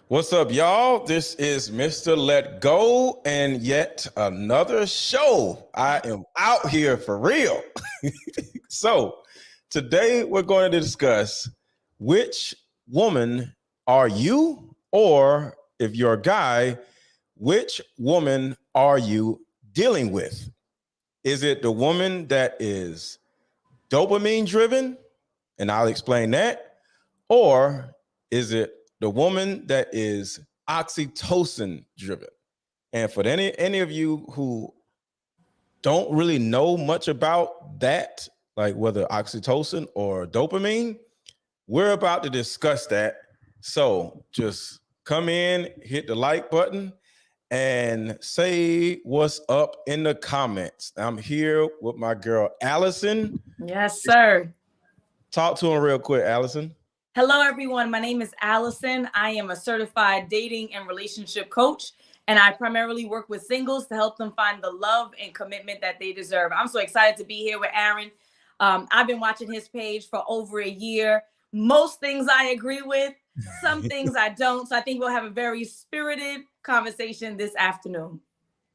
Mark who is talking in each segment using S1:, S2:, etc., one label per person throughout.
S1: What's up, y'all? This is MrLetGo and yet another show. I am out here for real. So today we're going to discuss which woman are you, or if you're a guy, which woman are you dealing with? Is it the woman that is dopamine driven? And I'll explain that. Or is it the woman that is oxytocin driven? And for any of you who don't really know much about that, like whether oxytocin or dopamine, we're about to discuss that. So just come in, hit the like button, and say what's up in the comments. I'm here with my girl, Allison.
S2: Yes, sir.
S1: Talk to him real quick, Allison.
S2: Hello, everyone. My name is Allison. I am a certified dating and relationship coach, and I primarily work with singles to help them find the love and commitment that they deserve. I'm so excited to be here with Aaron. I've been watching his page for over a year. Most things I agree with, some things I don't. So I think we'll have a very spirited conversation this afternoon.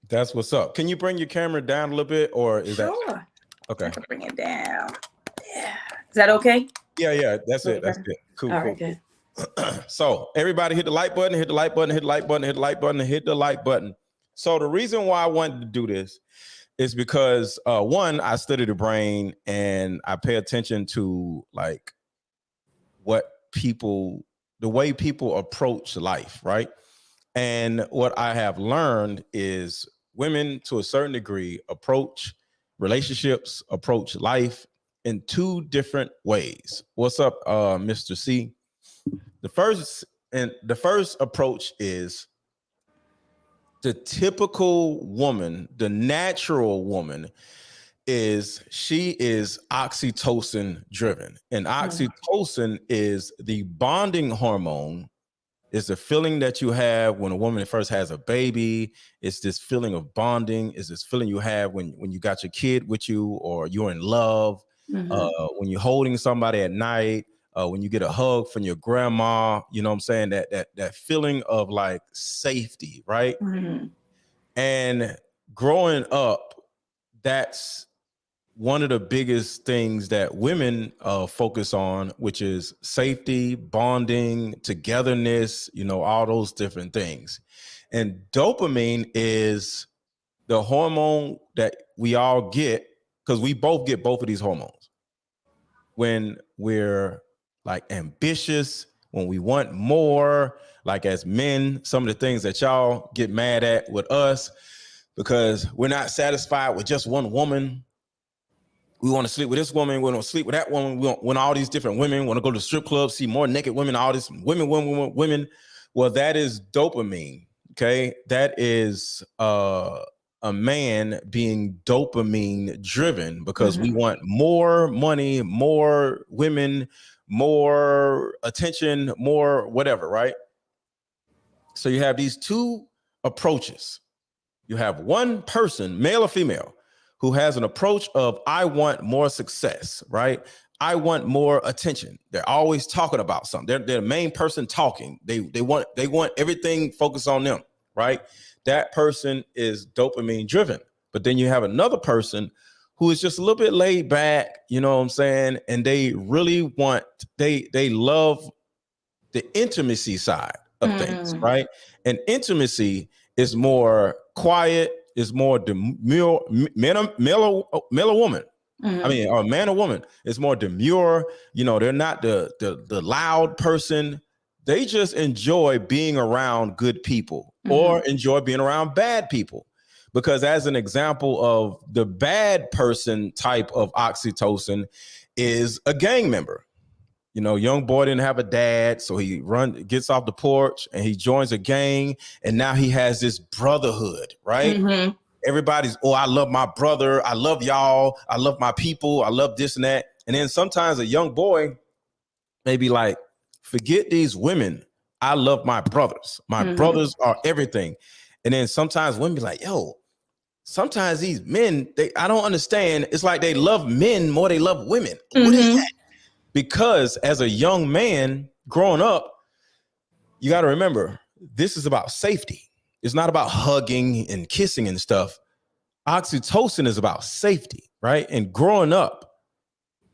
S1: That's what's up. Can you bring your camera down a little bit, or is
S2: Sure.
S1: that okay?
S2: I can bring it down. Yeah. Is that okay?
S1: Yeah, that's it. That's it. Cool.
S2: All
S1: cool.
S2: right, good.
S1: So everybody hit the like button, hit the like button, hit the like button, hit the like button, hit the like button. So the reason why I wanted to do this is because one, I study the brain and I pay attention to like the way people approach life, right? And what I have learned is women to a certain degree approach relationships, approach life in two different ways. What's up, Mr. C? The first approach is the typical woman, the natural woman she is oxytocin driven. And oxytocin is the bonding hormone. It's the feeling that you have when a woman first has a baby. It's this feeling of bonding. It's this feeling you have when you got your kid with you, or you're in love. When you're holding somebody at night, when you get a hug from your grandma, you know what I'm saying? That feeling of like safety, right? And growing up, that's one of the biggest things that women focus on, which is safety, bonding, togetherness, all those different things. And dopamine is the hormone that we all get, because we both get both of these hormones when we're like ambitious, when we want more. Like as men, some of the things that y'all get mad at with us because we're not satisfied with just one woman. We want to sleep with this woman. We want to sleep with that woman. We want all these different women. We want to go to the strip club, see more naked women, all this women. Well, that is dopamine. Okay. That is a man being dopamine driven because we want more money, more women, more attention, more whatever, right? So you have these two approaches. You have one person, male or female, who has an approach of, I want more success, right? I want more attention. They're always talking about something. They're the main person talking. They want everything focused on them, right? That person is dopamine driven. But then you have another person who is just a little bit laid back, you know what I'm saying? And they really they love the intimacy side of things, right? And intimacy is more quiet, is more demure, male or woman. I mean, or man or woman is more demure. They're not the loud person. They just enjoy being around good people or enjoy being around bad people. Because as an example of the bad person type of oxytocin is a gang member. Young boy didn't have a dad, so he gets off the porch and he joins a gang, and now he has this brotherhood, right? Everybody's, I love my brother, I love y'all, I love my people, I love this and that. And then sometimes a young boy may be like, forget these women, I love my brothers. My brothers are everything. And then sometimes women be like, yo, sometimes these men, I don't understand. It's like they love men more than they love women. What is that? Because as a young man growing up, you got to remember, this is about safety. It's not about hugging and kissing and stuff. Oxytocin is about safety, right? And growing up,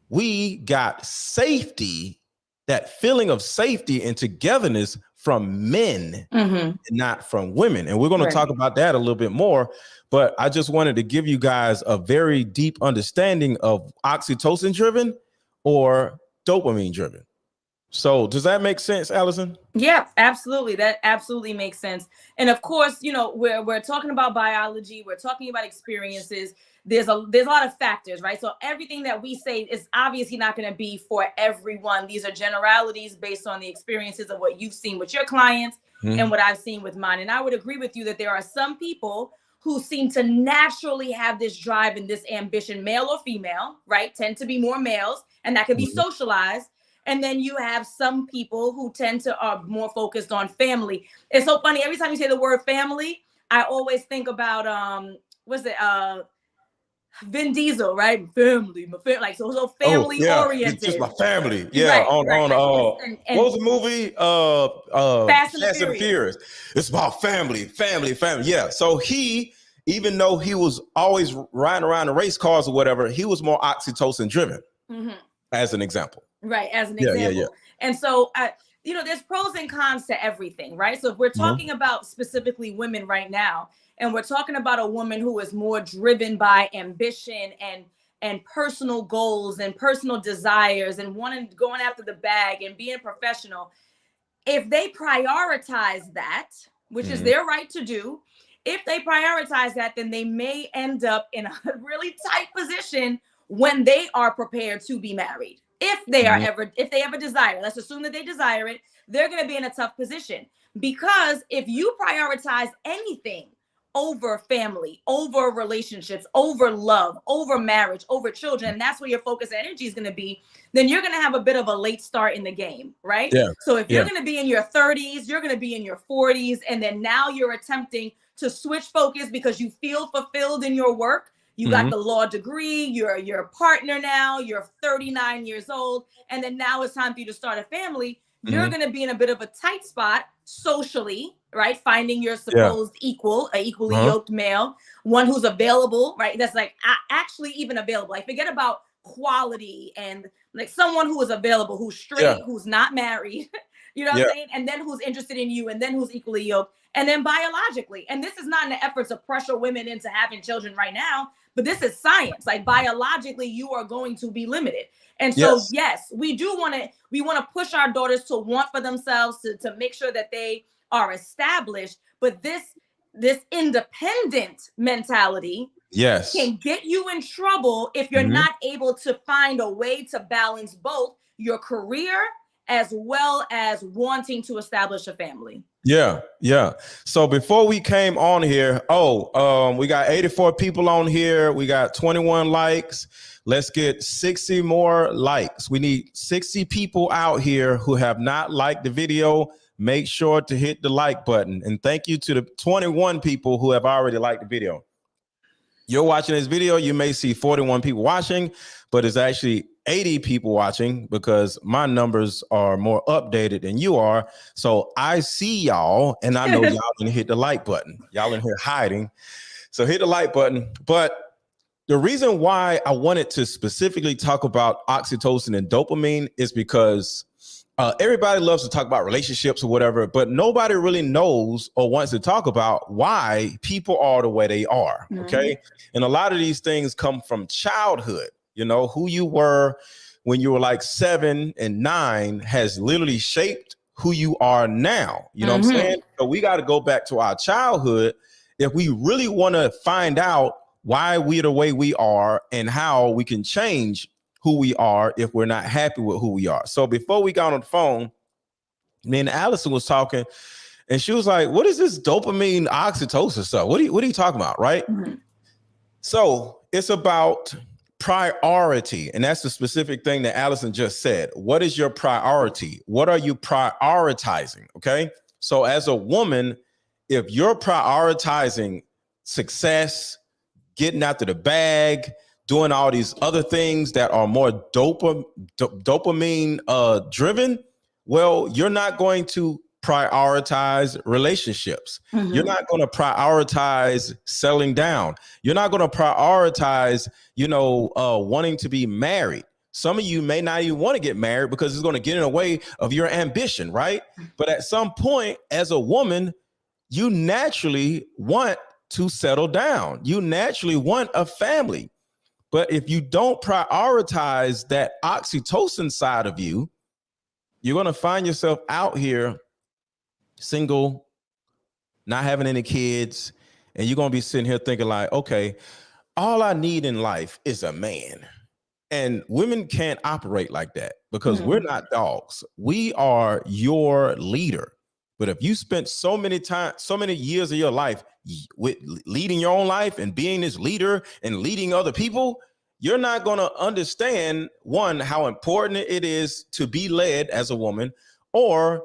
S1: we got safety, that feeling of safety and togetherness from men, and not from women. And we're going to talk about that a little bit more. But I just wanted to give you guys a very deep understanding of oxytocin driven or dopamine driven. So does that make sense, Allison?
S2: Yeah, absolutely. That absolutely makes sense. And of course, you know, we're talking about biology, we're talking about experiences. There's a lot of factors, right? So everything that we say is obviously not going to be for everyone. These are generalities based on the experiences of what you've seen with your clients and what I've seen with mine. And I would agree with you that there are some people who seem to naturally have this drive and this ambition, male or female, right? Tend to be more males, and that can be socialized. And then you have some people who tend to are more focused on family. It's so funny. Every time you say the word family, I always think about Vin Diesel, right? Family, like so family oriented.
S1: It's just my family. Yeah, what was the movie?
S2: Fast and Furious.
S1: It's about family. Yeah. So he, even though he was always riding around in race cars or whatever, he was more oxytocin driven, as an example.
S2: Right, as an example. Yeah. And so, you know, there's pros and cons to everything, right? So if we're talking about specifically women right now, and we're talking about a woman who is more driven by ambition and personal goals and personal desires and going after the bag and being professional, if they prioritize that, which is their right to do, if they prioritize that, then they may end up in a really tight position when they are prepared to be married. If they are if they ever desire, let's assume that they desire it, they're going to be in a tough position, because if you prioritize anything over family, over relationships, over love, over marriage, over children, and that's where your focus and energy is going to be, then you're going to have a bit of a late start in the game, right? Yeah. So if you're going to be in your 30s, you're going to be in your 40s, and then now you're attempting to switch focus because you feel fulfilled in your work. You got the law degree, you're a partner now, you're 39 years old, and then now it's time for you to start a family. You're going to be in a bit of a tight spot socially, right? Finding your supposed equal, a equally yoked male, one who's available, right? That's like actually even available. Like forget about quality, and like someone who is available, who's straight, who's not married, you know what I'm saying? And then who's interested in you, and then who's equally yoked, and then biologically. And this is not in the effort to pressure women into having children right now, but this is science. Like biologically, you are going to be limited. And so, yes, we want to push our daughters to want for themselves, to make sure that they are established. But this independent mentality can get you in trouble if you're not able to find a way to balance both your career as well as wanting to establish a family. Yeah.
S1: So before we came on here, we got 84 people on here. We got 21 likes. Let's get 60 more likes. We need 60 people out here who have not liked the video. Make sure to hit the like button. And thank you to the 21 people who have already liked the video. You're watching this video, you may see 41 people watching, but it's actually 80 people watching because my numbers are more updated than you are. So I see y'all, and I know y'all gonna hit the like button. Y'all in here hiding. So hit the like button. But the reason why I wanted to specifically talk about oxytocin and dopamine is because everybody loves to talk about relationships or whatever, but nobody really knows or wants to talk about why people are the way they are. Okay. And a lot of these things come from childhood. You know, who you were when you were like 7 and 9 has literally shaped who you are now. You know what I'm saying? So we got to go back to our childhood if we really want to find out why we're the way we are and how we can change who we are if we're not happy with who we are. So before we got on the phone, me and Allison was talking, and she was like, what is this dopamine oxytocin stuff? What are you talking about, right? So it's about priority, and that's the specific thing that Allison just said. What is your priority? What are you prioritizing? Okay. So as a woman, if you're prioritizing success, getting after the bag, doing all these other things that are more dopamine driven, well, you're not going to prioritize relationships. You're not going to prioritize settling down. You're not going to prioritize, wanting to be married. Some of you may not even want to get married because it's going to get in the way of your ambition, right? But at some point, as a woman, you naturally want to settle down. You naturally want a family. But if you don't prioritize that oxytocin side of you, you're going to find yourself out here single, not having any kids, and you're going to be sitting here thinking like, okay, all I need in life is a man. And women can't operate like that because we're not dogs. We are your leader. But if you spent so many years of your life with leading your own life and being this leader and leading other people, you're not going to understand, one, how important it is to be led as a woman, or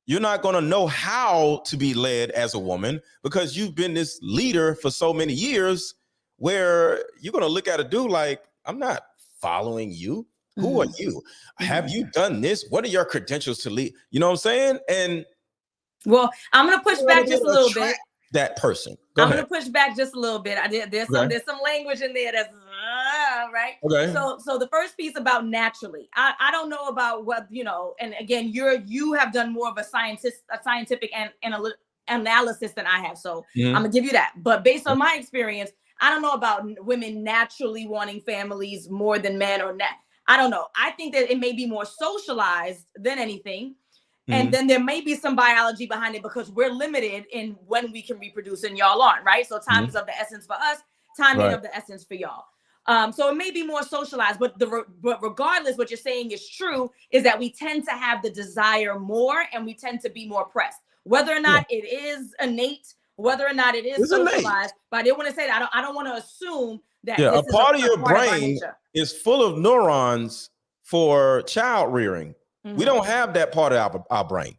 S1: you're not going to know how to be led as a woman because you've been this leader for so many years where you're going to look at a dude like, I'm not following you. Who are you? Have you done this? What are your credentials to lead? You know what I'm saying? And
S2: well, I'm going to push back just a little bit.
S1: That person.
S2: I'm going to push back just a little bit. There's some language in there that's right. Okay. So the first piece about naturally, I don't know about what, and again, you have done more of a scientific and analysis than I have. So I'm gonna give you that. But based on my experience, I don't know about women naturally wanting families more than men I don't know. I think that it may be more socialized than anything. And then there may be some biology behind it because we're limited in when we can reproduce and y'all aren't, right? So time is of the essence for us, time is of the essence for y'all. So it may be more socialized, but regardless, what you're saying is true, is that we tend to have the desire more and we tend to be more pressed, whether or not it is innate, whether or not it is socialized. Innate. But I didn't want to say that. I don't want to assume that
S1: a part of your brain is full of neurons for child rearing. We don't have that part of our brain.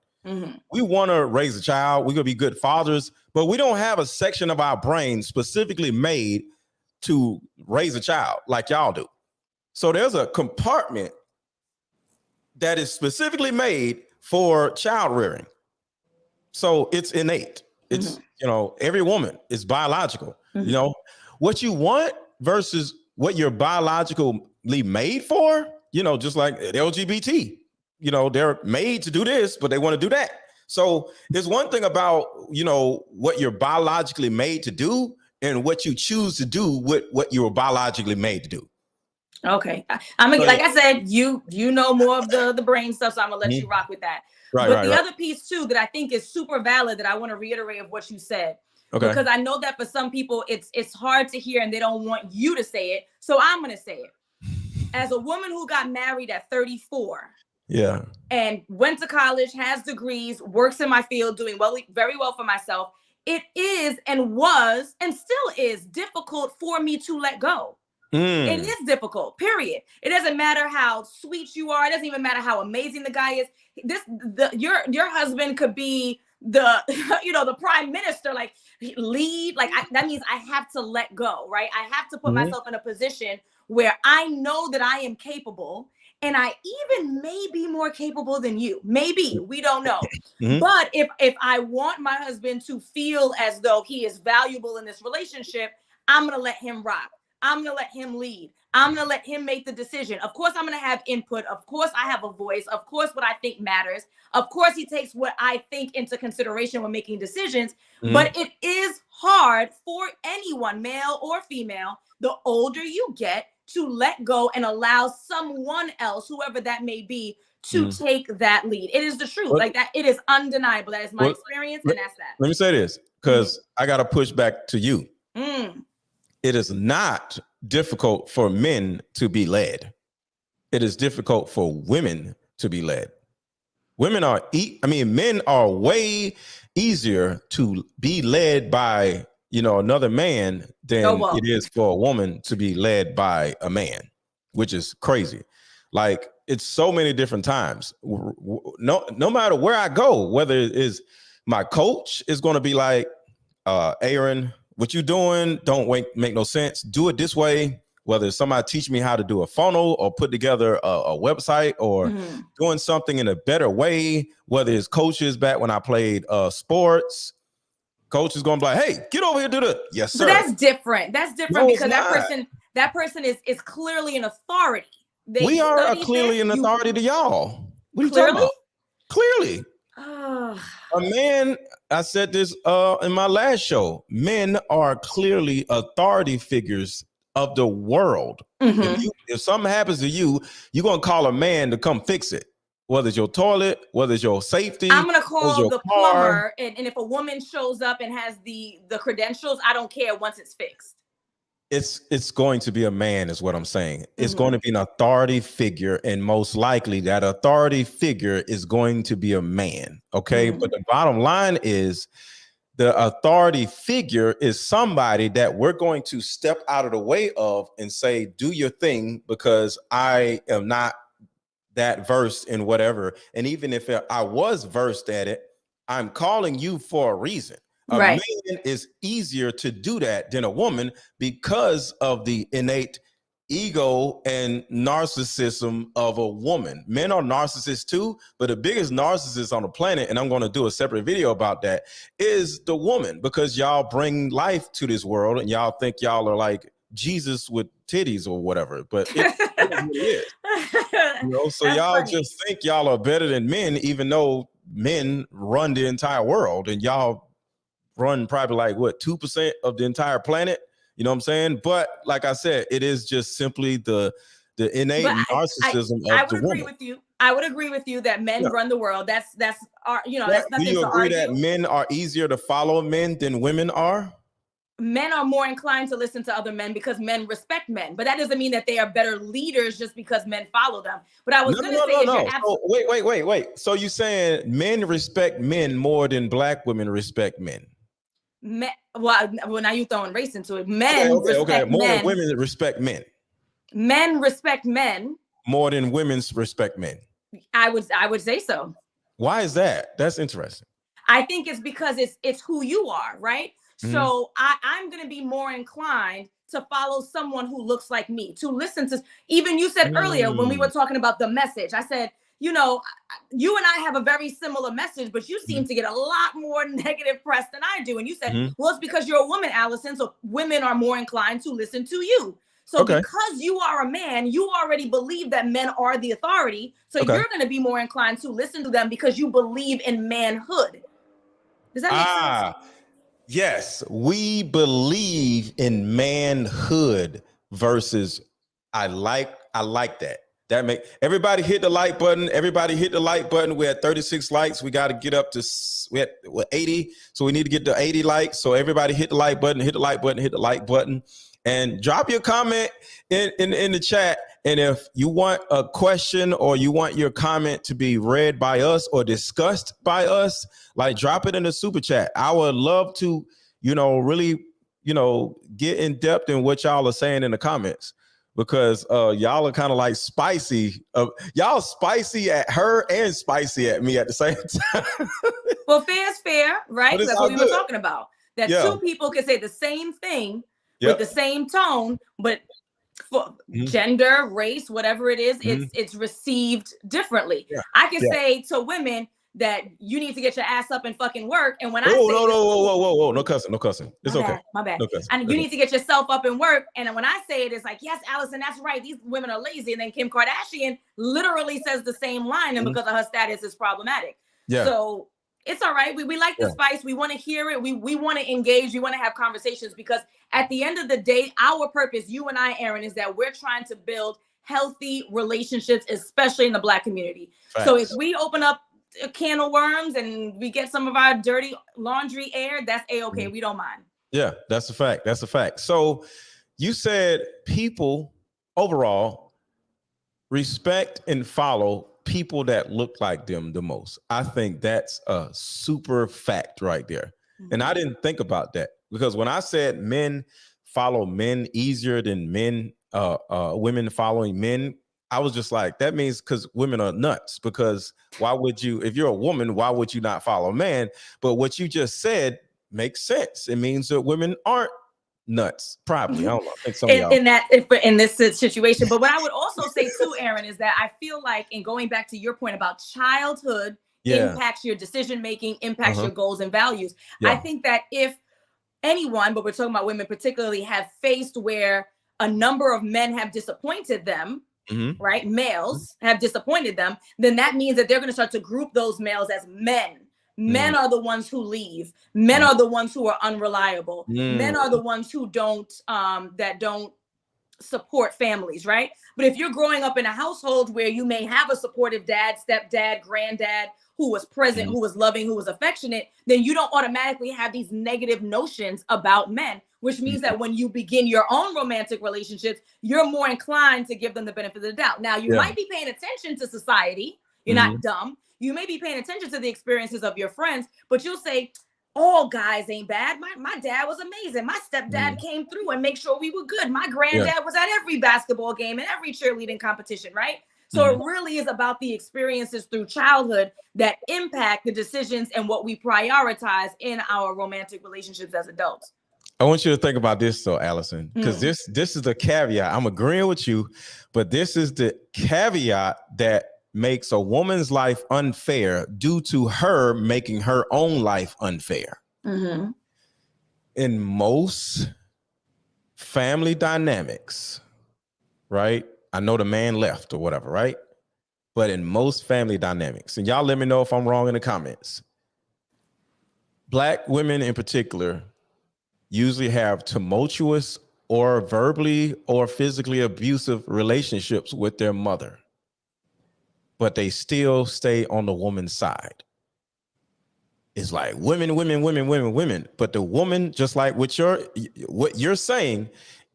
S1: We want to raise a child. We're going to be good fathers, but we don't have a section of our brain specifically made to raise a child like y'all do. So there's a compartment that is specifically made for child rearing. So it's innate. It's, every woman is biological. What you want versus what you're biologically made for, just like LGBT. They're made to do this, but they want to do that. So there's one thing about, what you're biologically made to do and what you choose to do with what you were biologically made to do. Okay.
S2: Like I said, you know more of the brain stuff, so I'm gonna let you rock with that. But the other piece too, that I think is super valid, that I want to reiterate of what you said. Okay. Because I know that for some people, it's hard to hear and they don't want you to say it. So I'm going to say it. As a woman who got married at 34, and went to college, has degrees, works in my field, doing very well for myself, it is and was and still is difficult for me to let go. It is difficult, period. It doesn't matter how sweet you are. It doesn't even matter how amazing the guy is. Your husband could be the prime minister, lead. That means I have to let go, right? I have to put myself in a position where I know that I am capable. And I even may be more capable than you. Maybe, we don't know. But if I want my husband to feel as though he is valuable in this relationship, I'm going to let him rock. I'm going to let him lead. I'm going to let him make the decision. Of course, I'm going to have input. Of course, I have a voice. Of course, what I think matters. Of course, he takes what I think into consideration when making decisions. But it is hard for anyone, male or female, the older you get, to let go and allow someone else, whoever that may be, to take that lead. It is the truth. That, it is undeniable. That is my experience, and that's that.
S1: Let me say this, because I got to push back to you. It is not difficult for men to be led. It is difficult for women to be led. Men are way easier to be led by another man than it is for a woman to be led by a man, which is crazy. It's so many different times. No matter where I go, whether it is my coach is going to be like, Aaron, what you doing don't make no sense. Do it this way. whether it's somebody teaching me how to do a funnel or put together a website or doing something in a better way, whether it's coaches back when I played sports, coach is going to be like, hey, get over here, do that. Yes, sir.
S2: But that's different. That's different
S1: No,
S2: because that person is clearly an authority.
S1: We are clearly an authority to y'all. What are you talking about? Clearly. A man, I said this in my last show, men are clearly authority figures of the world. If something happens to you, you're going to call a man to come fix it. Whether it's your toilet, whether it's your safety.
S2: I'm going to call the plumber. And if a woman shows up and has the credentials, I don't care once it's fixed.
S1: It's going to be a man is what I'm saying. It's going to be an authority figure, and most likely that authority figure is going to be a man. Okay. But the bottom line is the authority figure is somebody that we're going to step out of the way of and say, do your thing, because I am not that versed in whatever. And even if I was versed at it, I'm calling you for a reason. A man is easier to do that than a woman because of the innate ego and narcissism of a woman. Men are narcissists too, but the biggest narcissist on the planet, and I'm going to do a separate video about that, is the woman, because y'all bring life to this world and y'all think y'all are like Jesus with titties or whatever, but it is. You know, so y'all just think y'all are better than men, even though men run the entire world and y'all run probably like what 2% of the entire planet. You know what I'm saying? But like I said, it is just simply the innate narcissism of the woman.
S2: I would agree with you that men run the world. That's our, you know, that's nothing to argue.
S1: Do you agree that men are easier to follow men than women are?
S2: Men are more inclined to listen to other men because men respect men, but that doesn't mean that they are better leaders just because men follow them. But I was going to say,
S1: so, wait. So you saying men respect men more than black women respect men?
S2: Men, well, now you throwing race into it. Men respect
S1: more
S2: men.
S1: than women respect men.
S2: Men respect men
S1: more than women respect men.
S2: I would say so.
S1: Why is that? That's interesting.
S2: I think it's because it's who you are, right? So I'm going to be more inclined to follow someone who looks like me, to listen to, even you said earlier when we were talking about the message, I said, you know, you and I have a very similar message, but you seem to get a lot more negative press than I do. And you said, well, it's because you're a woman, Allison. So women are more inclined to listen to you. So because you are a man, you already believe that men are the authority. So you're going to be more inclined to listen to them because you believe in manhood. Does that make sense?
S1: Yes, we believe in manhood versus I like that. That make everybody hit the like button. Everybody hit the like button. We're at 36 likes. We got to get up to 80. So we need to get to 80 likes. So everybody hit the like button, hit the like button, hit the like button, and drop your comment in the chat. And if you want a question or you want your comment to be read by us or discussed by us, like drop it in the super chat. I would love to, really, get in depth in what y'all are saying in the comments, because y'all are kind of like spicy. Y'all spicy at her and spicy at me at the same time.
S2: Well, fair is fair, right? That's what we were talking about. That two people can say the same thing with the same tone, but for gender, race, whatever it is, it's received differently. I can say to women that you need to get your ass up and fucking work. And when I say
S1: whoa, no cussing. It's okay.
S2: My bad.
S1: No cussing.
S2: And you need to get yourself up and work. And when I say it, it's like, yes, Allison, that's right. These women are lazy. And then Kim Kardashian literally says the same line, and because of her status, is problematic. Yeah. So it's all right. We like the spice. We want to hear it. We want to engage. We want to have conversations, because at the end of the day, our purpose, you and I, Aaron, is that we're trying to build healthy relationships, especially in the Black community. Facts. So if we open up a can of worms and we get some of our dirty laundry aired, that's A-okay. We don't mind. Yeah,
S1: that's a fact. That's a fact. So you said people overall respect and follow people that look like them the most. I think that's a super fact right there. And I didn't think about that, because when I said men follow men easier than women following men, I was just like, that means because women are nuts. Because why would you, if you're a woman, why would you not follow a man? But what you just said makes sense. It means that women aren't nuts. Probably. I don't know. I think some of y'all.
S2: In this situation. But what I would also say too, Aaron, is that I feel like, and going back to your point about childhood impacts your decision making, impacts your goals and values. I think that if anyone, but we're talking about women particularly, have faced where a number of men have disappointed them, right? Males have disappointed them, then that means that they're going to start to group those males as men. Men are the ones who leave. Men are the ones who are unreliable. Men are the ones who don't support families, right? But if you're growing up in a household where you may have a supportive dad, stepdad, granddad, who was present, who was loving, who was affectionate, then you don't automatically have these negative notions about men, which means that when you begin your own romantic relationships, you're more inclined to give them the benefit of the doubt. Now, you might be paying attention to society. You're not dumb. You may be paying attention to the experiences of your friends, but you'll say, all guys ain't bad. My dad was amazing. My stepdad came through and make sure we were good. My granddad was at every basketball game and every cheerleading competition, right? So it really is about the experiences through childhood that impact the decisions and what we prioritize in our romantic relationships as adults.
S1: I want you to think about this though, Allison, because this is the caveat. I'm agreeing with you, but this is the caveat that makes a woman's life unfair due to her making her own life unfair. In most family dynamics, right? I know the man left or whatever, right? But in most family dynamics, and y'all let me know if I'm wrong in the comments, Black women in particular usually have tumultuous or verbally or physically abusive relationships with their mother, but they still stay on the woman's side. It's like women. But the woman, just like what you're saying,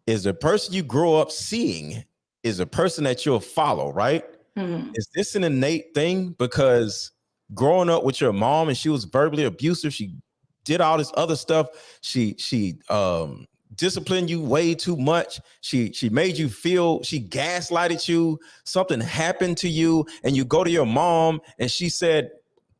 S1: is the person you grow up seeing is a person that you'll follow, right? Is this an innate thing? Because growing up with your mom and she was verbally abusive, she did all this other stuff. She disciplined you way too much. She made you feel, she gaslighted you. Something happened to you and you go to your mom and she said,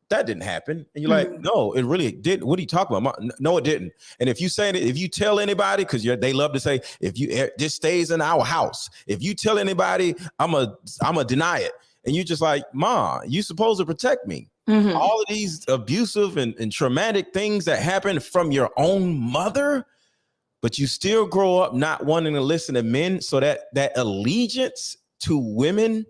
S1: that didn't happen. And you're like, no, it really did. What are you talking about? No, it didn't. And if you say it, if you tell anybody, because they love to say, if you this stays in our house, if you tell anybody, I'm a deny it. And you're just like, Ma, you supposed to protect me. All of these abusive and traumatic things that happen from your own mother, but you still grow up not wanting to listen to men. So that allegiance to women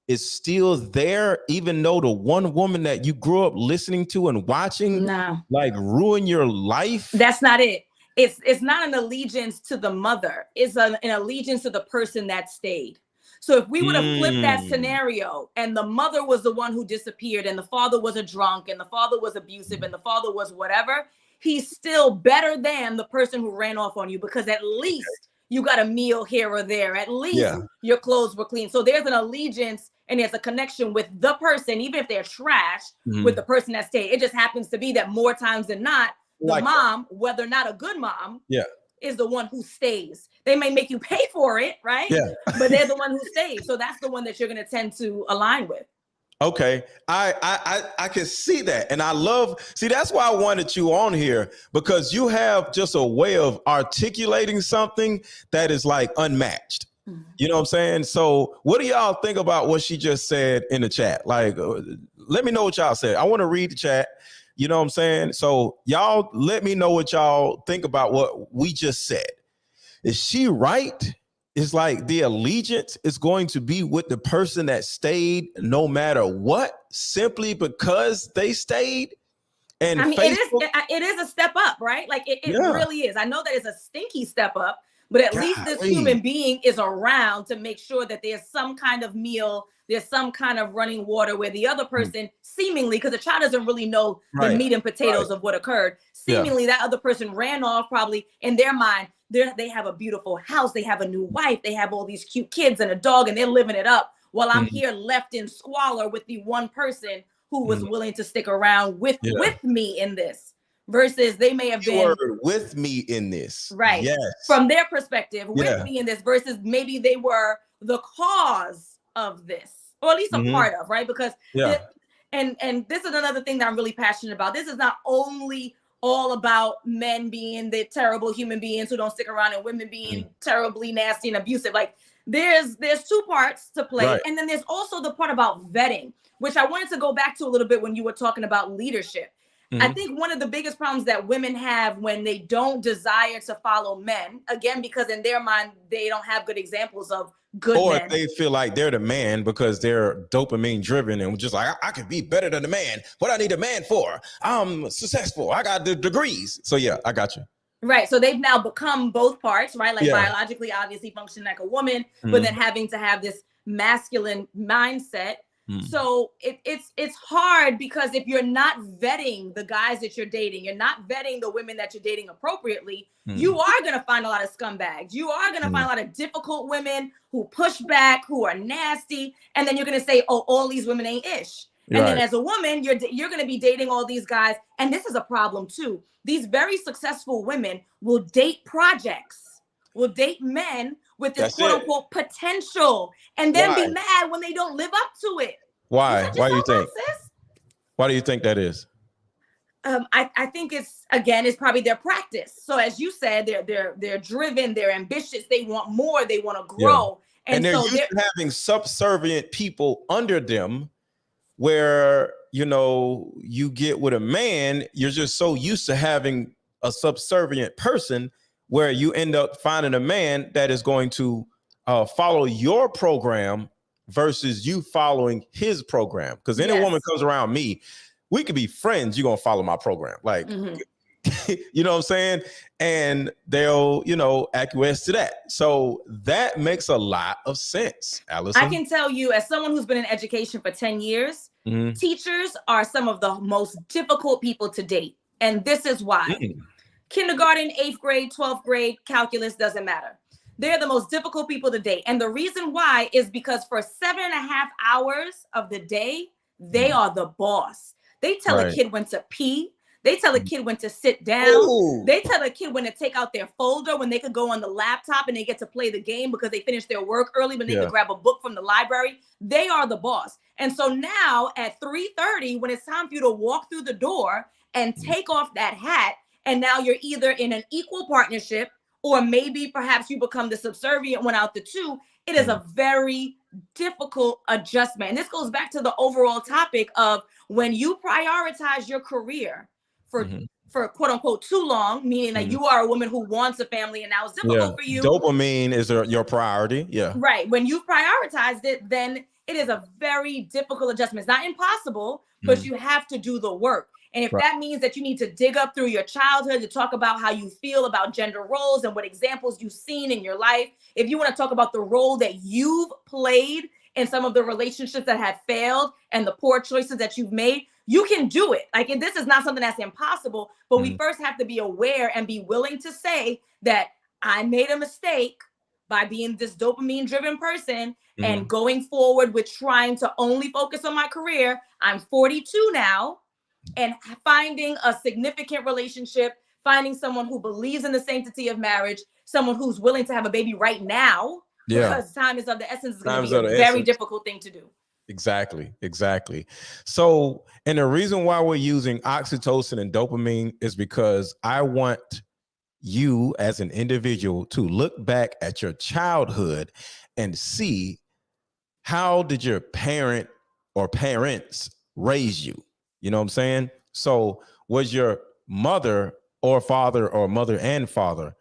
S1: is still there, even though the one woman that you grew up listening to and watching like ruin your life.
S2: That's not it. It's not an allegiance to the mother. It's an allegiance to the person that stayed. So if we would have flipped that scenario and the mother was the one who disappeared and the father was a drunk and the father was abusive and the father was whatever, he's still better than the person who ran off on you, because at least you got a meal here or there. At least your clothes were clean. So there's an allegiance and there's a connection with the person, even if they're trash, with the person that stayed. It just happens to be that more times than not, the mom, whether or not a good mom, is the one who stays. They may make you pay for it, right? But they're the one who stays. So that's the one that you're going to tend to align with.
S1: Okay, I can see that, and I love. See, that's why I wanted you on here, because you have just a way of articulating something that is like unmatched. You know what I'm saying? So, what do y'all think about what she just said in the chat? Like, let me know what y'all said. I want to read the chat. You know what I'm saying? So, y'all let me know what y'all think about what we just said. Is she right? It's like the allegiance is going to be with the person that stayed no matter what, simply because they stayed. And
S2: I mean, it is a step up, right? Like it really is. I know that it's a stinky step up, but at least this human being is around to make sure that there's some kind of meal, there's some kind of running water where the other person seemingly, because the child doesn't really know the meat and potatoes of what occurred. Seemingly that other person ran off, probably in their mind. They have a beautiful house. They have a new wife. They have all these cute kids and a dog, and they're living it up while I'm here left in squalor with the one person who was willing to stick around with me in this. Versus they may have been
S1: with me in this.
S2: Right. Yes. From their perspective, with me in this, versus maybe they were the cause of this, or at least a part of, right? Because and this is another thing that I'm really passionate about. This is not only all about men being the terrible human beings who don't stick around and women being terribly nasty and abusive. Like there's two parts to play.
S1: Right.
S2: And then there's also the part about vetting, which I wanted to go back to a little bit when you were talking about leadership. I think one of the biggest problems that women have when they don't desire to follow men, again, because in their mind, they don't have good examples of good
S1: or
S2: men.
S1: If they feel like they're the man because they're dopamine driven and just like, I could be better than the man. What I need a man for? I'm successful. I got the degrees. So yeah, I got you.
S2: Right. So they've now become both parts, right? Like biologically, obviously function like a woman, but then having to have this masculine mindset. So it's hard because if you're not vetting the guys that you're dating, you're not vetting the women that you're dating appropriately, you are going to find a lot of scumbags. You are going to find a lot of difficult women who push back, who are nasty. And then you're going to say, oh, all these women ain't ish. And then as a woman, you're going to be dating all these guys. And this is a problem too. These very successful women will date projects, will date men with this quote unquote potential, and then be mad when they don't live up to it.
S1: Why? Why do you think? Why do you think that is?
S2: I think it's probably their practice. So as you said, they're driven, they're ambitious, they want more, they want to grow.
S1: And they're used to having subservient people under them where, you know, you get with a man, you're just so used to having a subservient person where you end up finding a man that is going to follow your program versus you following his program. Because any woman comes around me, we could be friends. You're going to follow my program. Like, you know what I'm saying? And they'll, you know, acquiesce to that. So that makes a lot of sense, Allison.
S2: I can tell you, as someone who's been in education for 10 years, teachers are some of the most difficult people to date. And this is why. Kindergarten, 8th grade, 12th grade, calculus, doesn't matter. They're the most difficult people to date. And the reason why is because for 7.5 hours of the day, they are the boss. They tell a kid when to pee. They tell a kid when to sit down. Ooh. They tell a kid when to take out their folder, when they could go on the laptop and they get to play the game because they finished their work early, when they could grab a book from the library. They are the boss. And so now at 3:30, when it's time for you to walk through the door and take off that hat, and now you're either in an equal partnership or maybe perhaps you become the subservient one out the two, it is a very difficult adjustment. And this goes back to the overall topic of when you prioritize your career for quote unquote too long, meaning that you are a woman who wants a family and now it's difficult for you.
S1: Dopamine is your priority.
S2: Right. When you've prioritized it, then it is a very difficult adjustment. It's not impossible, but you have to do the work. And if that means that you need to dig up through your childhood to talk about how you feel about gender roles and what examples you've seen in your life, if you want to talk about the role that you've played in some of the relationships that have failed and the poor choices that you've made, you can do it. Like, this is not something that's impossible, but we first have to be aware and be willing to say that I made a mistake by being this dopamine driven person and going forward with trying to only focus on my career. I'm 42 now. And finding a significant relationship, finding someone who believes in the sanctity of marriage, someone who's willing to have a baby right now, because time is of the essence, is going to be a very difficult thing to do.
S1: Exactly. So, and the reason why we're using oxytocin and dopamine is because I want you as an individual to look back at your childhood and see, how did your parent or parents raise you? You know what I'm saying? So was your mother or father, or mother and father,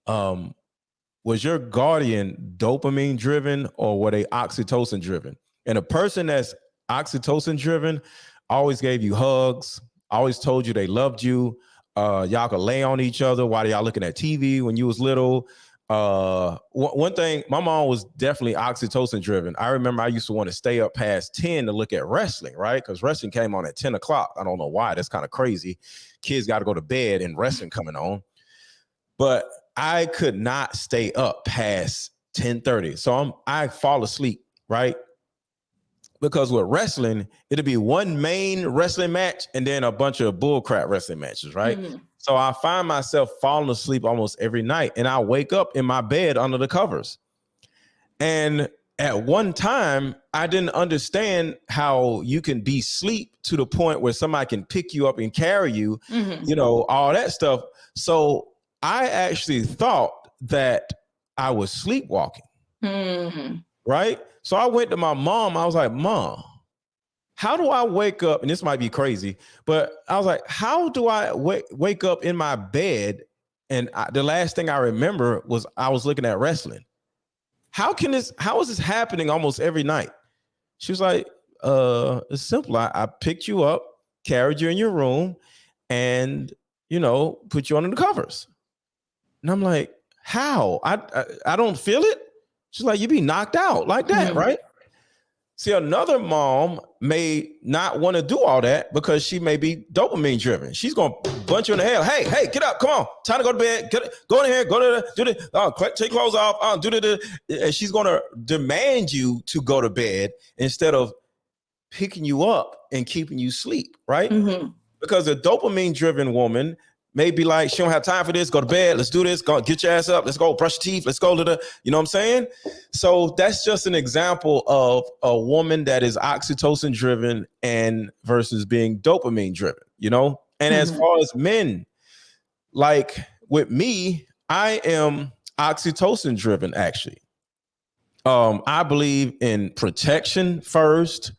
S1: was your guardian dopamine driven or were they oxytocin driven? And a person that's oxytocin driven always gave you hugs, always told you they loved you. Y'all could lay on each other while y'all looking at TV when you was little. One thing, my mom was definitely oxytocin driven. I remember I used to want to stay up past 10 to look at wrestling, right? Because wrestling came on at 10 o'clock. I don't know why. That's kind of crazy. Kids got to go to bed and wrestling coming on. But I could not stay up past 10:30. So I fall asleep, right? Because with wrestling, it'll be one main wrestling match and then a bunch of bullcrap wrestling matches, right? So I find myself falling asleep almost every night, and I wake up in my bed under the covers. And at one time, I didn't understand how you can be asleep to the point where somebody can pick you up and carry you, you know, all that stuff. So I actually thought that I was sleepwalking, right? So I went to my mom. I was like, Mom, how do I wake up? And this might be crazy, but I was like, how do I wake up in my bed? And the last thing I remember was I was looking at wrestling. How is this happening almost every night? She was like, it's simple. I picked you up, carried you in your room, and, you know, put you under the covers. And I'm like, how? I don't feel it. She's like, you be knocked out like that, right? See, another mom may not want to do all that because she may be dopamine driven. She's going to bunch you in the head. Hey, get up. Come on. Time to go to bed. Go in here. Go to do the, take clothes off. Do the, and she's going to demand you to go to bed instead of picking you up and keeping you asleep, right? Because a dopamine driven woman may be like, she don't have time for this. Go to bed. Let's do this. Go get your ass up. Let's go brush your teeth. Let's go to the, you know what I'm saying? So that's just an example of a woman that is oxytocin driven and versus being dopamine driven, you know? And as far as men, like with me, I am oxytocin driven actually. I believe in protection first.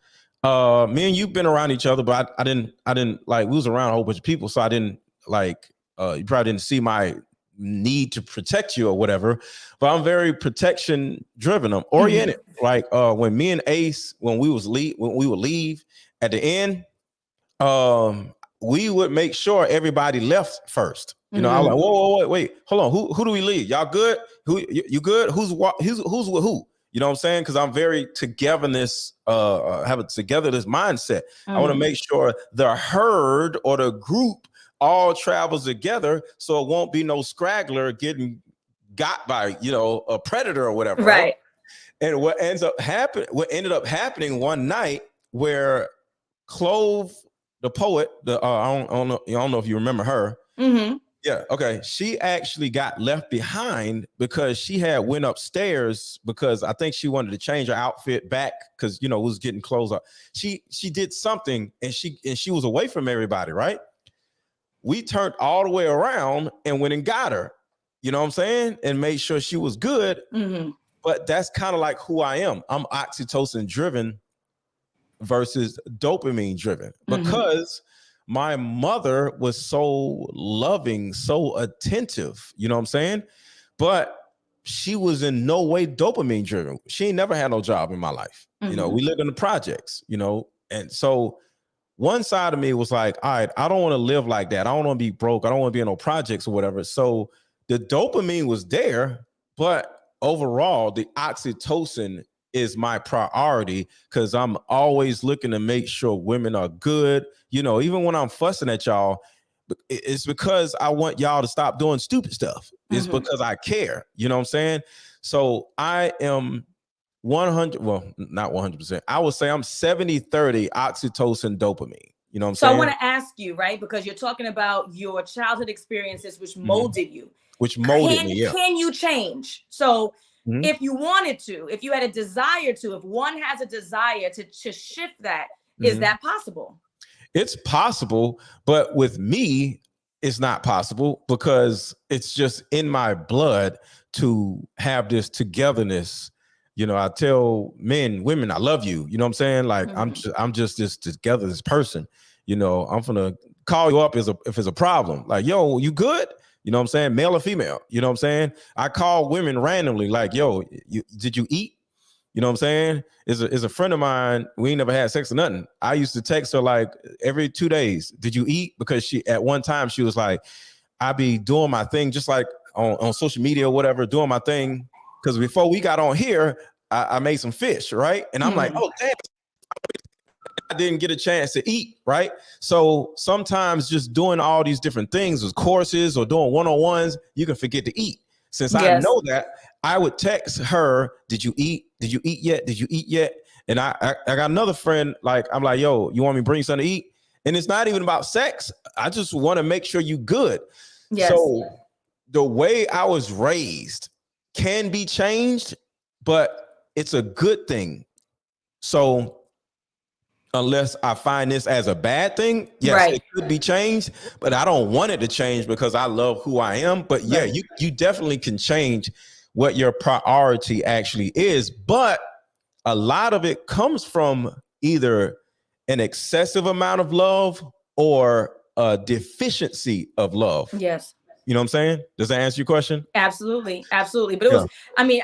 S1: Me and you've been around each other, but I didn't like, we was around a whole bunch of people. So I didn't like, you probably didn't see my need to protect you or whatever, but I'm very protection driven. I'm oriented. Like when me and Ace, when we would leave at the end, we would make sure everybody left first. You know, I was like, whoa, wait, hold on. Who do we leave? Y'all good? You good? Who's with who? You know what I'm saying? Because I'm very togetherness, have a togetherness mindset. I want to make sure the herd or the group all travels together, so it won't be no scraggler getting got by, you know, a predator or whatever. Right. And what ended up happening one night where Clove, the poet, I don't know if you remember her. Yeah. Okay. She actually got left behind because she had went upstairs because I think she wanted to change her outfit back because, you know, it was getting clothes up. She did something and she was away from everybody. Right. We turned all the way around and went and got her, you know what I'm saying? And made sure she was good. But that's kind of like who I am. I'm oxytocin driven versus dopamine driven because my mother was so loving, so attentive, you know what I'm saying? But she was in no way dopamine driven. She ain't never had no job in my life. You know, we lived in the projects, you know, and so one side of me was like, all right, I don't want to live like that. I don't want to be broke. I don't want to be in no projects or whatever. So the dopamine was there, but overall, the oxytocin is my priority because I'm always looking to make sure women are good. You know, even when I'm fussing at y'all, it's because I want y'all to stop doing stupid stuff. It's because I care. You know what I'm saying? So I am 100, well, not 100%. I would say I'm 70-30 oxytocin dopamine. You know what I'm saying?
S2: So I want to ask you, right? Because you're talking about your childhood experiences, which molded you.
S1: Which molded me, yeah.
S2: Can you change? So if you wanted to, if you had a desire to, if one has a desire to shift that, is that possible?
S1: It's possible, but with me, it's not possible because it's just in my blood to have this togetherness. You know, I tell men, women, I love you. You know what I'm saying? Like I'm just this together, this person. You know, I'm gonna call you up if it's a problem. Like, yo, you good? You know what I'm saying? Male or female? You know what I'm saying? I call women randomly, like, yo, did you eat? You know what I'm saying? Is a friend of mine. We ain't never had sex or nothing. I used to text her like every 2 days. Did you eat? Because she at one time she was like, I be doing my thing just like on social media or whatever, doing my thing. Because before we got on here, I made some fish, right? And I'm like, oh, damn, I didn't get a chance to eat, right? So sometimes just doing all these different things with courses or doing one-on-ones, you can forget to eat. Since I know that, I would text her, did you eat? Did you eat yet? Did you eat yet? And I got another friend, like, I'm like, yo, you want me to bring you something to eat? And it's not even about sex. I just want to make sure you good. Yes. So the way I was raised can be changed, but it's a good thing. So unless I find this as a bad thing, yes,
S2: Right.
S1: it could be changed, but I don't want it to change because I love who I am. But yeah,
S2: Right.
S1: you definitely can change what your priority actually is. But a lot of it comes from either an excessive amount of love or a deficiency of love.
S2: Yes.
S1: You know what I'm saying? Does that answer your question?
S2: Absolutely. Absolutely. But it
S1: Yeah.
S2: was, I mean,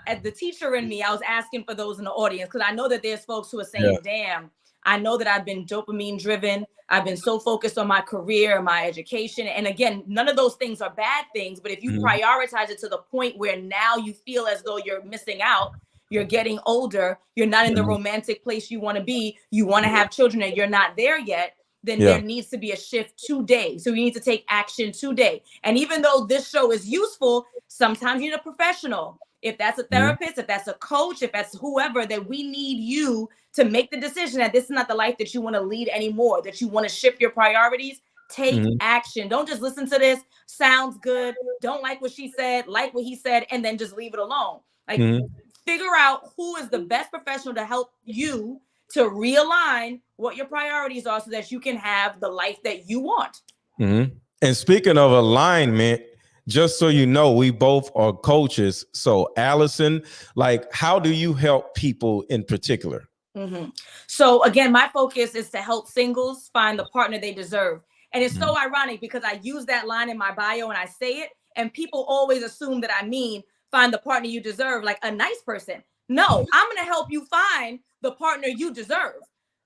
S2: as the teacher in me, I was asking for those in the audience because I know that there's folks who are saying, damn, I know that I've been dopamine driven. I've been so focused on my career, my education. And again, none of those things are bad things. But if you prioritize it to the point where now you feel as though you're missing out, you're getting older, you're not in the romantic place you want to be, you want to have children and you're not there yet, then there needs to be a shift today. So you need to take action today. And even though this show is useful, sometimes you need a professional. If that's a therapist, if that's a coach, if that's whoever, that we need you to make the decision that this is not the life that you want to lead anymore, that you want to shift your priorities. Take action. Don't just listen to this. Sounds good. Don't like what she said, like what he said, and then just leave it alone. Like figure out who is the best professional to help you to realign what your priorities are so that you can have the life that you want.
S1: And speaking of alignment, just so you know, we both are coaches. So Allison, like, how do you help people in particular?
S2: So again, my focus is to help singles find the partner they deserve. And it's so ironic because I use that line in my bio and I say it, and people always assume that I mean find the partner you deserve, like a nice person. No, I'm going to help you find the partner you deserve,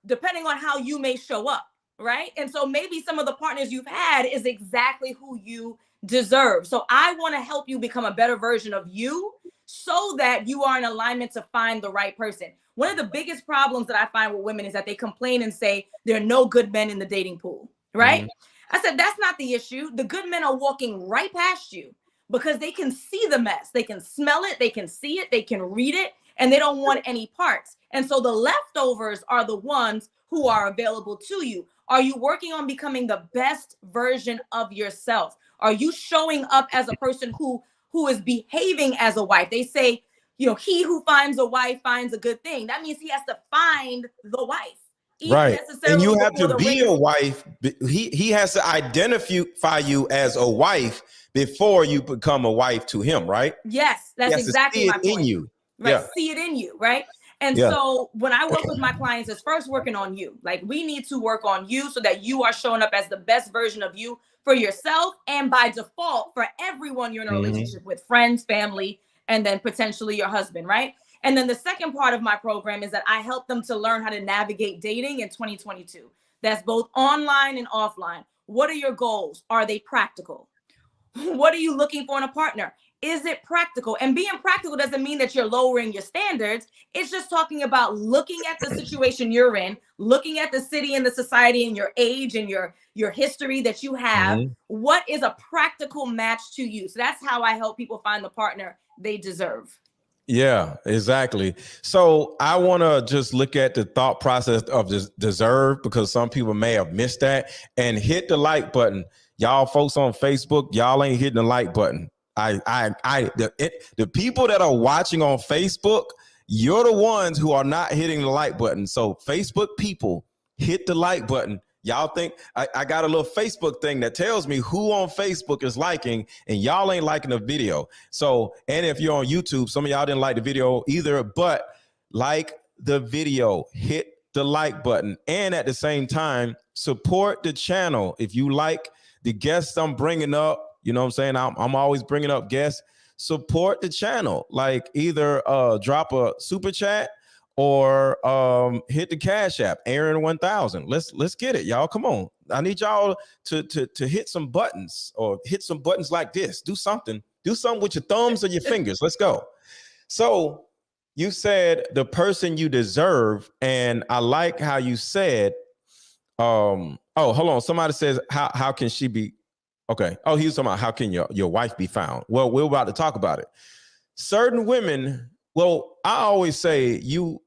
S2: depending on how you may show up, right? And so maybe some of the partners you've had is exactly who you deserve. So I want to help you become a better version of you so that you are in alignment to find the right person. One of the biggest problems that I find with women is that they complain and say there are no good men in the dating pool, right? I said, that's not the issue. The good men are walking right past you because they can see the mess. They can smell it. They can see it. They can read it. And they don't want any parts. And so the leftovers are the ones who are available to you. Are you working on becoming the best version of yourself? Are you showing up as a person who is behaving as a wife? They say, you know, he who finds a wife finds a good thing. That means he has to find the wife.
S1: Right. And you have to be a wife. He has to identify you as a wife before you become a wife to him, right?
S2: Yes, that's exactly my point.
S1: In you.
S2: Right. See it in you, right? And so when I work with my clients, it's first working on you. Like we need to work on you so that you are showing up as the best version of you for yourself and by default for everyone you're in a relationship with, friends, family, and then potentially your husband, right? And then the second part of my program is that I help them to learn how to navigate dating in 2022. That's both online and offline. What are your goals? Are they practical? What are you looking for in a partner? Is it practical? And being practical doesn't mean that you're lowering your standards. It's just talking about looking at the situation you're in, looking at the city and the society and your age and your history that you have. What is a practical match to you? So that's how I help people find the partner they deserve.
S1: Yeah, exactly. So I want to just look at the thought process of this deserve, because some people may have missed that, and hit the like button. Y'all folks on Facebook, y'all ain't hitting the like button. The people that are watching on Facebook, you're the ones who are not hitting the like button. So Facebook people, hit the like button. Y'all think I got a little Facebook thing that tells me who on Facebook is liking, and y'all ain't liking the video. So, and if you're on YouTube, some of y'all didn't like the video either, but like the video, hit the like button, and at the same time, support the channel. If you like the guests I'm bringing up, you know what I'm saying? I'm always bringing up guests. Support the channel. Like either drop a super chat or hit the Cash App, Aaron 1000. Let's get it, y'all. Come on. I need y'all to hit some buttons, or hit some buttons like this. Do something with your thumbs or your fingers. Let's go. So you said the person you deserve, and I like how you said, oh, hold on. Somebody says, how can she be? Okay. Oh, he was talking about how can your wife be found? Well, we're about to talk about it. Certain women, well, I always say you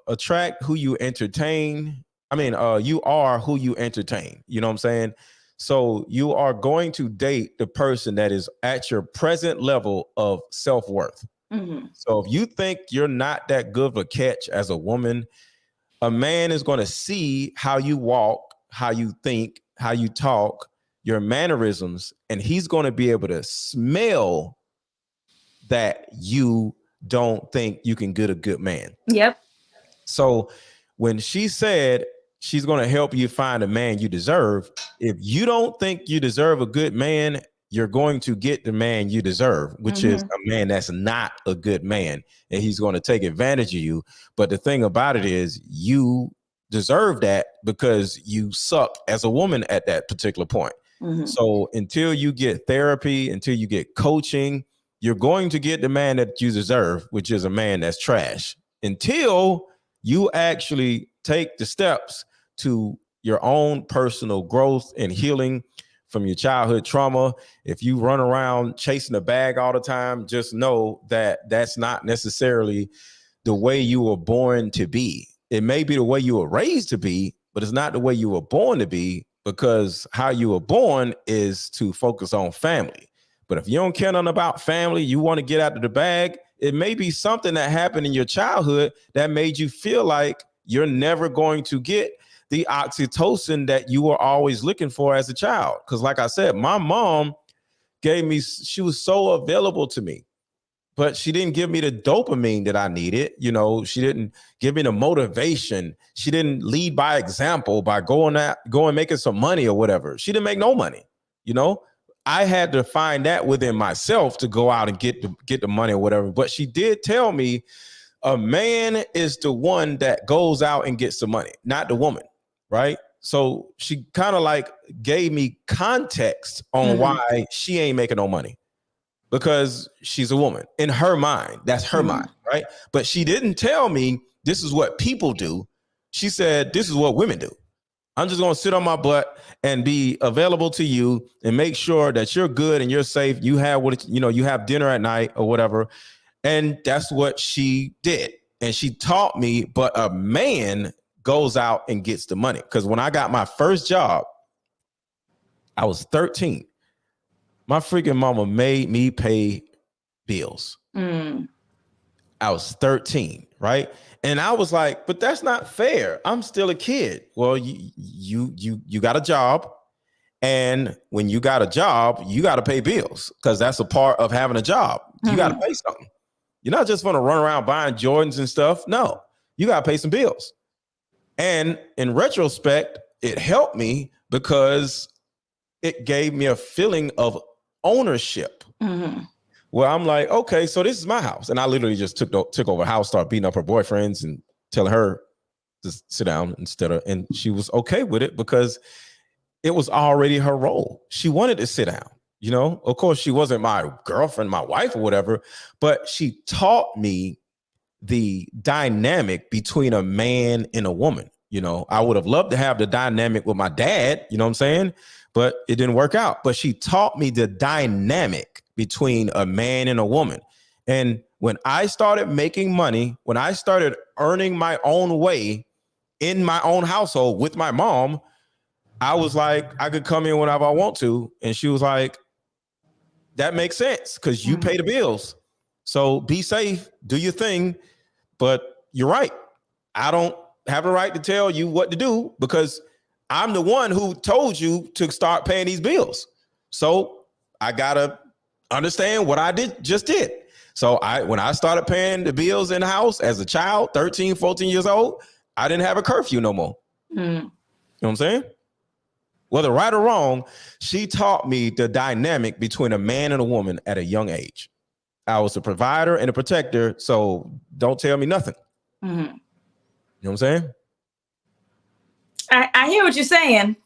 S1: attract who you entertain. I mean, you are who you entertain. You know what I'm saying? So you are going to date the person that is at your present level of self-worth. So if you think you're not that good of a catch as a woman, a man is going to see how you walk, how you think, how you talk, your mannerisms, and he's going to be able to smell that you don't think you can get a good man.
S2: Yep.
S1: So when she said she's going to help you find a man you deserve, if you don't think you deserve a good man, you're going to get the man you deserve, which is a man that's not a good man, and he's going to take advantage of you. But the thing about it is you deserve that because you suck as a woman at that particular point. So until you get therapy, until you get coaching, you're going to get the man that you deserve, which is a man that's trash, until you actually take the steps to your own personal growth and healing from your childhood trauma. If you run around chasing a bag all the time, just know that that's not necessarily the way you were born to be. It may be the way you were raised to be, but it's not the way you were born to be, because how you were born is to focus on family. But if you don't care nothing about family, you want to get out of the bag, it may be something that happened in your childhood that made you feel like you're never going to get the oxytocin that you were always looking for as a child. Because like I said, my mom she was so available to me, but she didn't give me the dopamine that I needed. You know, she didn't give me the motivation. She didn't lead by example by going making some money or whatever. She didn't make no money. You know, I had to find that within myself to go out and get the money or whatever. But she did tell me a man is the one that goes out and gets the money, not the woman, right? So she kind of like gave me context on why she ain't making no money, because she's a woman in her mind. That's her mind, right? But she didn't tell me this is what people do. She said, this is what women do. I'm just going to sit on my butt and be available to you and make sure that you're good and you're safe. You have you have dinner at night or whatever. And that's what she did. And she taught me, but a man goes out and gets the money. Because when I got my first job, I was 13. My freaking mama made me pay bills. I was 13, right? And I was like, but that's not fair. I'm still a kid. Well, you got a job. And when you got a job, you got to pay bills, because that's a part of having a job. You got to pay something. You're not just going to run around buying Jordans and stuff. No, you got to pay some bills. And in retrospect, it helped me because it gave me a feeling of ownership. Where I'm like, okay, so this is my house. And I literally just took over the house, started beating up her boyfriends and telling her to sit down and she was okay with it because it was already her role. She wanted to sit down. You know, of course, she wasn't my girlfriend, my wife or whatever, but she taught me the dynamic between a man and a woman. You know, I would have loved to have the dynamic with my dad, you know what I'm saying? But it didn't work out. But she taught me the dynamic between a man and a woman. And when I started making money, when I started earning my own way in my own household with my mom, I was like, I could come in whenever I want to. And she was like, that makes sense because you pay the bills. So be safe, do your thing. But you're right. I don't have a right to tell you what to do because I'm the one who told you to start paying these bills. So I got to understand what I just did. So when I started paying the bills in the house as a child, 13, 14 years old, I didn't have a curfew no more. You know what I'm saying? Whether right or wrong, she taught me the dynamic between a man and a woman at a young age. I was a provider and a protector, so don't tell me nothing. You know what I'm saying?
S2: I hear what you're saying.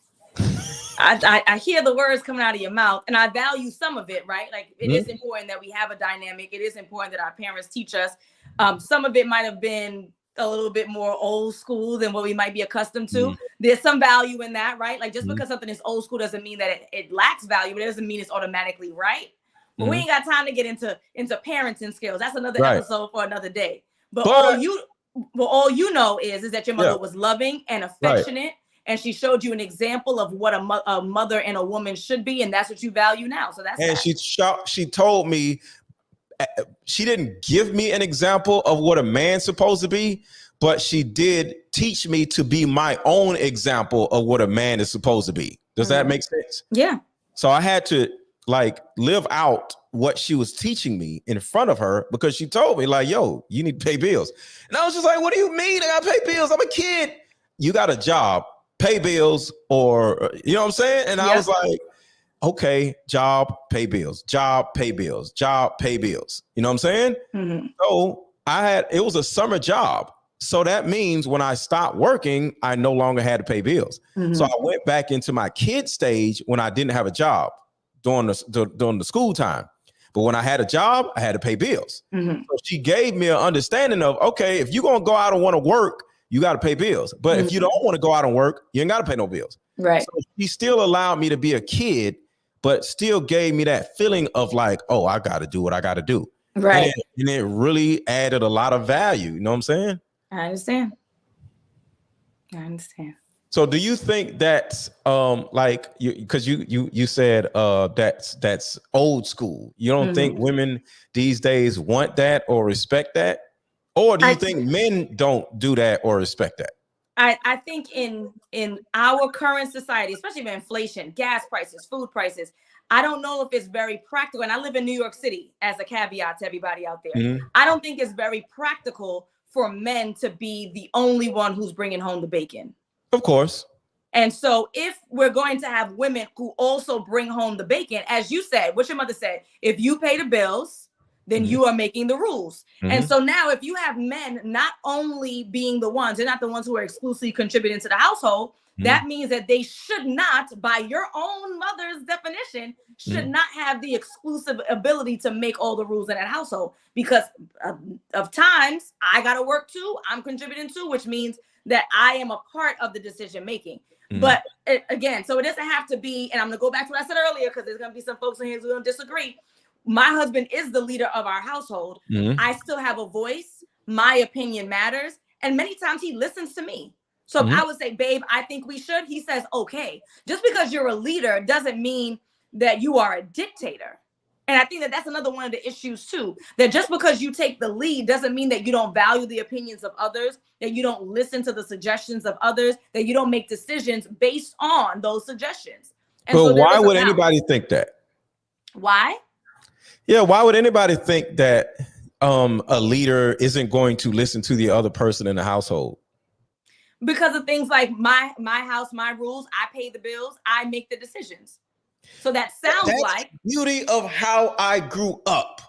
S2: I hear the words coming out of your mouth, and I value some of it, right? Like it is important that we have a dynamic. It is important that our parents teach us. Some of it might have been a little bit more old school than what we might be accustomed to. There's some value in that, right? Like just because something is old school doesn't mean that it lacks value, but it doesn't mean it's automatically right. But we ain't got time to get into parenting skills. That's another episode for another day. But all you know is that your mother was loving and affectionate, and she showed you an example of what a mother and a woman should be, and that's what you value now. So that's
S1: and she told me she didn't give me an example of what a man's supposed to be, but she did teach me to be my own example of what a man is supposed to be. Does that make sense?
S2: Yeah.
S1: So I had to like live out what she was teaching me in front of her, because she told me like, yo, you need to pay bills. And I was just like, what do you mean I gotta pay bills? I'm a kid. You got a job, pay bills, or, you know what I'm saying? And I was like, okay, job, pay bills, job, pay bills, job, pay bills. You know what I'm saying?
S2: Mm-hmm.
S1: So it was a summer job. So that means when I stopped working, I no longer had to pay bills. Mm-hmm. So I went back into my kid stage when I didn't have a job during the school time. But when I had a job, I had to pay bills. Mm-hmm. So she gave me an understanding of, okay, if you're going to go out and want to work, you got to pay bills. But if you don't want to go out and work, you ain't got to pay no bills.
S2: Right.
S1: So she still allowed me to be a kid, but still gave me that feeling of like, oh, I got to do what I got to do.
S2: Right.
S1: And it really added a lot of value. You know what I'm saying?
S2: I understand.
S1: So do you think that's like, because you said that's old school. You don't think women these days want that or respect that? Or do you think men don't do that or respect that?
S2: I think in our current society, especially with inflation, gas prices, food prices, I don't know if it's very practical. And I live in New York City, as a caveat to everybody out there. Mm-hmm. I don't think it's very practical for men to be the only one who's bringing home the bacon.
S1: Of course.
S2: And so if we're going to have women who also bring home the bacon, as you said, what your mother said, if you pay the bills, then you are making the rules. And so now if you have men not only being the ones, they're not the ones who are exclusively contributing to the household, that means that they should not, by your own mother's definition, should not have the exclusive ability to make all the rules in that household, because of times I got to work too. I'm contributing too, which means that I am a part of the decision making. But again, so it doesn't have to be, and I'm going to go back to what I said earlier, because there's going to be some folks in here who don't disagree. My husband is the leader of our household. I still have a voice. My opinion matters. And many times he listens to me. So if I would say, babe, I think we should, he says, okay. Just because you're a leader doesn't mean that you are a dictator. And I think that that's another one of the issues too, that just because you take the lead doesn't mean that you don't value the opinions of others, that you don't listen to the suggestions of others, that you don't make decisions based on those suggestions. And
S1: but so why would anybody think that?
S2: Why?
S1: Yeah, why would anybody think that a leader isn't going to listen to the other person in the household?
S2: Because of things like my house, my rules, I pay the bills, I make the decisions. So that sounds
S1: That's
S2: like
S1: the beauty of how I grew up.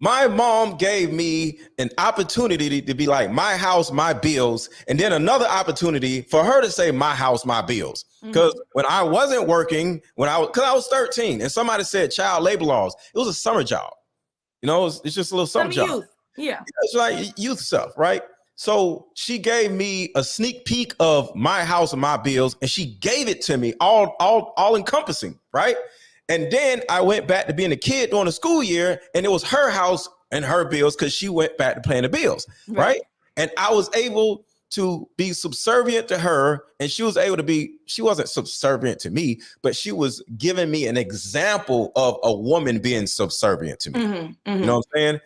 S1: My mom gave me an opportunity to be like, my house, my bills, and then another opportunity for her to say my house, my bills. Because when I wasn't working, because I was 13, and somebody said child labor laws, it was a summer job. You know, it's just a little summer job.
S2: Youth. Yeah,
S1: it's like youth stuff, right? So she gave me a sneak peek of my house and my bills, and she gave it to me all encompassing, right? And then I went back to being a kid during the school year, and it was her house and her bills because she went back to paying the bills, right? And I was able to be subservient to her, and she was able to be, she wasn't subservient to me, but she was giving me an example of a woman being subservient to me. You know what I'm saying?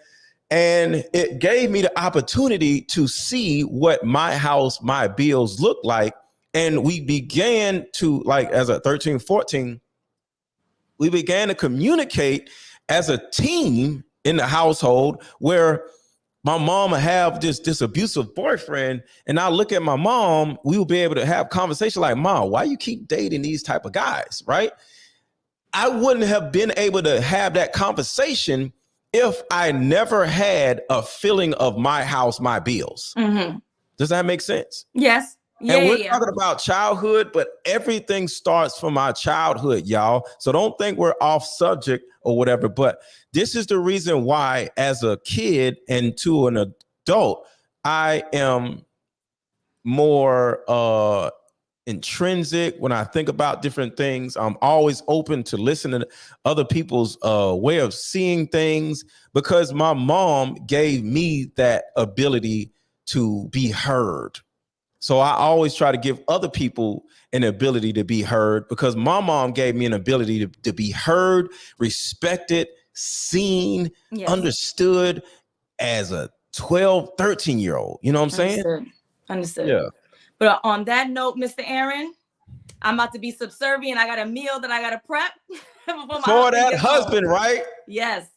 S1: And it gave me the opportunity to see what my house, my bills look like. And we began to, like, as a 13, 14, we began to communicate as a team in the household, where my mom would have this abusive boyfriend, and I look at my mom, we will be able to have conversation like, Mom, why you keep dating these type of guys, right? I wouldn't have been able to have that conversation if I never had a feeling of my house, my bills. Does that make sense?
S2: Yes. Yeah,
S1: and we're talking about childhood, but everything starts from our childhood, y'all. So don't think we're off subject or whatever, but this is the reason why, as a kid and to an adult, I am more intrinsic when I think about different things. I'm always open to listening to other people's way of seeing things, because my mom gave me that ability to be heard. So I always try to give other people an ability to be heard, because my mom gave me an ability to be heard, respected, seen,
S2: Yes.
S1: understood as a 12, 13-year-old. You know what I'm saying?
S2: Understood.
S1: Yeah.
S2: But on that note, Mr. Aaron, I'm about to be subservient. I got a meal that I got to prep
S1: For that husband, right?
S2: Yes.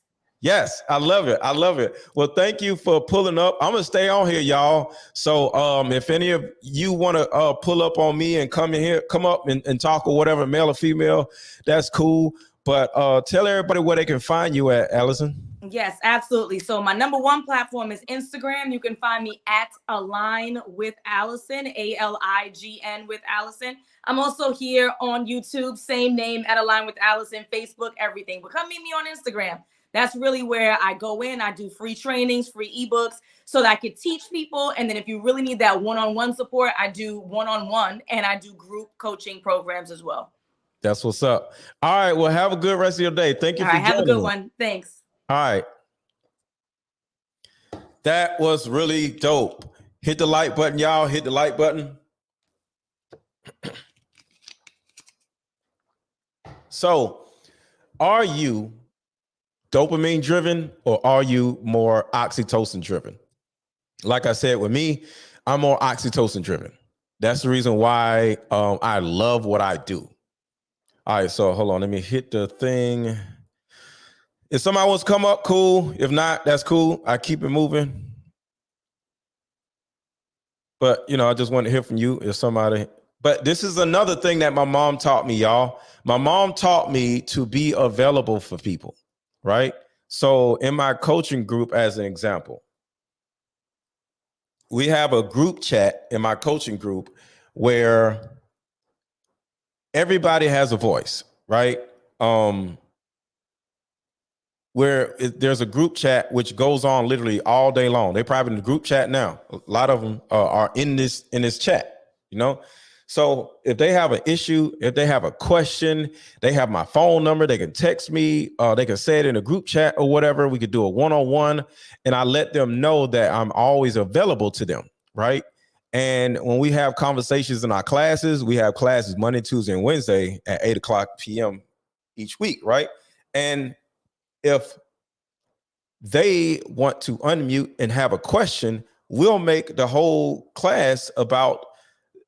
S1: Yes, I love it. I love it. Well, thank you for pulling up. I'm gonna stay on here, y'all. So if any of you want to pull up on me and come in here, come up and talk or whatever, male or female, that's cool. But tell everybody where they can find you at, Allison.
S2: Yes, absolutely. So my number one platform is Instagram. You can find me at Align with Allison, ALIGN with Allison. I'm also here on YouTube, same name, at Align with Allison, Facebook, everything. But come meet me on Instagram. That's really where I go in. I do free trainings, free ebooks, so that I could teach people. And then if you really need that one-on-one support, I do one-on-one, and I do group coaching programs as well.
S1: That's what's up. All right. Well, have a good rest of your day. Thank you for joining me.
S2: Have a good one. Thanks.
S1: All right. That was really dope. Hit the like button, y'all. Hit the like button. So, are you dopamine driven or are you more oxytocin driven? Like I said, with me, I'm more oxytocin driven. That's the reason why I love what I do. All right, so hold on. Let me hit the thing. If somebody wants to come up, cool. If not, that's cool. I keep it moving. But, I just want to hear from you if somebody. But this is another thing that my mom taught me, y'all. My mom taught me to be available for people, right? So in my coaching group, as an example, we have a group chat in my coaching group where everybody has a voice, right? Where there's a group chat which goes on literally all day long. They're probably in the group chat now. A lot of them are in this chat, So if they have an issue, if they have a question, they have my phone number. They can text me. They can say it in a group chat or whatever. We could do a one-on-one, and I let them know that I'm always available to them, right? And when we have conversations in our classes, we have classes Monday, Tuesday, and Wednesday at 8:00 p.m. each week, right? And if they want to unmute and have a question, we'll make the whole class about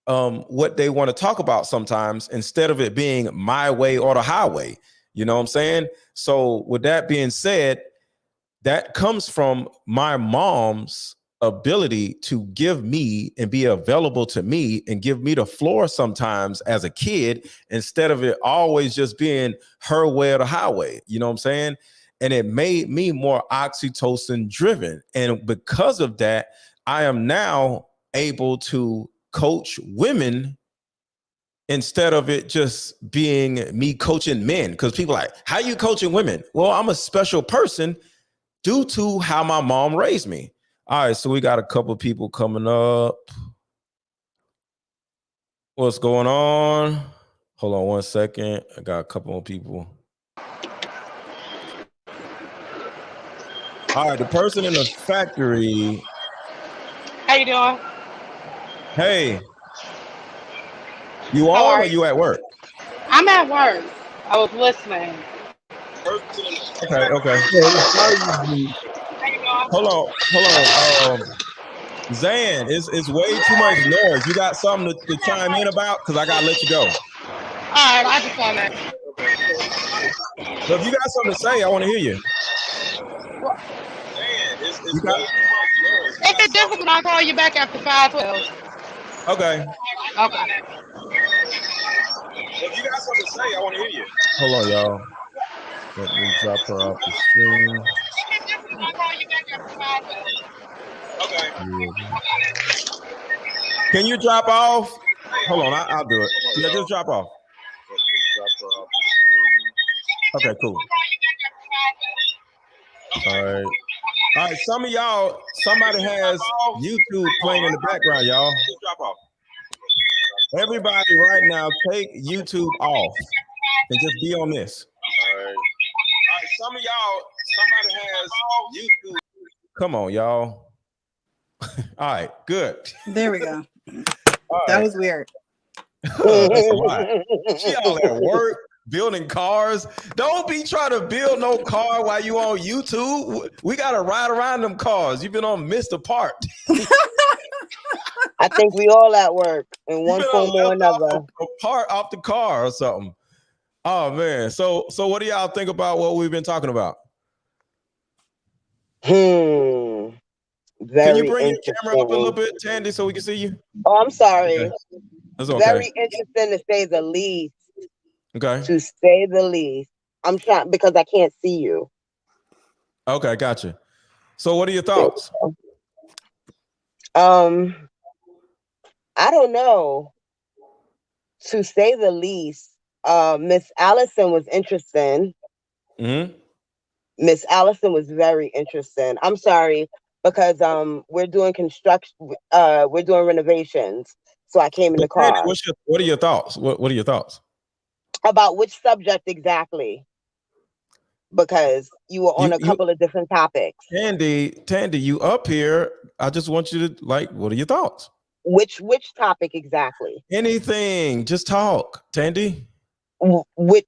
S1: what they want to talk about sometimes, instead of it being my way or the highway. You know what I'm saying? So with that being said, that comes from my mom's ability to give me and be available to me and give me the floor sometimes as a kid, instead of it always just being her way or the highway. You know what I'm saying? And it made me more oxytocin driven. And because of that, I am now able to coach women instead of it just being me coaching men. Because people are like, how you coaching women? Well, I'm a special person due to how my mom raised me. All right, so we got a couple of people coming up. What's going on? Hold on one second. I got a couple more people. All right, the person in the factory.
S3: How you doing?
S1: Hey. You on or you at work?
S3: I'm at work. I was listening.
S1: Okay. Hold on. Zan, it's way too much noise. You got something to chime in about? Because I got to let you go.
S3: All right, I just want to.
S1: So if you got something to say, I want to hear you.
S3: If it's difficult, I'll call you back after 5:12.
S1: Okay.
S4: If you got something to say, I want to hear you.
S1: Hold on, y'all. Let me drop her off the screen.
S4: Okay.
S1: Can you drop off? Hold on, I'll do it. Yeah, just drop off. Okay, cool. All right, some of y'all, somebody has YouTube playing in the background, y'all.
S4: Drop off.
S1: Everybody right now, take YouTube off and just be on this.
S4: All right, some of y'all, somebody has YouTube.
S1: Come on, y'all. All right, good.
S5: There we go.
S1: All
S5: That
S1: right.
S5: was weird.
S1: That's a lot. She all at work, building cars. Don't be trying to build no car while you on YouTube. We gotta ride around them cars. You've been on Mr. Part.
S5: I think we all at work in one form or another.
S1: A part off the car or something. Oh man. So what do y'all think about what we've been talking about?
S5: Very
S1: Can you bring your
S5: interesting.
S1: camera up a little bit, Tandy, so we can see you?
S5: Oh, I'm sorry.
S1: Okay. That's okay.
S5: Very interesting to say the least.
S1: Okay.
S5: To say the least. I'm trying because I can't see you.
S1: Okay, gotcha. So what are your thoughts?
S5: I don't know. To say the least. Miss Allison was interesting.
S1: Mm-hmm.
S5: Miss Allison was very interesting. I'm sorry because we're doing construction. We're doing renovations, so I came in the car.
S1: What are your thoughts? What are your thoughts
S5: about which subject exactly? Because you were on a couple of different topics.
S1: Tandy, you up here? I just want you to what are your thoughts?
S5: Which topic exactly?
S1: Anything, just talk, Tandy.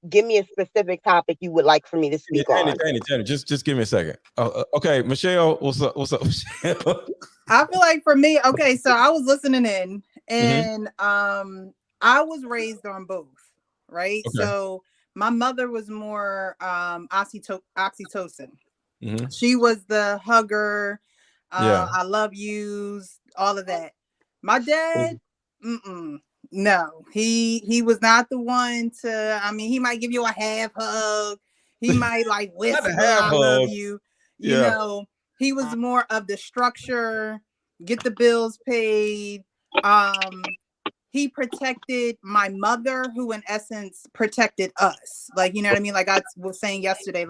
S5: Give me a specific topic you would like for me to speak on.
S1: Tandy, just give me a second. Okay, Michelle, what's up, Michelle?
S6: I feel like for me, okay, so I was listening in, and I was raised on both, right? Okay. So my mother was more oxytocin. Mm-hmm. She was the hugger, I love yous, all of that. My dad, no, he was not the one to, I mean, he might give you a half hug. He might whisper, I love you. You know, he was more of the structure, get the bills paid. He protected my mother, who in essence protected us. You know what I mean? Like I was saying yesterday,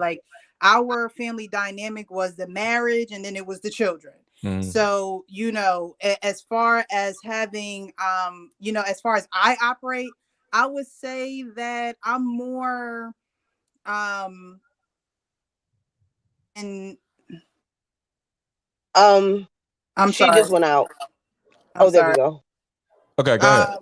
S6: our family dynamic was the marriage and then it was the children. So, as far as having, as far as I operate, I would say that I'm more,
S5: I'm she
S6: sorry.
S5: Just went out. There we go.
S1: Okay, go ahead.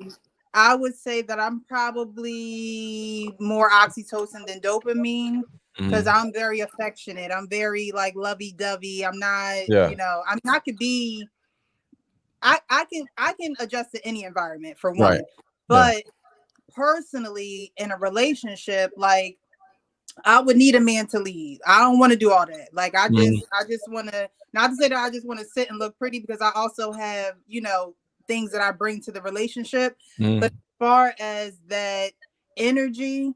S6: I would say that I'm probably more oxytocin than dopamine. Because I'm very affectionate. I'm very lovey-dovey. I'm not, I could be, I can adjust to any environment for one. Right. But personally in a relationship, I would need a man to lead. I don't want to do all that. I just want to, not to say that I just want to sit and look pretty, because I also have, things that I bring to the relationship. But as far as that energy,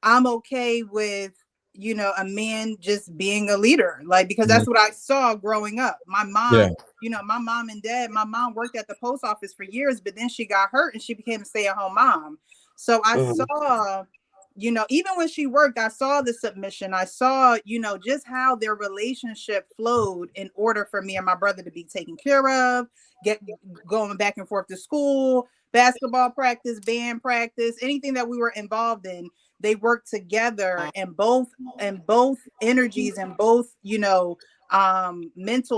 S6: I'm okay with, a man just being a leader, because that's what I saw growing up. My mom, my mom and dad, my mom worked at the post office for years, but then she got hurt and she became a stay-at-home mom. So I saw, even when she worked, I saw the submission. I saw, just how their relationship flowed in order for me and my brother to be taken care of, going back and forth to school, basketball practice, band practice, anything that we were involved in. They worked together, and both energies and both, mental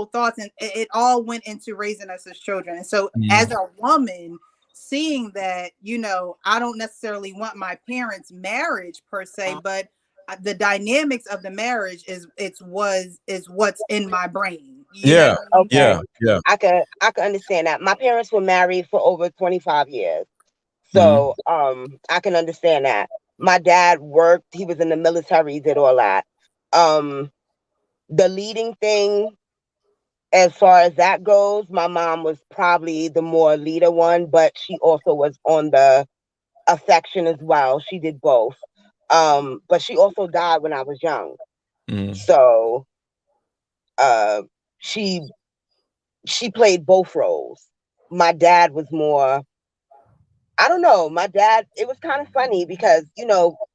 S6: thoughts, and it all went into raising us as children. And so as a woman, seeing that, I don't necessarily want my parents' marriage per se, but the dynamics of the marriage is what's in my brain.
S1: Yeah.
S5: I can understand that. My parents were married for over 25 years. So I can understand that. My dad worked, he was in the military, did all that. The leading thing, as far as that goes, my mom was probably the more leader one, but she also was on the affection as well. She did both. But she also died when I was young. So she played both roles. My dad was more, I don't know. My dad, it was kind of funny because,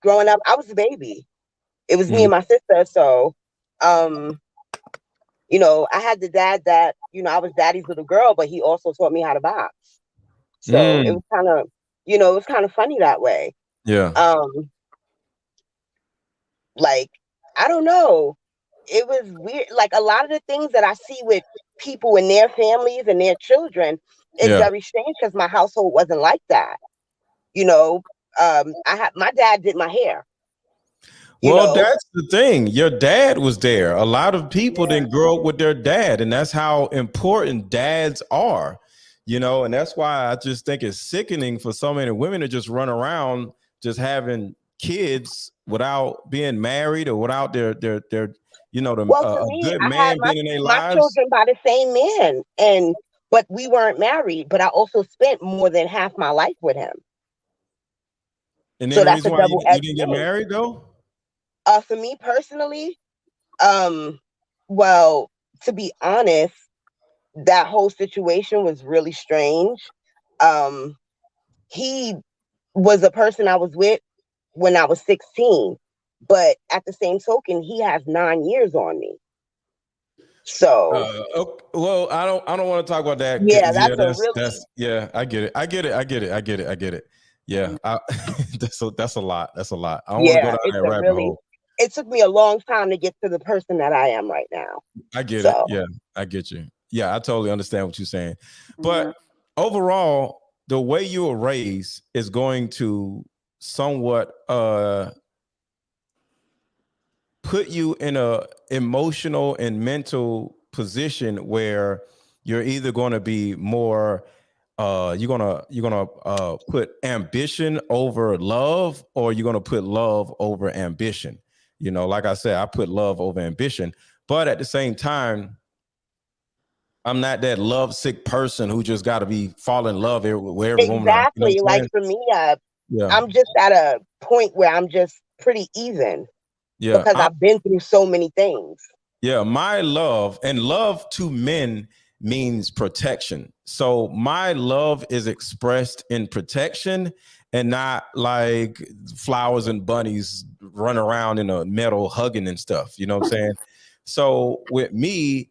S5: growing up, I was a baby. It was me and my sister. So, I had the dad that, I was daddy's little girl, but he also taught me how to box. So it was kind of, it was kind of funny that way.
S1: Yeah.
S5: I don't know. It was weird. A lot of the things that I see with people and their families and their children is very strange because my household wasn't like that. My dad did my hair.
S1: Well, that's the thing. Your dad was there. A lot of people didn't grow up with their dad, and that's how important dads are, you know, and that's why I just think it's sickening for so many women to just run around just having kids without being married or without their you know,
S5: to me,
S1: good
S5: I
S1: man
S5: had
S1: being in their
S5: my
S1: lives.
S5: children by the same man, but we weren't married, but I also spent more than half my life with him.
S1: And then
S5: so
S1: the
S5: that's a
S1: reason why you
S5: double-edged
S1: didn't get
S5: thing.
S1: married though?
S5: For me personally, well, to be honest, that whole situation was really strange. He was a person I was with when I was 16, but at the same token, he has 9 years on me. So
S1: Okay, well, I don't want to talk about that.
S5: yeah,
S1: I get it. Yeah, that's a lot. That's a lot. I don't want to go down that rabbit hole.
S5: It took me a long time to get to the person that I am right now.
S1: I get it. Yeah, I get you. Yeah, I totally understand what you're saying. But overall, the way you were raised is going to somewhat put you in a emotional and mental position where you're either going to be more you're gonna put ambition over love, or you're gonna put love over ambition. You know, like I said, I put love over ambition, but at the same time, I'm not that lovesick person who just got to be fall in love with every woman.
S5: Exactly. You know, like for me, I'm just at a point where I'm just pretty even. Yeah, because I've been through so many things.
S1: Yeah, my love to men means protection. So my love is expressed in protection and not like flowers and bunnies run around in a meadow hugging and stuff. You know what I'm saying? So with me,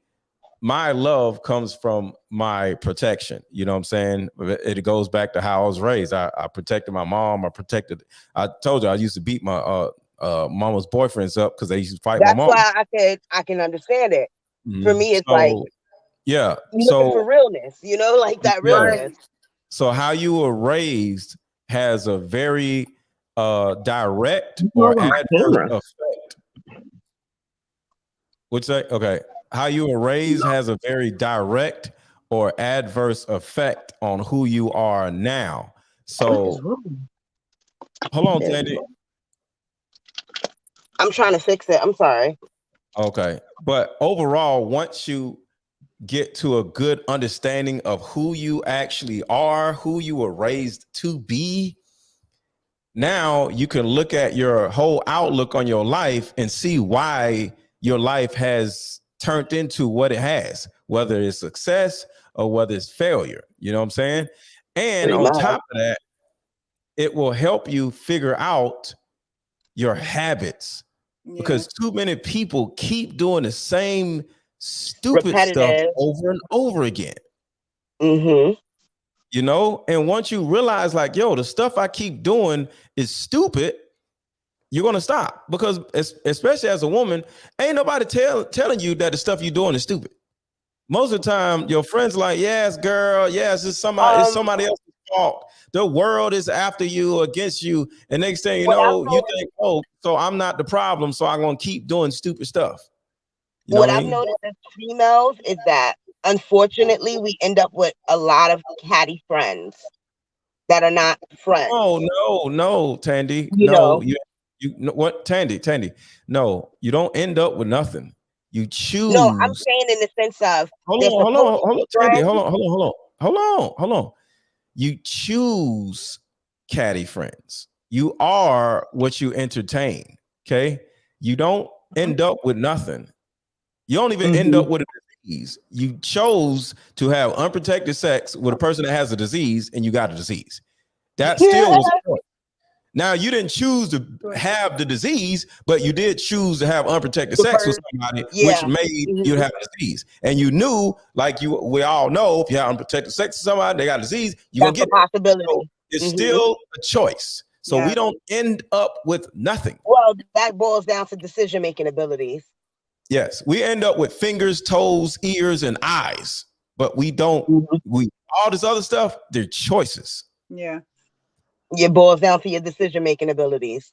S1: my love comes from my protection. You know what I'm saying? It goes back to how I was raised. I protected my mom. I told you I used to beat my mama's boyfriends up because they used to fight my mom.
S5: That's why I can understand it. For me, it's like,
S1: yeah,
S5: looking for realness, you know, like that realness.
S1: So how you were raised has a very direct or adverse effect. What's that? Okay. How you were raised has a very direct or adverse effect on who you are now. So hold on, Tandy.
S5: I'm trying to fix it. I'm sorry.
S1: Okay. But overall, once you get to a good understanding of who you actually are, who you were raised to be, now you can look at your whole outlook on your life and see why your life has turned into what it has, whether it's success or whether it's failure. You know what I'm saying? And on top of that, it will help you figure out your habits, because too many people keep doing the same stupid stuff over and over again. You know, and once you realize like, yo, the stuff I keep doing is stupid, you're going to stop, because especially as a woman, ain't nobody telling you that the stuff you're doing is stupid. Most of the time, your friends like, yes, girl, yes, it's somebody else's fault. The world is after you or against you. And next thing you know, you think, oh, so I'm not the problem, so I'm going to keep doing stupid stuff. You know
S5: what I've noticed as females is that, unfortunately, we end up with a lot of catty friends that are not friends.
S1: Oh, no, Tandy. You know what, Tandy? No, you don't end up with nothing. You choose.
S5: No, I'm saying in the sense of
S1: hold on, Tandy. Hold on. You choose catty friends. You are what you entertain. Okay. You don't end up with nothing. You don't even end up with a disease. You chose to have unprotected sex with a person that has a disease, and you got a disease. That still was a choice. Now, you didn't choose to have the disease, but you did choose to have unprotected sex with somebody, which made you have a disease. And you knew, like we all know, if you have unprotected sex with somebody, they got a disease, you're going to get
S5: a possibility.
S1: So it's still a choice. So we don't end up with nothing.
S5: Well, that boils down to decision-making abilities.
S1: Yes, we end up with fingers, toes, ears, and eyes, but we don't, all this other stuff, they're choices.
S6: Yeah.
S5: It boils down to your decision-making abilities.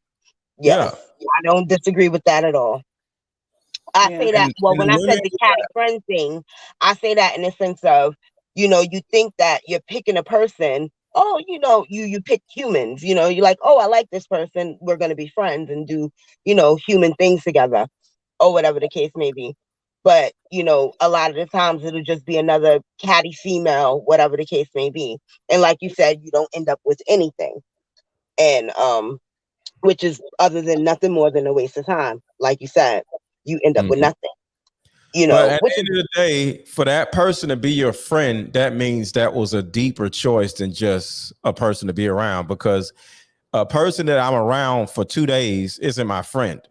S5: Yes. I don't disagree with that at all. I say that, well, when I said the catty friend thing, I say that in the sense of, you know, you think that you're picking a person. Oh, you know, you pick humans, you know, you're like, oh, I like this person. We're going to be friends and do, you know, human things together or whatever the case may be. But, you know, a lot of the times it'll just be another catty female, whatever the case may be. And like you said, you don't end up with anything. And which is other than nothing more than a waste of time. Like you said, you end up with nothing. You know,
S1: but at the end of the day, for that person to be your friend, that means that was a deeper choice than just a person to be around, because a person that I'm around for 2 days isn't my friend.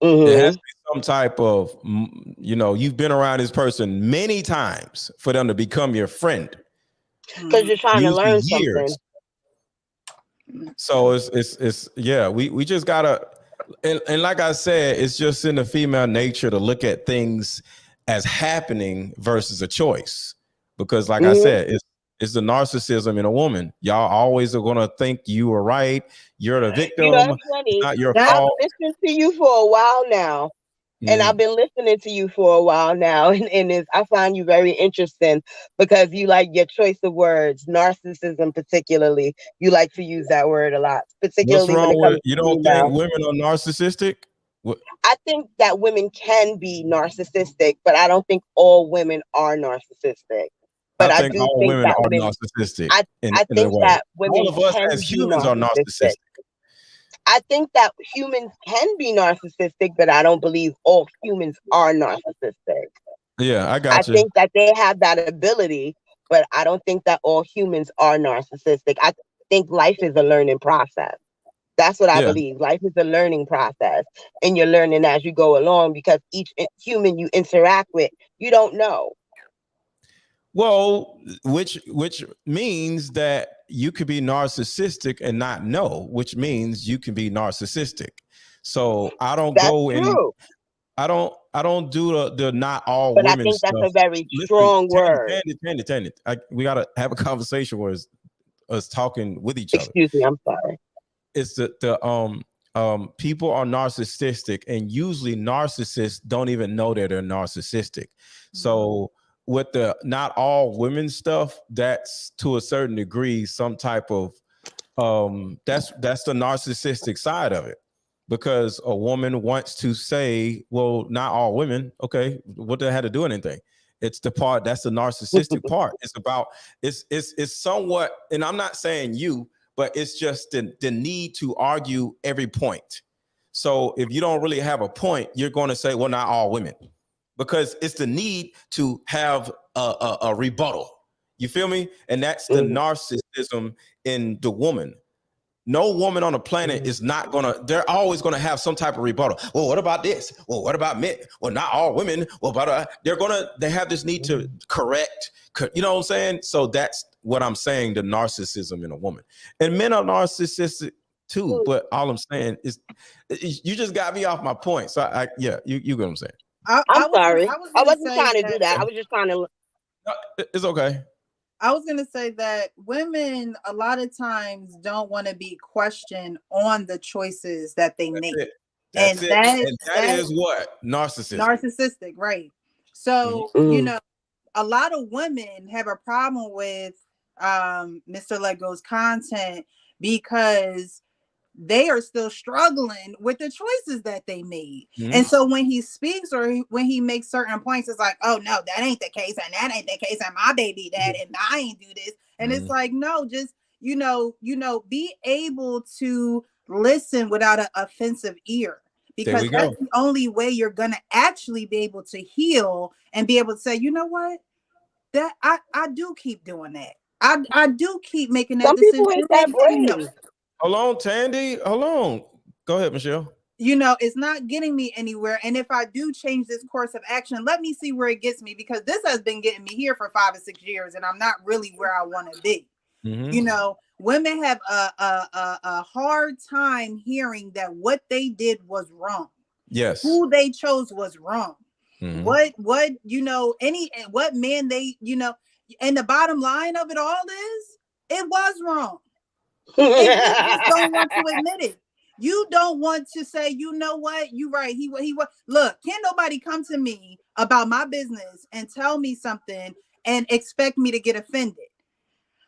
S1: It has to be some type of, you know, you've been around this person many times for them to become your friend.
S5: Because you're trying to learn something.
S1: So it's yeah, we just gotta, and like I said, it's just in the female nature to look at things as happening versus a choice. Because like I said, it's the narcissism in a woman. Y'all always are gonna think you are right. You're the victim.
S5: You know, it's funny.
S1: Not your fault.
S5: I've listened to you for a while now. And I've been listening to you for a while now, and I find you very interesting because you like your choice of words, narcissism particularly. You like to use that word a lot, particularly
S1: What's wrong
S5: when it comes
S1: with, you
S5: to
S1: don't think women are narcissistic?
S5: I think that women can be narcissistic, but I don't think all women are narcissistic. But I do
S1: all
S5: think
S1: women
S5: that
S1: are
S5: women,
S1: narcissistic.
S5: I think that women
S1: all of us
S5: can
S1: as
S5: be
S1: humans are narcissistic.
S5: I think that humans can be narcissistic, but I don't believe all humans are narcissistic.
S1: Yeah, I got you.
S5: I think that they have that ability, but I don't think that all humans are narcissistic. I think life is a learning process. That's what I believe. Life is a learning process, and you're learning as you go along because each human you interact with, you don't know.
S1: Well, which means that you could be narcissistic and not know, which means you can be narcissistic. So I don't go in. I don't do the not all
S5: but
S1: women.
S5: I think
S1: stuff.
S5: That's a very strong word.
S1: Tandy. We gotta have a conversation where it's us talking with each other.
S5: Excuse me, I'm sorry.
S1: It's the people are narcissistic, and usually narcissists don't even know that they're narcissistic. So with the not all women stuff, that's to a certain degree some type of that's the narcissistic side of it, because a woman wants to say, well, not all women. Okay, what they had to do anything? It's the part that's the narcissistic part. It's about it's somewhat, and I'm not saying you, but it's just the need to argue every point. So if you don't really have a point, you're going to say, well, not all women, because it's the need to have a rebuttal. You feel me? And that's the narcissism in the woman. No woman on the planet is not they're always gonna have some type of rebuttal. Well, what about this? Well, what about men? Well, not all women. Well, but they have this need to correct, you know what I'm saying? So that's what I'm saying, the narcissism in a woman. And men are narcissistic too, but all I'm saying is you just got me off my point. So you get what I'm saying.
S5: I'm sorry. I wasn't trying to do that. I was just trying to.
S1: It's okay.
S6: I was going to say that women a lot of times don't want to be questioned on the choices that they make.
S1: That is what?
S6: Narcissistic, right. So, you know, a lot of women have a problem with MrLetGo's content because they are still struggling with the choices that they made. And so when he speaks or when he makes certain points, it's like, oh no, that ain't the case, and that ain't the case, and my baby dad, and I ain't do this. And it's like, no, just you know, be able to listen without an offensive ear, because that's the only way you're gonna actually be able to heal and be able to say, you know what, that I do keep doing that. I do keep making that decision.
S5: Some people ain't that brave.
S1: Hold on, Tandy. Hold on. Go ahead, Michelle.
S6: You know, it's not getting me anywhere. And if I do change this course of action, let me see where it gets me, because this has been getting me here for 5 or 6 years, and I'm not really where I want to be. You know, women have a hard time hearing that what they did was wrong.
S1: Yes.
S6: Who they chose was wrong. What you know, what man they, you know, and the bottom line of it all is it was wrong. They just don't want to admit it. You don't want to say, you know what, you right. He look, can't nobody come to me about my business and tell me something and expect me to get offended.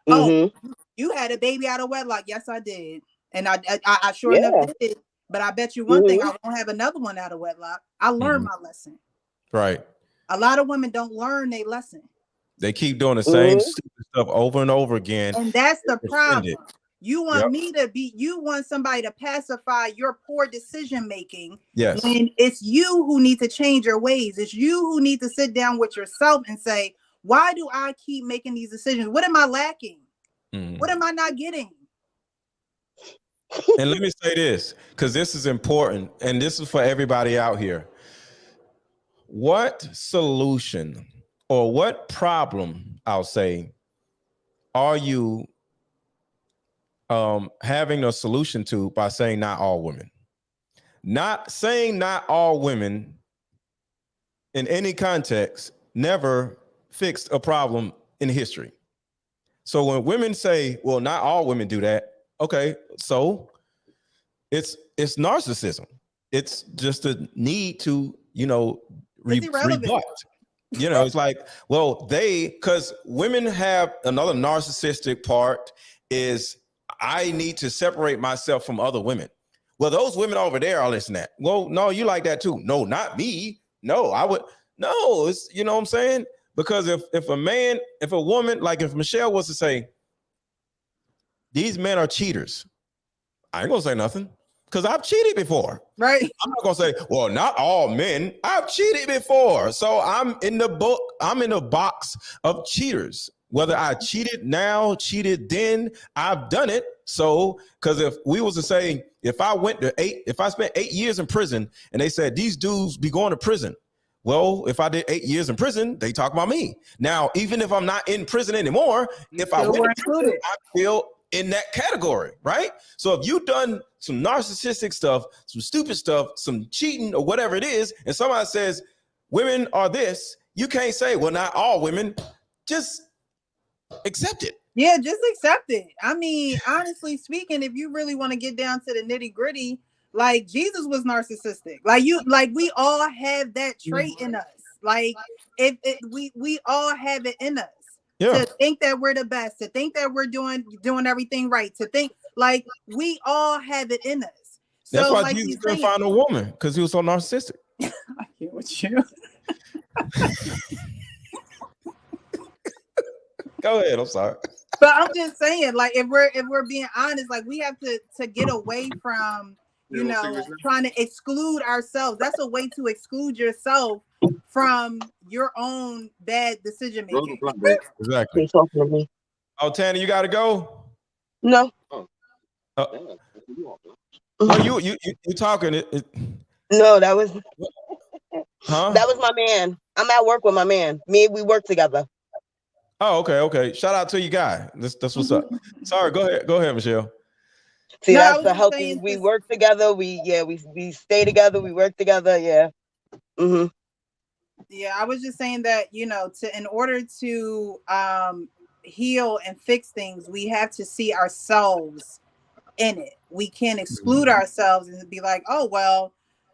S6: Oh, you had a baby out of wedlock. Yes, I did. And I sure enough did. But I bet you one thing, I won't have another one out of wedlock. I learned my lesson.
S1: Right.
S6: A lot of women don't learn their lesson.
S1: They keep doing the same stupid stuff over and over again.
S6: And that's the problem. You want me to be, you want somebody to pacify your poor decision making.
S1: Yes.
S6: When it's you who need to change your ways. It's you who need to sit down with yourself and say, why do I keep making these decisions? What am I lacking? What am I not getting?
S1: And let me say this, because this is important, and this is for everybody out here. What solution or what problem, I'll say, are you having a solution to by saying not all women? Not saying not all women in any context never fixed a problem in history. So when women say, well, not all women do that, okay, so it's narcissism. It's just a need to, rebut. It's like, well, because women have another narcissistic part is I need to separate myself from other women. Well, those women over there are listening to that. Well, no, you like that too. No, not me. No, I would. No, it's, you know what I'm saying? Because if a woman, like if Michelle was to say, these men are cheaters, I ain't gonna say nothing because I've cheated before.
S6: Right.
S1: I'm not gonna say, well, not all men. I've cheated before. So I'm in the box of cheaters. Whether I cheated now, cheated then, I've done it. So, because if we was to say, if I spent 8 years in prison and they said these dudes be going to prison, well, if I did 8 years in prison, they talk about me. Now, even if I'm not in prison anymore, if I went to prison, I'm still in that category, right? So if you've done some narcissistic stuff, some stupid stuff, some cheating or whatever it is, and somebody says women are this, you can't say, well, not all women. Just accept it.
S6: Yeah, just accept it. I mean, honestly speaking, if you really want to get down to the nitty gritty, like Jesus was narcissistic. We all have that trait in us. Like we all have it in us.
S1: Yeah.
S6: To think that we're the best, to think that we're doing everything right, to think like we all have it in us. So,
S1: that's why
S6: like
S1: Jesus couldn't find a woman, because he was so narcissistic.
S6: I get with you.
S1: Go ahead. I'm sorry.
S6: But I'm just saying, like, if we're being honest, like we have to get away from, trying to exclude ourselves. That's a way to exclude yourself from your own bad decision making.
S1: Exactly.
S5: Talking to me.
S1: Oh, Tanner, you got to go?
S5: No.
S1: Well, you talking?
S5: No, that was.
S1: Huh?
S5: That was my man. I'm at work with my man. We work together.
S1: Oh, okay. Shout out to you, guy. That's what's up. Sorry, go ahead, Michelle.
S5: See, that's the healthy. We work together. We stay together. We work together. Yeah. Mm-hmm.
S6: Yeah, I was just saying that, in order to heal and fix things, we have to see ourselves in it. We can't exclude ourselves and be like, oh, well,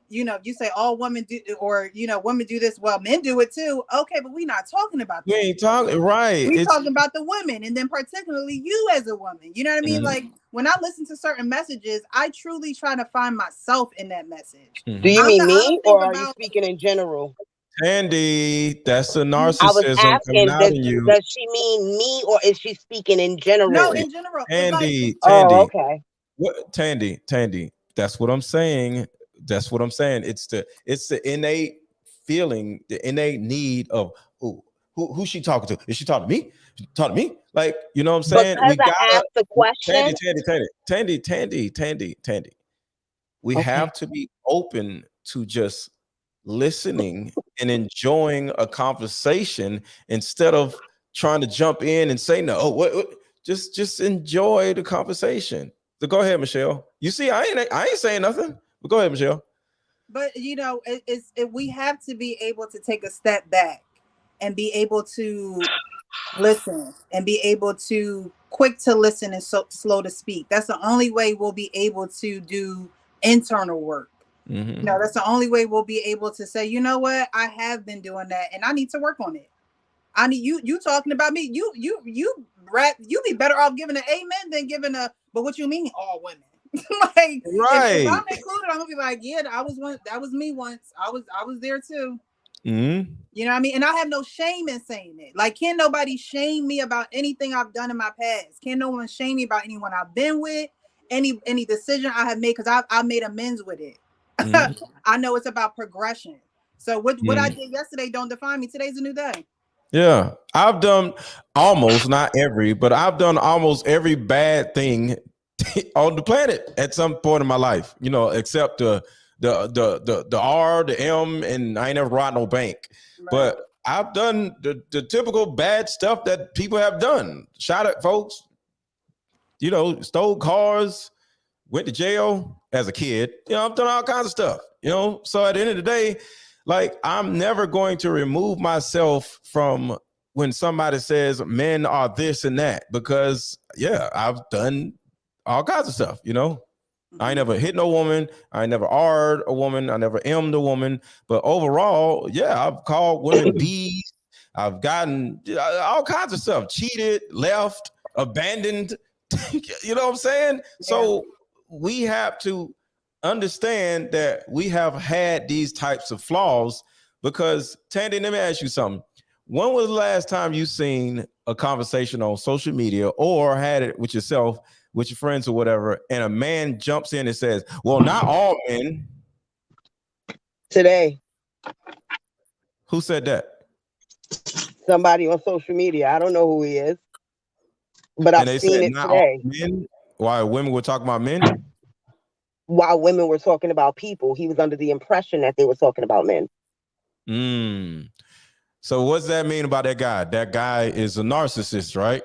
S6: you say all women do, or, women do this. Well, men do it too. Okay, but we're not talking about that.
S1: We ain't talking, right.
S6: We're talking about the women, and then particularly you as a woman. You know what I mean? Like when I listen to certain messages, I truly try to find myself in that message.
S5: Do you mean me, or are you speaking in general?
S1: Tandy, that's a narcissism
S5: I was asking,
S1: coming out in you.
S5: Does she mean me, or is she speaking in general?
S6: No, in general.
S1: Tandy.
S5: Oh, okay.
S1: What, Tandy, that's what I'm saying. That's what I'm saying. It's the innate feeling, the innate need of who's she talking to? Is she talking to me? Talking to me? Like, you know what I'm saying?
S5: Because we gotta ask the question.
S1: Tandy. We have to be open to just listening and enjoying a conversation instead of trying to jump in and say no. What? Just enjoy the conversation. So go ahead, Michelle. You see, I ain't saying nothing. But go ahead, Michelle.
S6: But we have to be able to take a step back and be able to listen and be able to quick to listen and slow to speak. That's the only way we'll be able to do internal work.
S1: Mm-hmm.
S6: You know, that's the only way we'll be able to say, you know what, I have been doing that and I need to work on it. I need you talking about me. You be better off giving an amen than giving a, but what you mean all women? Like,
S1: right.
S6: if I'm included, I'm gonna be like, yeah, that was me once. I was there too.
S1: Mm-hmm.
S6: You know what I mean? And I have no shame in saying it. Like, can't nobody shame me about anything I've done in my past. Can't no one shame me about anyone I've been with, any decision I have made, because I made amends with it. Mm-hmm. I know it's about progression. So what I did yesterday don't define me. Today's a new day.
S1: Yeah, I've done almost, not every, but I've done almost every bad thing on the planet at some point in my life, you know, except the R, the M, and I ain't never robbed no bank. Right. But I've done the typical bad stuff that people have done. Shot at folks, you know, stole cars, went to jail as a kid. You know, I've done all kinds of stuff, you know. So at the end of the day, like, I'm never going to remove myself from when somebody says men are this and that, because yeah, I've done all kinds of stuff, you know. I ain't never hit no woman. I ain't never R'd a woman. I never M'd a woman. But overall, yeah, I've called women B's. I've gotten all kinds of stuff. Cheated, left, abandoned. You know what I'm saying? Yeah. So we have to understand that we have had these types of flaws, because Tandy, let me ask you something. When was the last time you seen a conversation on social media or had it with yourself, with your friends or whatever, and a man jumps in and says, well, not all men?
S5: Today.
S1: Who said that? Somebody
S5: on social media. I don't know who he is, but I've seen it today.
S1: Men? Why women were talking about men?
S5: While women were talking about people, he was under the impression that they were talking about men.
S1: So what's that mean about that guy? That guy is a narcissist, right?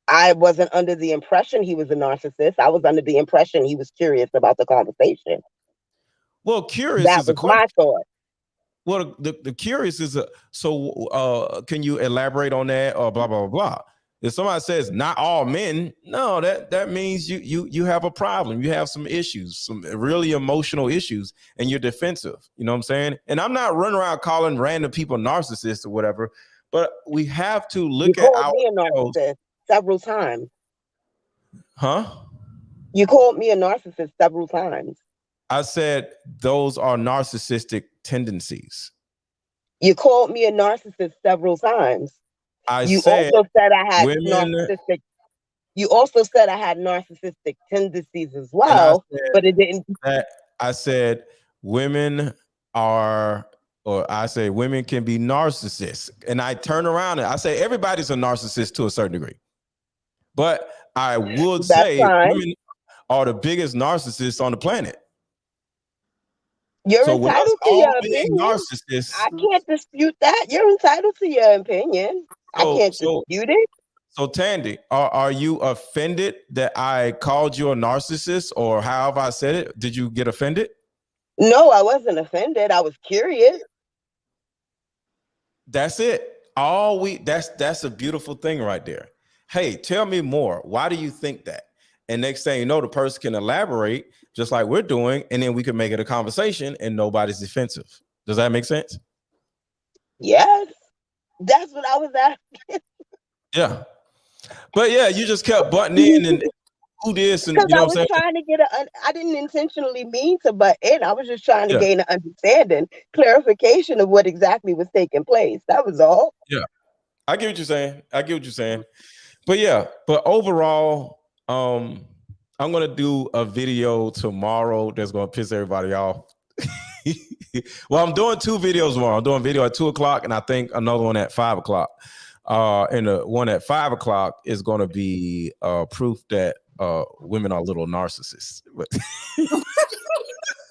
S5: I wasn't under the impression he was a narcissist. I was under the impression he was curious about the conversation.
S1: Well, curious is a question.
S5: My thought.
S1: Well, the curious is can you elaborate on that, or blah, blah, blah, blah? If somebody says not all men, no, that means you have a problem. You have some issues, some really emotional issues, and you're defensive. You know what I'm saying? And I'm not running around calling random people narcissists or whatever, but we have to look at
S5: ourselves. You called me a narcissist several times.
S1: Huh?
S5: You called me a narcissist several times.
S1: I said those are narcissistic tendencies.
S5: You called me a narcissist several times. You also said I had narcissistic. You also said I had narcissistic tendencies as well, but it didn't.
S1: I said women are, or I say women can be narcissists, and I turn around and I say everybody's a narcissist to a certain degree. But I would say women are the biggest narcissists on the planet.
S5: You're entitled to your opinion. I can't dispute that. You're entitled to your opinion. I can't dispute it.
S1: So Tandy, are you offended that I called you a narcissist, or however I said it? Did you get offended?
S5: No, I wasn't offended. I was curious.
S1: That's it. That's a beautiful thing right there. Hey, tell me more. Why do you think that? And next thing you know, the person can elaborate just like we're doing, and then we can make it a conversation and nobody's defensive. Does that make sense?
S5: Yes. That's what I was asking.
S1: Yeah. But yeah, you just kept butting in and who this, and you know what I'm saying?
S5: Trying to get I didn't intentionally mean to butt in. I was just trying to gain an understanding, clarification of what exactly was taking place. That was all.
S1: Yeah. I get what you're saying. But yeah, but overall, I'm gonna do a video tomorrow that's gonna piss everybody off. Well, I'm doing 2 videos tomorrow. I'm doing a video at 2:00 and I think another one at 5:00. And the one at 5:00 is gonna be proof that women are little narcissists.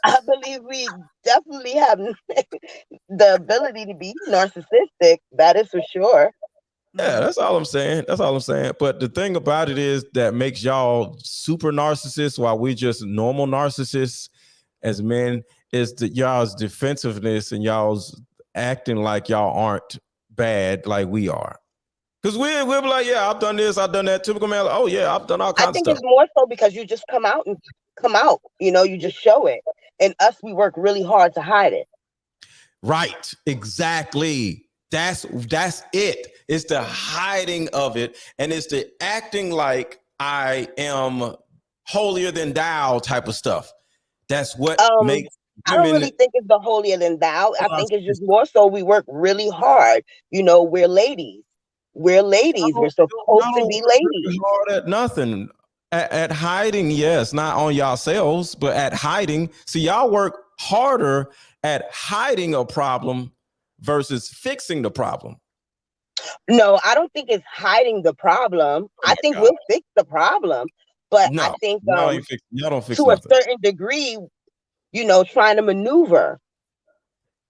S5: I believe we definitely have the ability to be narcissistic. That is for sure.
S1: Yeah, that's all I'm saying. But the thing about it is that makes y'all super narcissists while we just normal narcissists as men is that y'all's defensiveness and y'all's acting like y'all aren't bad like we are. Because we'll be like, yeah, I've done this, I've done that. Typical man, like, oh yeah, I've done all kinds
S5: I
S1: of
S5: think
S1: stuff.
S5: it's more so because you just come out, you know, you just show it. And us, we work really hard to hide it.
S1: Right, exactly. That's it. It's the hiding of it, and it's the acting like I am holier than thou type of stuff. That's what makes
S5: I don't really think it's the holier than thou. I think it's just more so we work really hard. You know, we're ladies. We're ladies. We're supposed to be ladies.
S1: Hard at nothing. At hiding, yes, not on yourselves, but at hiding. See, y'all work harder at hiding a problem versus fixing the problem.
S5: No, I don't think it's hiding the problem. I think we'll fix the problem, but I think
S1: y'all don't fix
S5: to
S1: nothing.
S5: a certain degree, you know, trying to maneuver.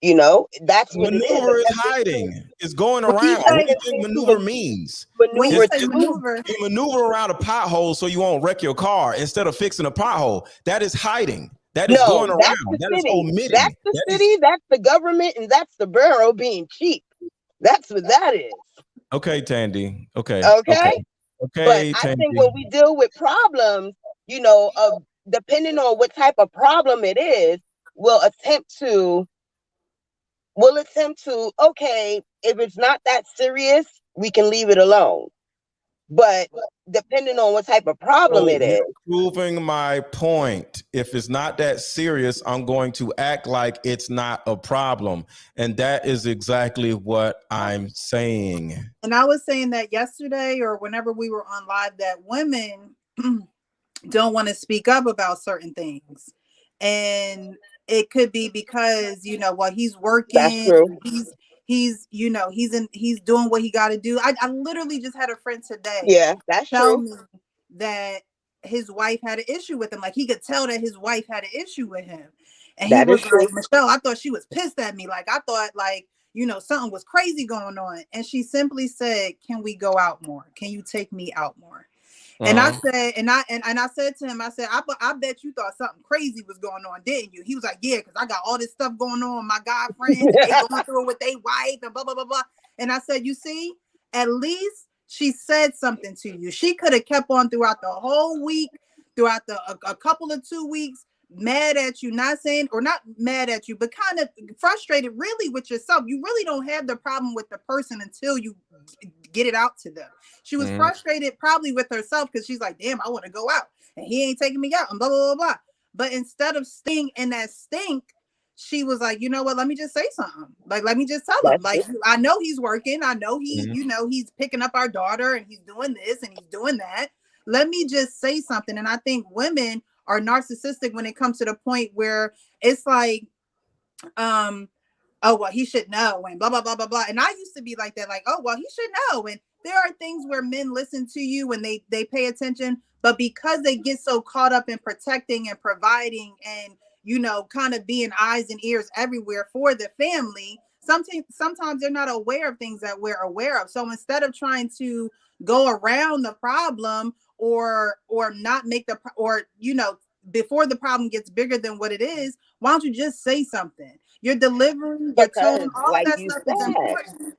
S5: You know, that's what
S1: maneuver is hiding. It's going around. What do you think maneuver means?
S5: Maneuver.
S1: You maneuver around a pothole so you won't wreck your car instead of fixing a pothole. That is hiding. That is going around. That is omitting.
S5: That's the city. That's the government, and that's the borough being cheap. That's what that is.
S1: Okay, Tandy. Okay.
S5: Okay. But I
S1: Tandy.
S5: think when we deal with problems, you know, depending on what type of problem it is, we'll attempt to, okay, if it's not that serious, we can leave it alone. But depending on what type of problem it is.
S1: Proving my point. If it's not that serious, I'm going to act like it's not a problem. And that is exactly what I'm saying.
S6: And I was saying that yesterday or whenever we were on live, that women don't want to speak up about certain things. And it could be because, you know, while he's working,
S5: that's true.
S6: He's you know, he's doing what he got to do. I literally just had a friend today.
S5: Yeah, that's
S6: tell
S5: true.
S6: me that his wife had an issue with him. Like he could tell that his wife had an issue with him. And he was like, Michelle, I thought she was pissed at me. Like I thought like, you know, something was crazy going on. And she simply said, can we go out more? Can you take me out more? And I said, and I said to him, I said, I bet you thought something crazy was going on, didn't you? He was like, yeah, because I got all this stuff going on. My guy friends, and they going through it with their wife and blah, blah, blah, blah. And I said, you see, at least she said something to you. She could have kept on throughout the whole week, throughout a couple of 2 weeks, mad at you, not mad at you, but kind of frustrated really with yourself. You really don't have the problem with the person until you get it out to them. She was frustrated probably with herself because she's like, damn, I want to go out and he ain't taking me out and blah, blah, blah, blah. But instead of staying in that stink, she was like, you know what, let me just say something. Like, let me just tell him, like, I know he's working. I know he, you know, he's picking up our daughter and he's doing this and he's doing that. Let me just say something. And I think women are narcissistic when it comes to the point where it's like, oh, well, he should know and blah, blah, blah, blah, blah. And I used to be like that, like, oh, well, he should know. And there are things where men listen to you and they pay attention, but because they get so caught up in protecting and providing and, you know, kind of being eyes and ears everywhere for the family, sometimes they're not aware of things that we're aware of. So instead of trying to go around the problem or not make or, you know, before the problem gets bigger than what it is, why don't you just say something? Your delivery, your tone, all like that stuff is important.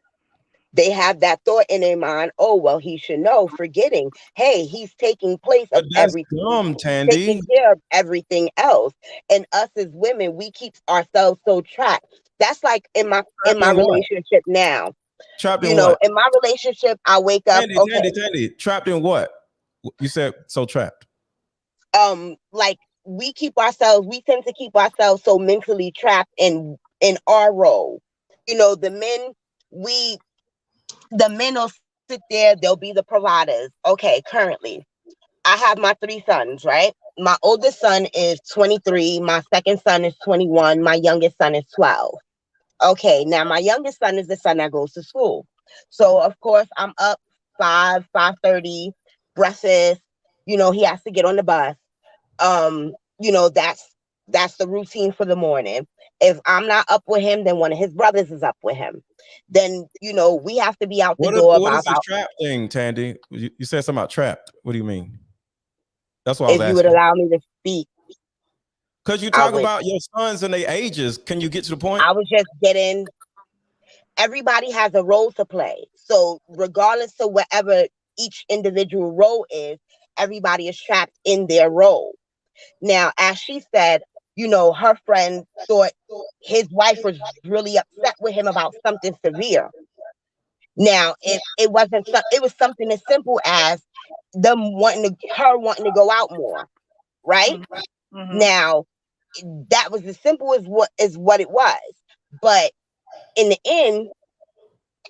S5: They have that thought in their mind, oh, well, he should know, forgetting, hey, he's taking place of everything, taking care of everything else. And us as women, we keep ourselves so trapped. That's like in my relationship now.
S1: Trapped in
S5: you know, in my relationship, I wake up.
S1: Tandy, trapped in what? You said so trapped.
S5: Like we tend to keep ourselves so mentally trapped in our role. You know, the men will sit there, they'll be the providers. Okay, currently, I have my 3 sons, right? My oldest son is 23, my second son is 21, my youngest son is 12. Okay, now my youngest son is the son that goes to school. So, of course, I'm up 5:30, breakfast, you know, he has to get on the bus. You know, that's the routine for the morning. If I'm not up with him, then one of his brothers is up with him. Then, you know, we have to be out the door.
S1: What is the trap thing, Tandy? You said something about trapped. What do you mean? That's what I was asking.
S5: If you would allow me to speak.
S1: Because you talk about your sons and their ages. Can you get to the point?
S5: I was just getting, everybody has a role to play. So regardless of whatever each individual role is, everybody is trapped in their role. Now, as she said, you know, her friend thought his wife was really upset with him about something severe. Now, it wasn't, it was something as simple as them wanting to go out more, right?
S6: Mm-hmm.
S5: Now, that was as simple as what it was. But in the end,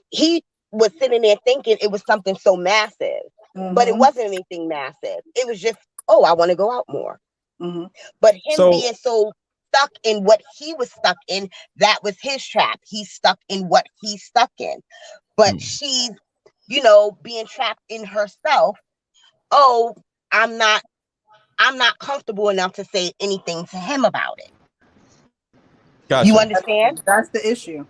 S5: he was sitting there thinking it was something so massive, but it wasn't anything massive. It was just, oh, I want to go out more. But him being so stuck in what he was stuck in, that was his trap. He's stuck in what he's stuck in. But she's, you know, being trapped in herself. Oh, I'm not comfortable enough to say anything to him about it.
S1: Gotcha.
S5: You understand?
S6: That's the issue.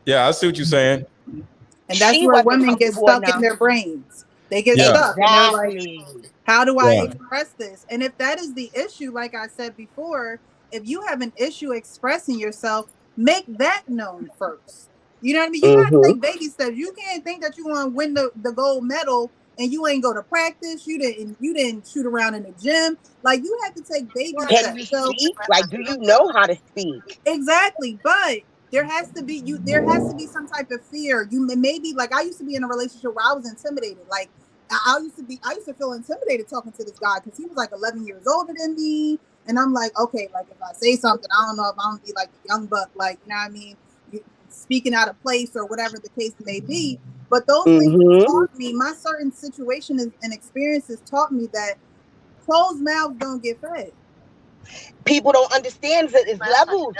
S1: Yeah, I see what you're saying.
S6: And that's where women get stuck in their brains. They get stuck and they're like, how do I express this? And if that is the issue, like I said before, if you have an issue expressing yourself, make that known first. You know what I mean? You gotta take baby steps. You can't think that you want to win the gold medal and you ain't go to practice. You didn't shoot around in the gym. Like, you have to take baby steps.
S5: Can you speak? Like, do you know how to speak?
S6: Exactly, but there has to be some type of fear. You maybe, like, I used to be in a relationship where I was intimidated. Like, I used to feel intimidated talking to this guy because he was like 11 years older than me, and I'm like, okay, like, if I say something, I don't know if I'm gonna be like the young buck, like, you know what I mean, speaking out of place or whatever the case may be. But those things taught me, my certain situations and experiences taught me that closed mouths don't get fed.
S5: People don't understand that it's levels.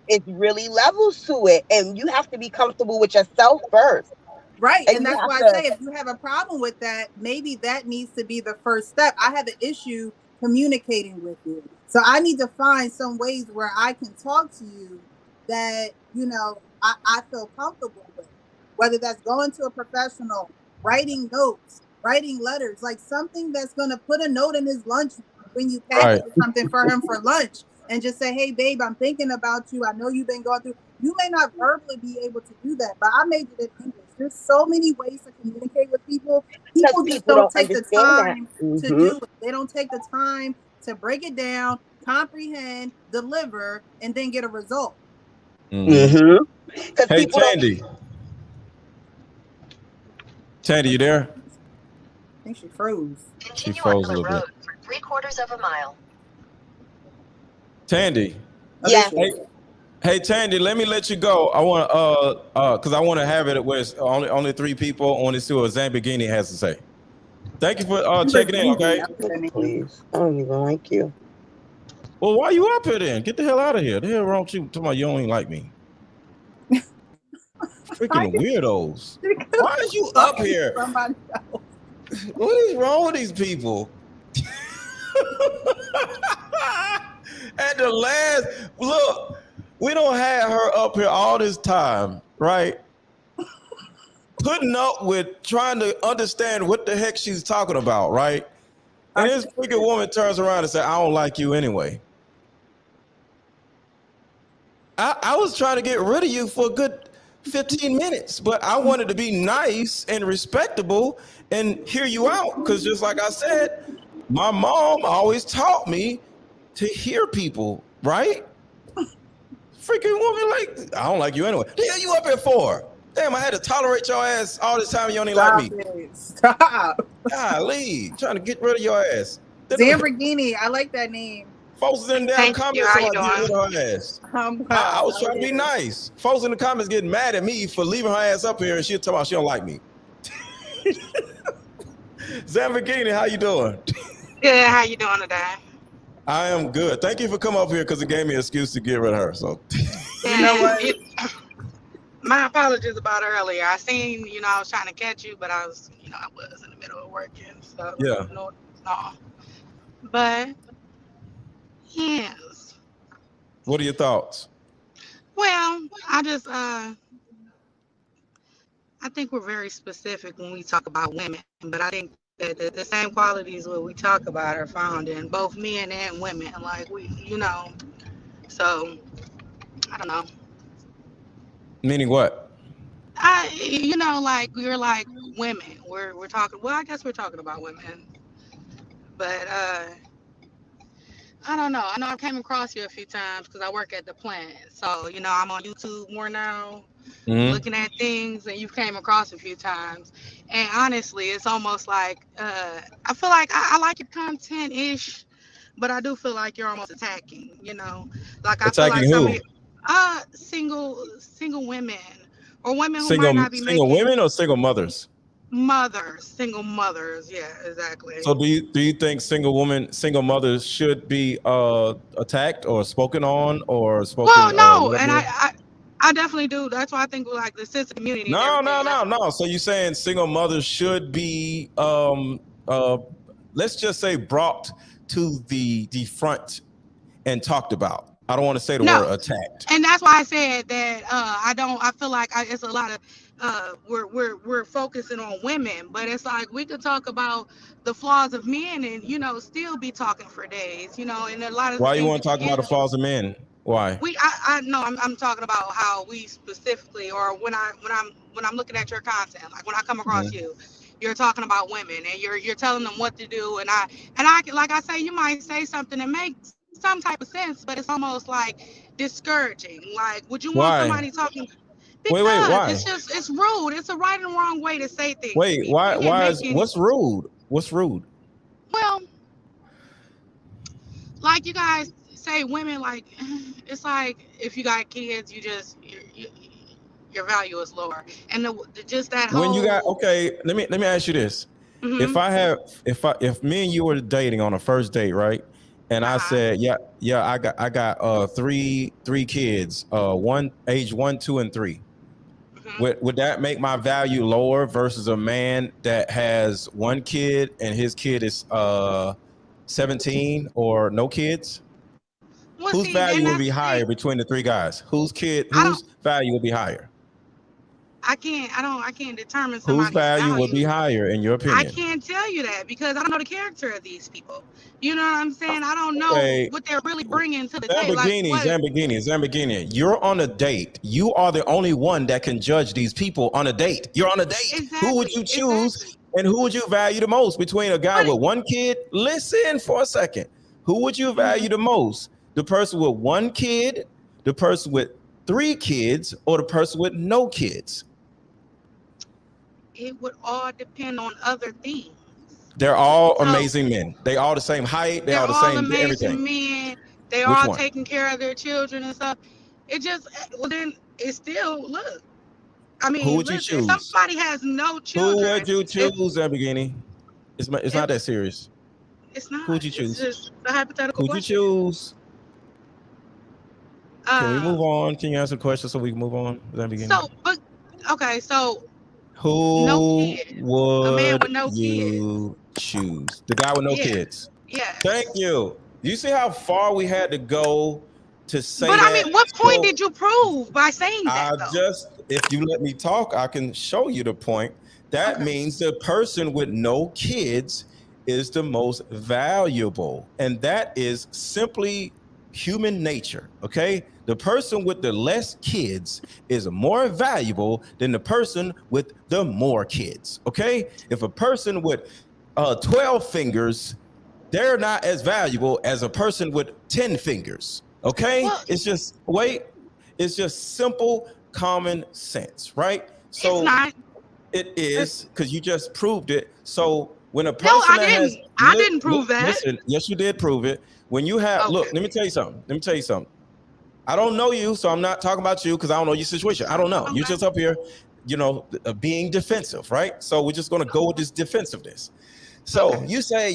S5: It's really levels to it, and you have to be comfortable with yourself first.
S6: Right, and that's why I say, if you have a problem with that, maybe that needs to be the first step. I have an issue communicating with you, so I need to find some ways where I can talk to you that, you know, I feel comfortable with. Whether that's going to a professional, writing notes, writing letters, like something that's going to put a note in his lunch when you pack something for him for lunch, and just say, hey, babe, I'm thinking about you. I know you've been going through. You may not verbally be able to do that, but I majored in English. There's so many ways to communicate with people. People just don't take the time to do it. They don't take the time to break it down, comprehend, deliver, and then get a result.
S1: Hey, Tandy. Tandy, you there?
S6: I think she froze.
S1: She froze a little bit.
S7: For 3/4 of a mile.
S1: Tandy.
S5: Yeah.
S1: Hey, Tandy, let me let you go. I want because I want to have it where it's only 3 people. I want to see what Zambigini has to say. Thank you for checking in. Okay.
S5: Please, I don't even like you.
S1: Well, why you up here then? Get the hell out of here. The hell wrong with you? Talking about you don't even like me. Freaking weirdos. Why are you up here? What is wrong with these people? At the last, look, we don't have her up here all this time, right? Putting up with trying to understand what the heck she's talking about, right? And this freaking woman turns around and says, I don't like you anyway. I was trying to get rid of you for a good 15 minutes, but I wanted to be nice and respectable and hear you out. Because just like I said, my mom always taught me to hear people, right? Freaking woman, like, I don't like you anyway. The hell you up here for? Damn, I had to tolerate your ass all this time. You don't even like me.
S6: Stop.
S1: Golly, trying to get rid of your ass.
S6: Lamborghini, I like that name.
S1: Folks in the damn comments are getting rid of her ass. I was trying to be nice. Folks in the comments getting mad at me for leaving her ass up here, and she'll tell me she don't like me. Zambigini, how you doing?
S3: Good. How you doing today?
S1: I am good. Thank you for coming up here because it gave me an excuse to get rid of her. So,
S3: you know what? My apologies about earlier. I seen, I was trying to catch you, but I was in the middle of working. So
S1: yeah.
S3: No. But yes.
S1: What are your thoughts?
S3: Well, I think we're very specific when we talk about women, but I think that the same qualities what we talk about are found in both men and women. Like so I don't know.
S1: Meaning what?
S3: you know, like we're like women. We're talking. Well, I guess we're talking about women, but I don't know. I know I came across you a few times because I work at the plant. So you know, I'm on YouTube more now, looking at things, and you've came across a few times. And honestly, it's almost like I feel like I like your content ish, but I do feel like you're almost attacking. You know, like I feel like
S1: Attacking
S3: some
S1: who?
S3: of single women or women who might not be
S1: Single
S3: making.
S1: women or single mothers?
S3: Single mothers, yeah, exactly.
S1: So do you think single mothers should be attacked or spoken on or spoken?
S3: Well, no, and
S1: whatever?
S3: I definitely do. That's why I think like the sense of community and everything.
S1: No. So you saying single mothers should be let's just say brought to the front and talked about. I don't want to say the word attacked.
S3: And that's why I said that I feel like it's a lot of we're focusing on women, but it's like we could talk about the flaws of men and you know still be talking for days, you know, and a lot of
S1: Why you want to talk about the flaws of men? Why?
S3: I know I'm talking about how we specifically, or when I'm looking at your content, like when I come across you, you're talking about women and you're telling them what to do, and I like I say, you might say something that makes some type of sense, but it's almost like discouraging. Like, would you want somebody talking? Because
S1: why?
S3: It's rude. It's a right and wrong way to say things.
S1: What's rude? What's rude?
S3: Well, like you guys say, women, like it's like if you got kids, your value is lower, and just that whole.
S1: When you got let me ask you this: if me and you were dating on a first date, right? And I said, I got three kids, age 1, 2, and 3. Would that make my value lower versus a man that has 1 kid and his kid is 17 or no kids?
S3: Well,
S1: whose value would be higher between the 3 guys? Whose value would be higher?
S3: I can't determine
S1: whose value would be higher in your opinion.
S3: I can't tell you that because I don't know the character of these people. You know what I'm saying? I don't know what they're really bringing to the table.
S1: Lamborghini. You're on a date. You are the only one that can judge these people on a date. You're on a date. Exactly. Who would you choose and who would you value the most between a guy with 1 kid? Listen for a second. Who would you value the most? The person with 1 kid, the person with 3 kids, or the person with no kids?
S3: It would all depend on other things.
S1: They're all amazing men. They all the same height. They're all the same
S3: amazing
S1: everything.
S3: Men. They all taking care of their children and stuff. It just then it still look. I mean,
S1: who would you choose?
S3: If somebody has no children.
S1: Who would you choose, Lamborghini? It's not that serious.
S3: It's not.
S1: Who would you choose?
S3: It's just a hypothetical
S1: Who would you choose? Can we move on? Can you answer the question so we can move on?
S3: Lamborghini. So
S1: who would
S3: a man with no
S1: you choose? The guy with no kids.
S3: Yeah.
S1: Thank you. You see how far we had to go to say
S3: that?
S1: But
S3: I mean, what point did you prove by saying that?
S1: If you let me talk, I can show you the point. That means the person with no kids is the most valuable. And that is simply human nature, okay? The person with the less kids is more valuable than the person with the more kids, okay? If a person with 12 fingers, they're not as valuable as a person with 10 fingers, okay? Well, it's just simple common sense, right? So it is, because you just proved it. So when a person
S3: I didn't prove that.
S1: Listen, yes, you did prove it. When you have, look, let me tell you something. I don't know you, so I'm not talking about you because I don't know your situation. I don't know. You're just up here, being defensive, right? So we're just going to go with this defensiveness. So you say,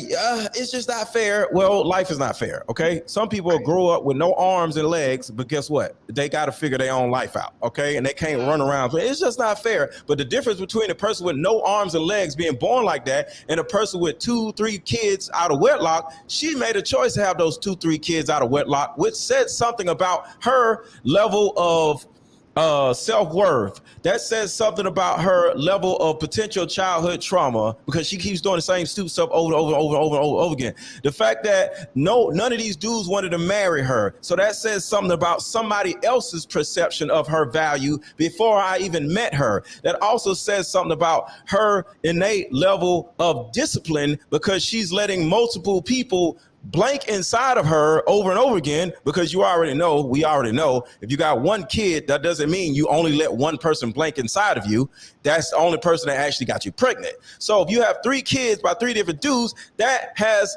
S1: it's just not fair. Well, life is not fair, okay? Some people grow up with no arms and legs, but guess what? They got to figure their own life out, okay? And they can't run around. But it's just not fair. But the difference between a person with no arms and legs being born like that and a person with 2, 3 kids out of wedlock, she made a choice to have those 2, 3 kids out of wedlock, which said something about her level of self-worth. That says something about her level of potential childhood trauma, because she keeps doing the same stupid stuff over and over again. The fact that none of these dudes wanted to marry her, so that says something about somebody else's perception of her value before I even met her. That also says something about her innate level of discipline, because she's letting multiple people blank inside of her over and over again, because we already know, if you got one kid, that doesn't mean you only let one person blank inside of you. That's the only person that actually got you pregnant. So if you have 3 kids by 3 different dudes, that has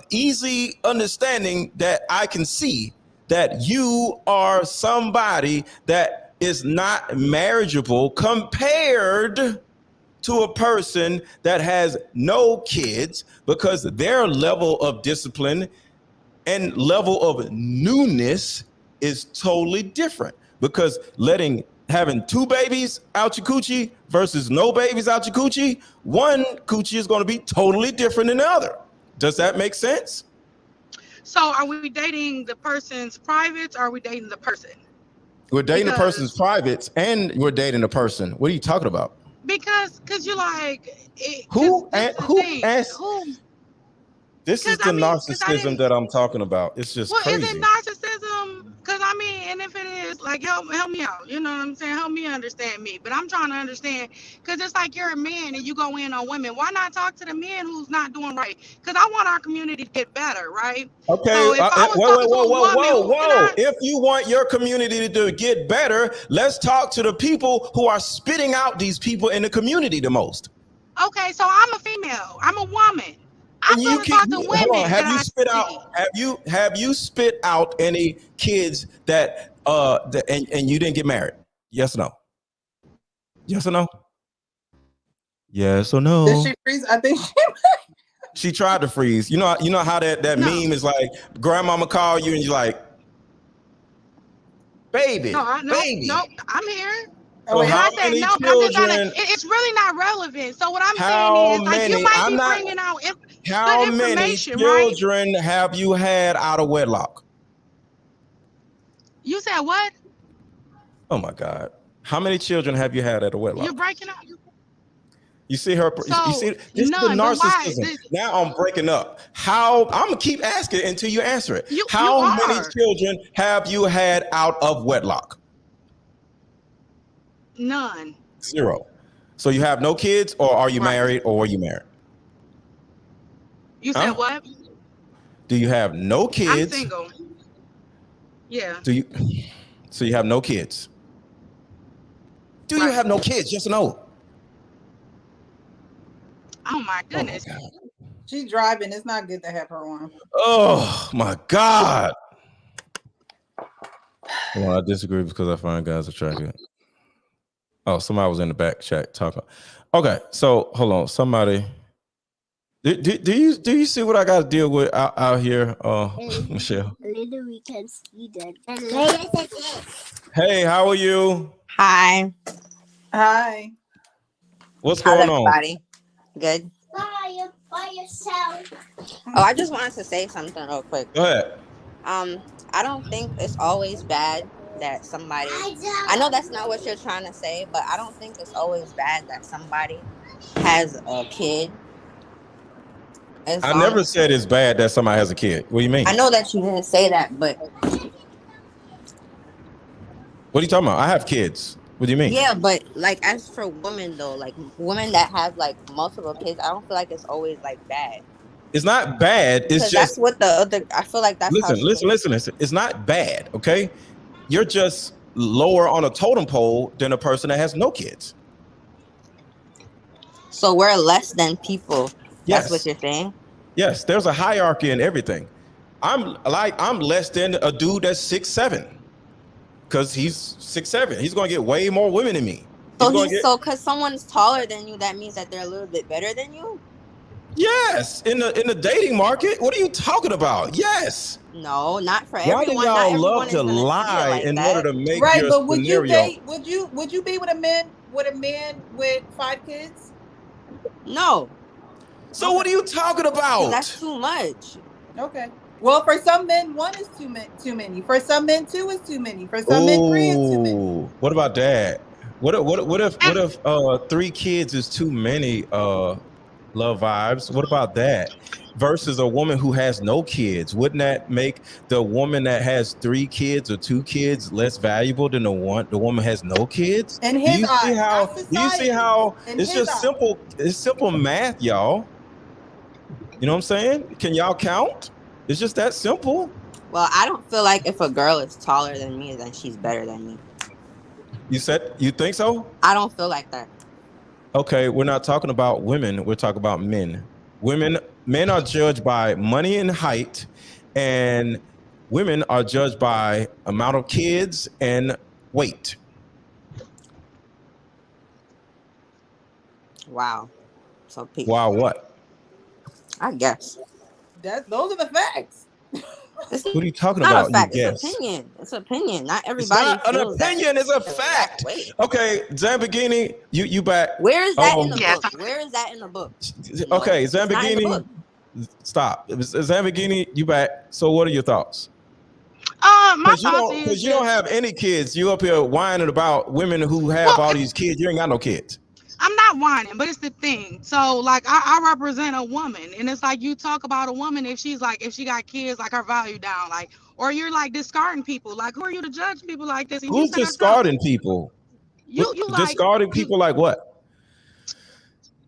S1: easy understanding that I can see that you are somebody that is not marriageable compared to a person that has no kids, because their level of discipline and level of newness is totally different. Because having 2 babies out your coochie versus no babies out your coochie, one coochie is going to be totally different than the other. Does that make sense?
S3: So are we dating the person's privates, or are we dating the person?
S1: We're dating the person's privates, and we're dating the person. What are you talking about?
S3: Because you're like,
S1: who asked? This is the narcissism that I'm talking about. It's just crazy.
S3: Is it narcissism? Because I mean, and if it is, like, help me out. You know what I'm saying? Help me understand me. But I'm trying to understand, because it's like you're a man and you go in on women. Why not talk to the man who's not doing right? Because I want our community to get better, right?
S1: Okay.
S3: So if
S1: whoa. If you want your community to get better, let's talk to the people who are spitting out these people in the community the most.
S3: Okay, so I'm a female. I'm a woman. I'm going to talk to women.
S1: Have you spit out any kids that and you didn't get married? Yes or no? Yes or no? Yes or no?
S6: Did she freeze? I think
S1: she tried to freeze. You know how that meme is like, grandmama call you and you're like, baby.
S3: No, I'm here.
S1: So how many children?
S3: It's really not relevant. So what I'm saying is, like, you might be bringing out
S1: how many children have you had out of wedlock?
S3: You said what?
S1: Oh my God! How many children have you had out of wedlock?
S3: You're breaking up.
S1: You see her. You see this is the narcissism. Now I'm breaking up. I'm gonna keep asking until you answer it. How many children have you had out of wedlock?
S3: None.
S1: 0. So you have no kids, or are you married, or are you married?
S3: You said what?
S1: Do you have no kids?
S3: I'm single. Yeah.
S1: So you have no kids? Do you have no kids? Yes or no?
S3: Oh my goodness.
S6: Oh, she's driving. It's not good to have her on.
S1: Oh my God. Well, I disagree because I find guys attractive. Oh, somebody was in the back chat talking. Okay, so hold on. Somebody, do you see what I got to deal with out here, Michelle?
S8: Later we can see that.
S1: Hey, how are you?
S9: Hi.
S6: Hi.
S1: What's going on?
S9: Everybody? Good.
S8: By yourself.
S9: Oh, I just wanted to say something real quick.
S1: Go ahead.
S9: I don't think it's always bad that somebody, I know that's not what you're trying to say, but I don't think it's always bad that somebody has a kid.
S1: I never said it's bad that somebody has a kid. What do you mean?
S9: I know that you didn't say that, but
S1: what are you talking about? I have kids. What do you mean?
S9: Yeah, but like, as for women though, like women that have like multiple kids, I don't feel like it's always like bad.
S1: It's not bad. It's just,
S9: that's what the other, I feel like that's
S1: listen. It's not bad. Okay. You're just lower on a totem pole than a person that has no kids.
S9: So we're less than people.
S1: Yes.
S9: That's what you're saying?
S1: Yes, there's a hierarchy in everything. I'm less than a dude that's 6'7", because he's 6'7". He's gonna get way more women than me.
S9: So because someone's taller than you, that means that they're a little bit better than you?
S1: Yes, in the dating market. What are you talking about? Yes.
S9: No, not for everyone.
S1: Why do y'all love to lie in order to make your
S6: but would
S1: scenario?
S6: you date? Would you be with a man with 5 kids?
S9: No.
S1: So what are you talking about?
S9: That's too much.
S6: Okay. Well, for some men, 1 is too many. For some men, 2 is too many. For some men, 3 is too many.
S1: What about that? What if 3 kids is too many love vibes? What about that? Versus a woman who has no kids. Wouldn't that make the woman that has 3 kids or 2 kids less valuable than the woman has no kids?
S6: In his eyes,
S1: do you see how it's just simple? It's simple math, y'all. You know what I'm saying? Can y'all count? It's just that simple.
S9: Well, I don't feel like if a girl is taller than me, then she's better than me.
S1: You think so?
S9: I don't feel like that.
S1: Okay, we're not talking about women. We're talking about men. Men are judged by money and height, and women are judged by amount of kids and weight.
S9: Wow. So people.
S1: Wow, what?
S9: I guess.
S6: Those are the facts.
S1: What are you talking
S9: about?
S1: Not
S9: a fact. It's opinion. It's opinion. Not everybody.
S1: It's not an opinion. It's a fact. Okay, Zambigini, you back?
S9: Where is that in the book? Where is that in the book?
S1: Okay, Zambigini, stop. Zambigini, you back? So, what are your thoughts?
S3: My thoughts is
S1: because you don't have any kids. You up here whining about women who have all these kids. You ain't got no kids.
S3: I'm not whining, but it's the thing. So like I represent a woman, and it's like you talk about a woman if she got kids, like her value down, like, or you're like discarding people. Like, who are you to judge people like this? And
S1: who's discarding people?
S3: You
S1: discarding people like what?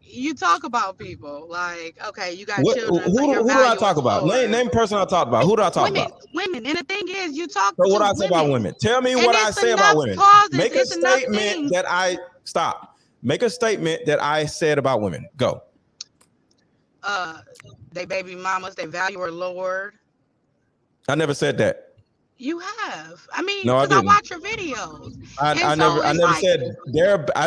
S3: You talk about people like, okay, you got children.
S1: Who do I talk about? Name person I talk about. Who do I talk about?
S3: Women. And the thing is, you talk.
S1: So what I say about women? Tell me what I say about women. Make a statement that I stop. Make a statement that I said about women. Go.
S3: They baby mamas, they value are lowered.
S1: I never said that.
S3: You have. I mean,
S1: no,
S3: I watch your videos.
S1: I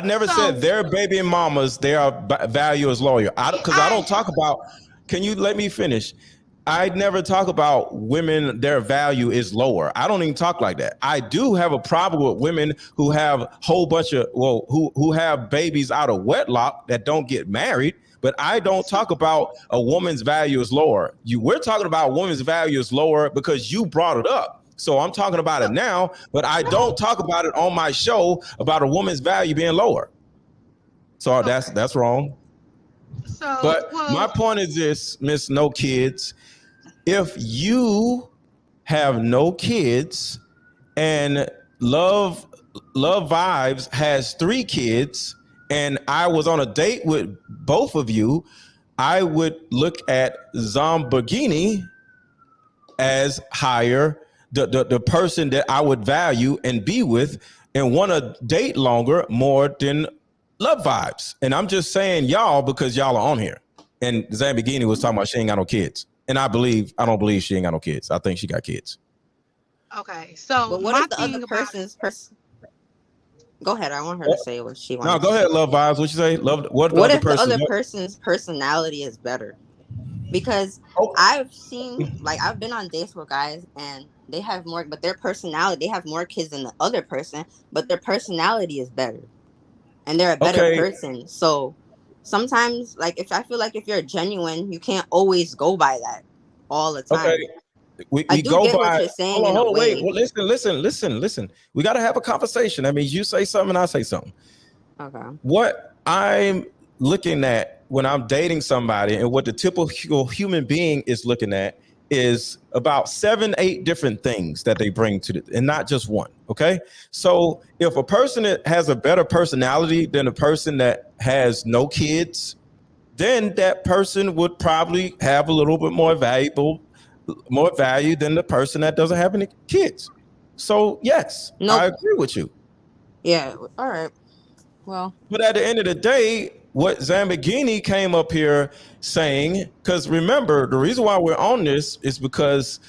S1: never said their baby mamas, their value is lower. Because I don't talk about. Can you let me finish? I never talk about women, their value is lower. I don't even talk like that. I do have a problem with women who have a whole bunch of, who have babies out of wedlock that don't get married, but I don't talk about a woman's value is lower. We're talking about a woman's value is lower because you brought it up. So I'm talking about it now, but I don't talk about it on my show about a woman's value being lower. So that's wrong. But my point is this, Miss No Kids. If you have no kids and Love Vibes has 3 kids and I was on a date with both of you, I would look at Zambigini as higher, the person that I would value and be with and want to date longer more than Love Vibes. And I'm just saying y'all because y'all are on here. And Zambigini was talking about she ain't got no kids. And I don't believe she ain't got no kids. I think she got kids.
S3: Okay, so
S9: but what if the other person's Go ahead. I want her to say what she wants.
S1: No, go ahead, Love Vibes. What you say? What
S9: if the other person's personality is better? Because I've seen, like, I've been on dates with guys and they have more, but their personality, they have more kids than the other person, but their personality is better, and they're a better person. So sometimes, like, if I feel like if you're genuine, you can't always go by that all the time.
S1: Okay. We go by what you're saying. Hold on, wait. Well, listen. We got to have a conversation. That means you say something and I say something.
S9: Okay.
S1: What I'm looking at when I'm dating somebody and what the typical human being is looking at is about 7-8 different things that they bring to it, and not just one. Okay. So if a person that has a better personality than a person that has no kids, then that person would probably have a little bit more value than the person that doesn't have any kids. So yes, I agree with you.
S9: Yeah. All right. Well,
S1: but at the end of the day, what Zambigini came up here saying, because remember, the reason why we're on this is because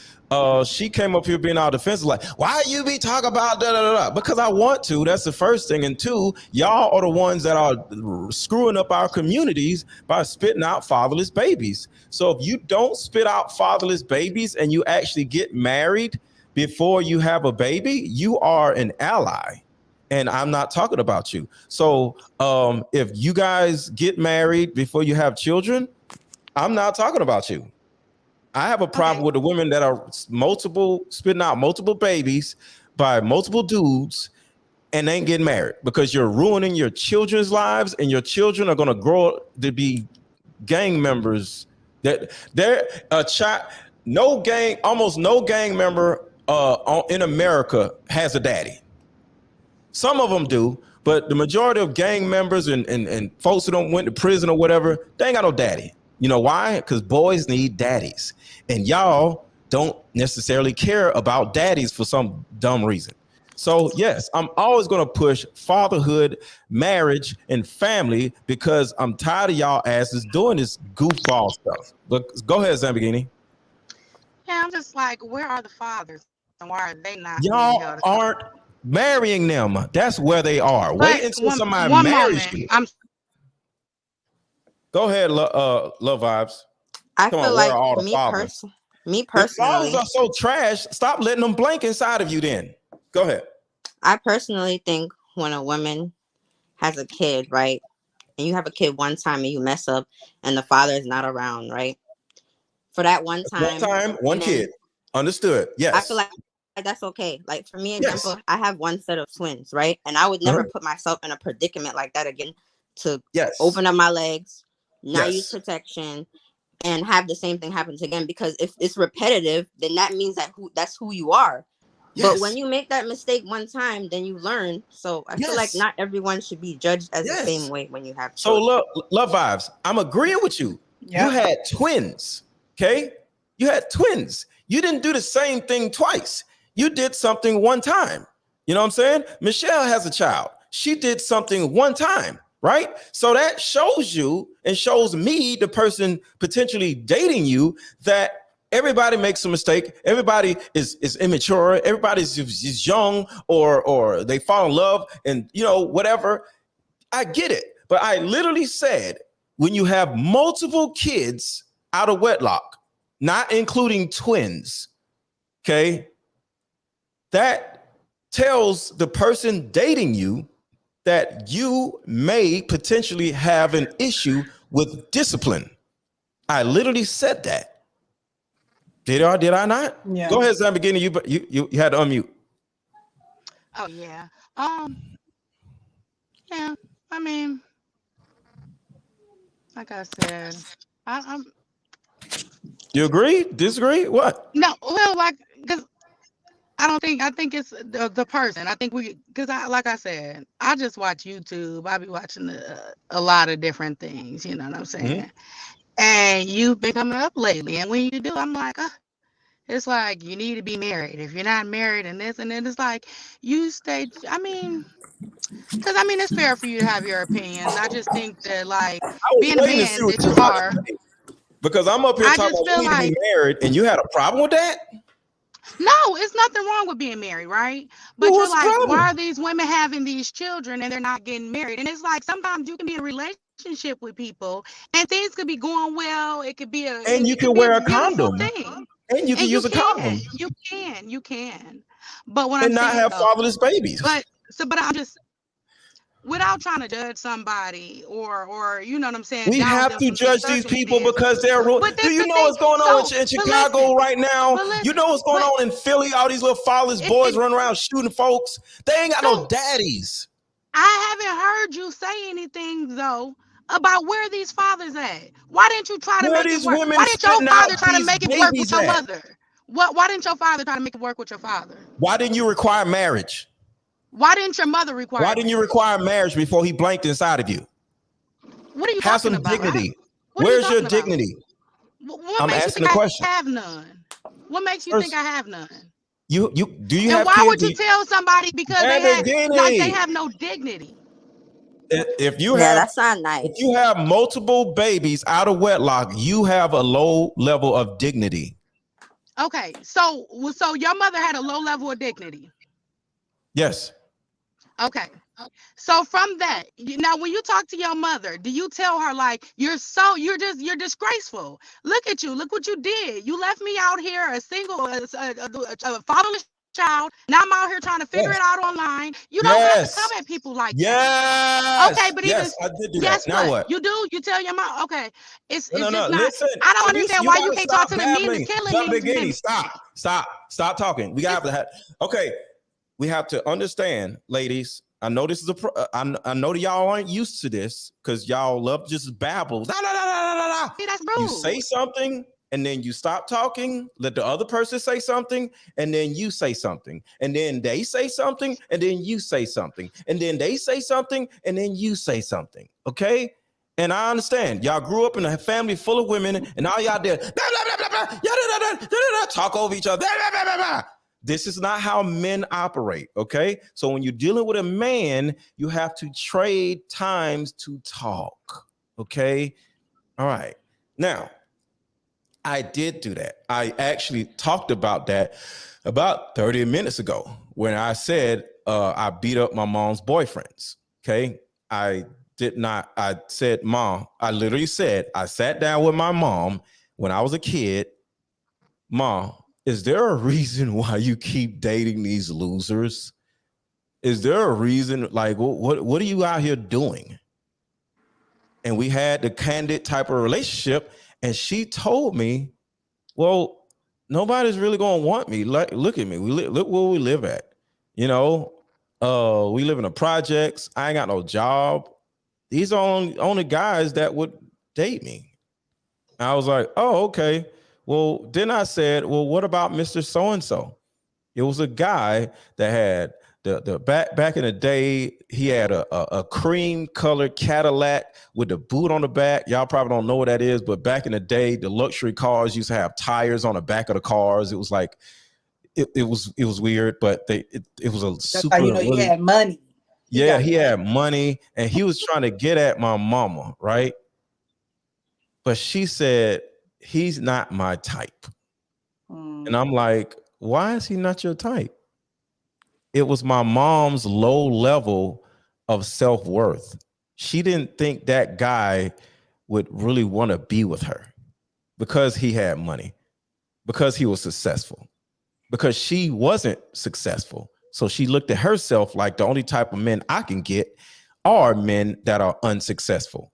S1: she came up here being all defensive, like, why you be talking about da-da-da-da? Because I want to. That's the first thing. And 2, y'all are the ones that are screwing up our communities by spitting out fatherless babies. So if you don't spit out fatherless babies and you actually get married before you have a baby, you are an ally. And I'm not talking about you. So if you guys get married before you have children, I'm not talking about you. I have a problem with the women that are spitting out multiple babies by multiple dudes and ain't getting married, because you're ruining your children's lives, and your children are going to grow up to be gang members. That they're a child. Almost no gang member in America has a daddy. Some of them do, but the majority of gang members and folks who don't went to prison or whatever, they ain't got no daddy. You know why? Because boys need daddies, and y'all don't necessarily care about daddies for some dumb reason. So yes, I'm always going to push fatherhood, marriage, and family, because I'm tired of y'all asses doing this goofball stuff. But go ahead, Zambagini.
S3: Yeah, I'm just like, where are the fathers, and why are they not?
S1: Y'all aren't marrying them. That's where they are.
S3: But
S1: wait until somebody marries you. Go ahead, love vibes.
S9: I feel like me personally,
S1: if fathers are so trash, stop letting them blank inside of you. Then go ahead.
S9: I personally think when a woman has a kid, right, and you have a kid one time and you mess up, and the father is not around, right, for that one
S1: kid, understood. Yes,
S9: I feel like that's okay. Like for me, example, I have one set of twins, right, and I would never put myself in a predicament like that again to open up my legs, not use protection, and have the same thing happen again, because if it's repetitive, then that means that's who you are. But when you make that mistake one time, then you learn. So I feel like not everyone should be judged as the same way when you have children.
S1: So love vibes, I'm agreeing with you. You had twins, okay? You had twins. You didn't do the same thing twice. You did something one time. You know what I'm saying? Michelle has a child. She did something one time, right? So that shows you and shows me, the person potentially dating you, that everybody makes a mistake. Everybody is immature. Everybody's young, or they fall in love, and whatever. I get it, but I literally said, when you have multiple kids out of wedlock, not including twins, okay, that tells the person dating you that you may potentially have an issue with discipline. I literally said that. Did I not? Yeah. Go ahead, Zambagini. You had to unmute.
S3: Oh yeah. Yeah. I mean, like I said, I'm.
S1: You agree? Disagree? What?
S3: No. Well, because I think it's the person. I think because like I said, I just watch YouTube. I be watching a lot of different things. You know what I'm saying? Mm-hmm. And you've been coming up lately, and when you do, I'm like, it's like, you need to be married. If you're not married, and this, and then it's like, you stay. I mean, because it's fair for you to have your opinions. I just think that, like, being a man that you are,
S1: because I'm up here talking about you need to be married, and you had a problem with that.
S3: No, it's nothing wrong with being married, right? But you're like, why are these women having these children and they're not getting married? And it's like, sometimes you can be in a relationship with people and things could be going well. It could be
S1: you can wear a condom thing. And you can use a condom.
S3: You can. But when
S1: I'm not have fatherless babies.
S3: But I'm just, without trying to judge somebody or you know what I'm saying.
S1: We have to judge these people because they're rude. Do you know what's going on in Chicago right now? You know what's going on in Philly? All these little fatherless boys running around shooting folks. They ain't got no daddies.
S3: I haven't heard you say anything though about where these fathers at. Why didn't you try to make it work? Why didn't your father try to make it work with your mother? Why didn't your father try to make it work with your father?
S1: Why didn't you require marriage?
S3: Why didn't your mother require?
S1: Why didn't you require marriage before he blanked inside of you?
S3: What are you
S1: have
S3: talking
S1: some
S3: about?
S1: Dignity. Where's your dignity?
S3: I'm asking the question. I have none. What makes you think I have none?
S1: Do you
S3: and
S1: have?
S3: Why would you tell somebody because they have no dignity?
S1: If you
S9: that's not nice.
S1: If you have multiple babies out of wedlock, you have a low level of dignity.
S3: Okay, so your mother had a low level of dignity.
S1: Yes.
S3: Okay. So from that, now when you talk to your mother, do you tell her like you're disgraceful? Look at you. Look what you did. You left me out here a fatherless child. Now I'm out here trying to figure it out online. You don't have to come at people like
S1: that.
S3: Okay, but even
S1: I did do
S3: guess
S1: that. Now what?
S3: You do? You tell your mom? Okay, it's
S1: no.
S3: just not.
S1: Listen,
S3: I don't understand why you can't talk to the men that's killing these men.
S1: Stop talking. We have to have. Okay, we have to understand, ladies. I know this is I know that y'all aren't used to this because y'all love just babble.
S3: See, that's rude.
S1: You say something and then you stop talking. Let the other person say something and then you say something. And then they say something and then you say something. And then they say something and then you say something. Okay? And I understand. Y'all grew up in a family full of women and all y'all did talk over each other. This is not how men operate, okay? So when you're dealing with a man, you have to trade times to talk, okay? All right. Now, I did do that. I actually talked about that about 30 minutes ago when I said I beat up my mom's boyfriends, okay? I said, Mom, I literally said, I sat down with my mom when I was a kid. Mom, is there a reason why you keep dating these losers? Is there a reason? Like, what are you out here doing? And we had the candid type of relationship. And she told me, well, nobody's really going to want me. Like, look at me. Look where we live at. You know, we live in the projects. I ain't got no job. These are only guys that would date me. And I was like, oh, okay. Well, then I said, well, what about Mr. So-and-so? It was a guy that had the back in the day, he had a cream colored Cadillac with the boot on the back. Y'all probably don't know what that is, but back in the day, the luxury cars used to have tires on the back of the cars. It was like, it was weird, but it was a super.
S2: That's how you know he had money.
S1: Yeah, he had money, and he was trying to get at my mama, right? But she said, he's not my type. And I'm like, why is he not your type? It was my mom's low level of self-worth. She didn't think that guy would really want to be with her because he had money, because he was successful, because she wasn't successful. So she looked at herself like the only type of men I can get are men that are unsuccessful.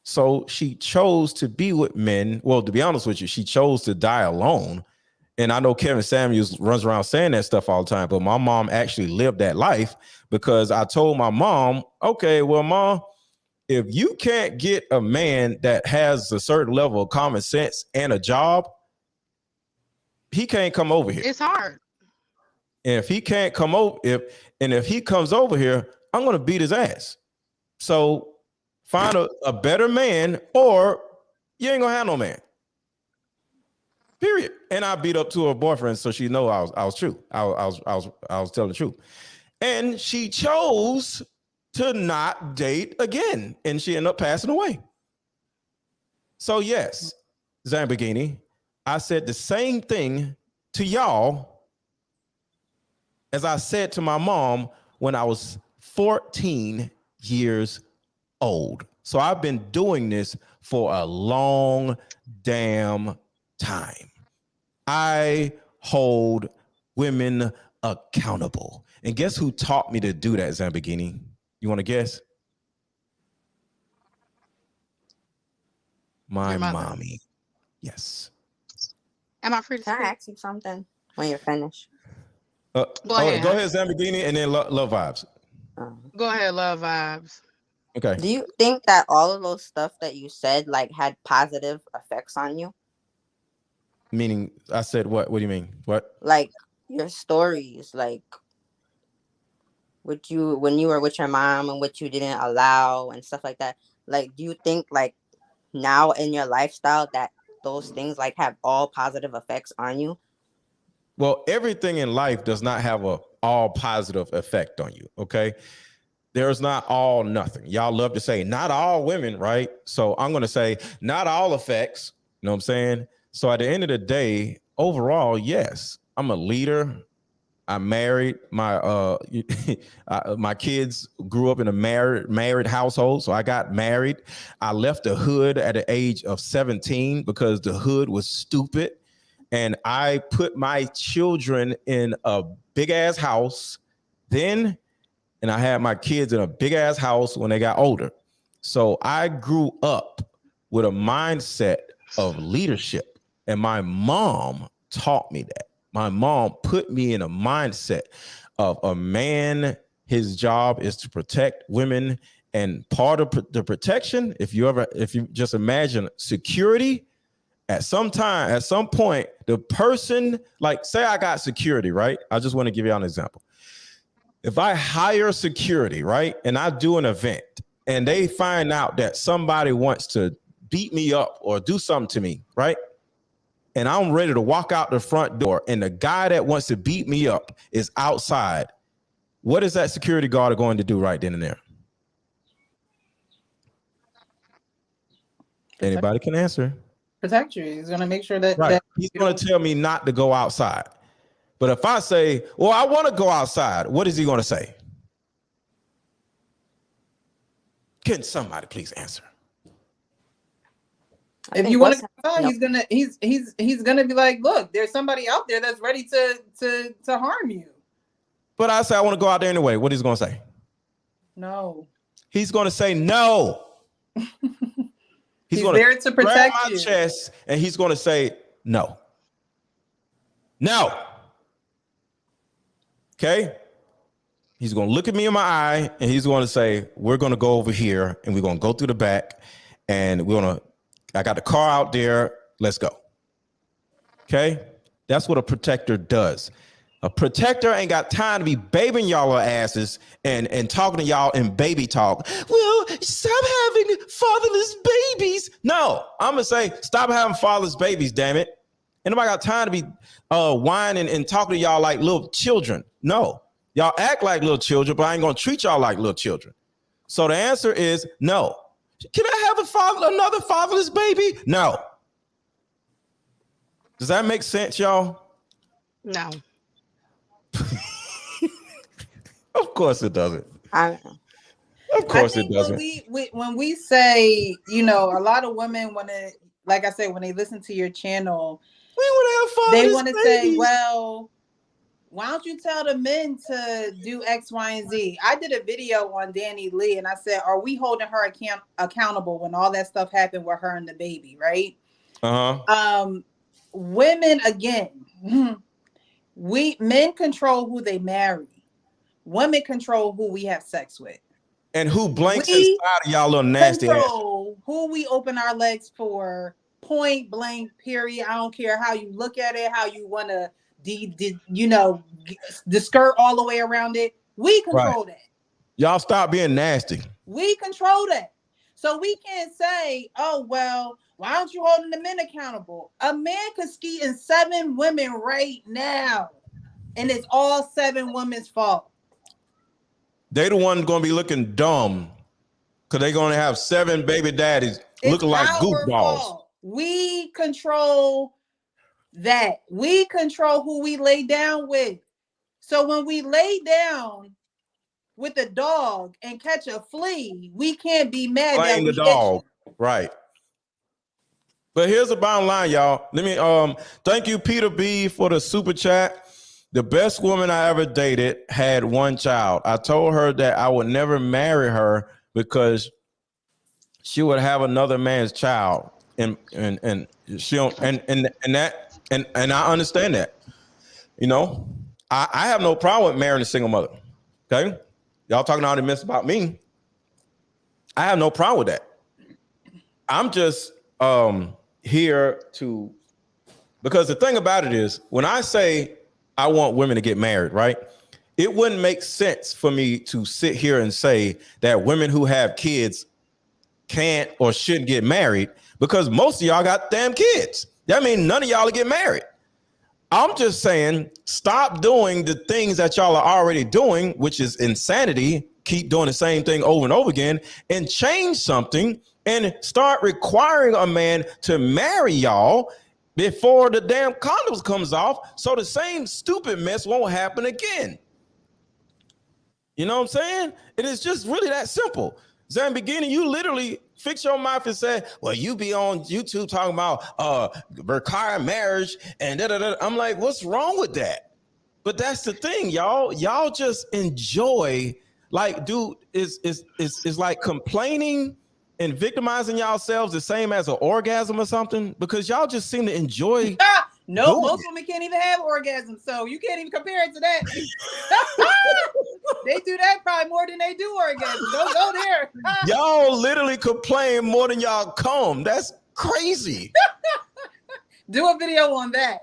S1: So she chose to be with men. Well, to be honest with you, she chose to die alone. And I know Kevin Samuels runs around saying that stuff all the time, but my mom actually lived that life because I told my mom, okay, well, Mom, if you can't get a man that has a certain level of common sense and a job, he can't come over here.
S3: It's hard.
S1: And if he can't come over, if he comes over here, I'm going to beat his ass. So find a better man or you ain't going to have no man. Period. And I beat up to her boyfriend, so she know I was true. I was telling the truth. And she chose to not date again, and she ended up passing away. So yes, Zambagini, I said the same thing to y'all as I said to my mom when I was 14 years old. So I've been doing this for a long damn time. I hold women accountable. And guess who taught me to do that, Zambagini? You want to guess? My mommy. Yes.
S3: Am I free to
S9: Can I ask you something when you're finished?
S3: Go ahead,
S1: Zambagini, and then love vibes.
S3: Go ahead, love vibes.
S1: Okay.
S9: Do you think that all of those stuff that you said like had positive effects on you?
S1: Meaning, I said what? What do you mean? What?
S9: Like your stories, like when you were with your mom and what you didn't allow and stuff like that. Like, do you think like now in your lifestyle that those things like have all positive effects on you?
S1: Well, everything in life does not have a all positive effect on you. Okay. There's not all nothing. Y'all love to say not all women, right? So I'm going to say not all effects. You know what I'm saying? So at the end of the day, overall, yes, I'm a leader. I'm married. My my kids grew up in a married household, so I got married. I left the hood at the age of 17 because the hood was stupid. and I put my children in a big ass house then, and I had my kids in a big ass house when they got older. So I grew up with a mindset of leadership, and my mom taught me that. My mom put me in a mindset of a man, his job is to protect women, and part of the protection, if you just imagine security, at some point, the person, like say I got security, right? I just want to give you an example. If I hire security, right, and I do an event and they find out that somebody wants to beat me up or do something to me, right? And I'm ready to walk out the front door and the guy that wants to beat me up is outside. What is that security guard going to do right then and there? Anybody can answer.
S6: Protect you. He's going to make sure that,
S1: right. He's going to tell me not to go outside. But if I say, well, I want to go outside, what is he going to say? Can somebody please answer?
S6: If you want to go outside, he's gonna be like, look, there's somebody out there that's ready to harm you.
S1: But I say I want to go out there anyway. What is he going to say?
S6: No.
S1: He's going to say no. He's going
S6: there to protect
S1: grab my chest and he's going to say no. No. Okay. He's going to look at me in my eye and he's going to say, we're going to go over here and we're going to go through the back and I got the car out there. Let's go. Okay. That's what a protector does. A protector ain't got time to be babying y'all asses and talking to y'all in baby talk. Well, stop having fatherless babies. No, I'm going to say, stop having fatherless babies, damn it. And nobody got time to be whining and talking to y'all like little children. No, y'all act like little children, but I ain't going to treat y'all like little children. So the answer is no. Can I have another fatherless baby? No. Does that make sense, y'all?
S3: No.
S1: Of course it doesn't. Of course it doesn't.
S6: When we say, a lot of women want to, like I said, when they listen to your channel, they want to say, well, why don't you tell the men to do X, Y, and Z? I did a video on Danny Lee and I said, are we holding her accountable when all that stuff happened with her and the baby, right? Women, again, men control who they marry. Women control who we have sex with.
S1: And who blanks inside of y'all little nasty
S6: control who we open our legs for, point blank, period. I don't care how you look at it, how you want to, the skirt all the way around it. We control that.
S1: Y'all stop being nasty.
S6: We control that. So we can't say, oh, well, why aren't you holding the men accountable? A man could ski in 7 women right now, and it's all 7 women's fault.
S1: They the one going to be looking dumb because they're going to have 7 baby daddies looking like goofballs.
S6: We control that. We control who we lay down with. So when we lay down with a dog and catch a flea, we can't be mad
S1: blame
S6: that
S1: the dog. Right. But here's the bottom line, y'all. Let me thank you, Peter B, for the super chat. The best woman I ever dated had 1 child. I told her that I would never marry her because she would have another man's child. And she don't and I understand that. I have no problem with marrying a single mother. Okay? Y'all talking all the mess about me. I have no problem with that. I'm just here to, because the thing about it is, when I say I want women to get married, right? It wouldn't make sense for me to sit here and say that women who have kids can't or shouldn't get married because most of y'all got damn kids. That means none of y'all will get married. I'm just saying, stop doing the things that y'all are already doing, which is insanity. Keep doing the same thing over and over again and change something and start requiring a man to marry y'all before the damn condoms comes off, so the same stupid mess won't happen again. You know what I'm saying? It is just really that simple. Zan beginning, you literally fix your mouth and say, well, you be on YouTube talking about required marriage and da-da-da. I'm like, what's wrong with that? But that's the thing, y'all. Y'all just enjoy, like, dude, is like complaining and victimizing yourselves the same as an orgasm or something? Because y'all just seem to enjoy.
S6: No, most women can't even have orgasms, so you can't even compare it to that. They do that probably more than they do orgasms. Don't go there.
S1: Y'all literally complain more than y'all come. That's crazy.
S6: Do a video on that.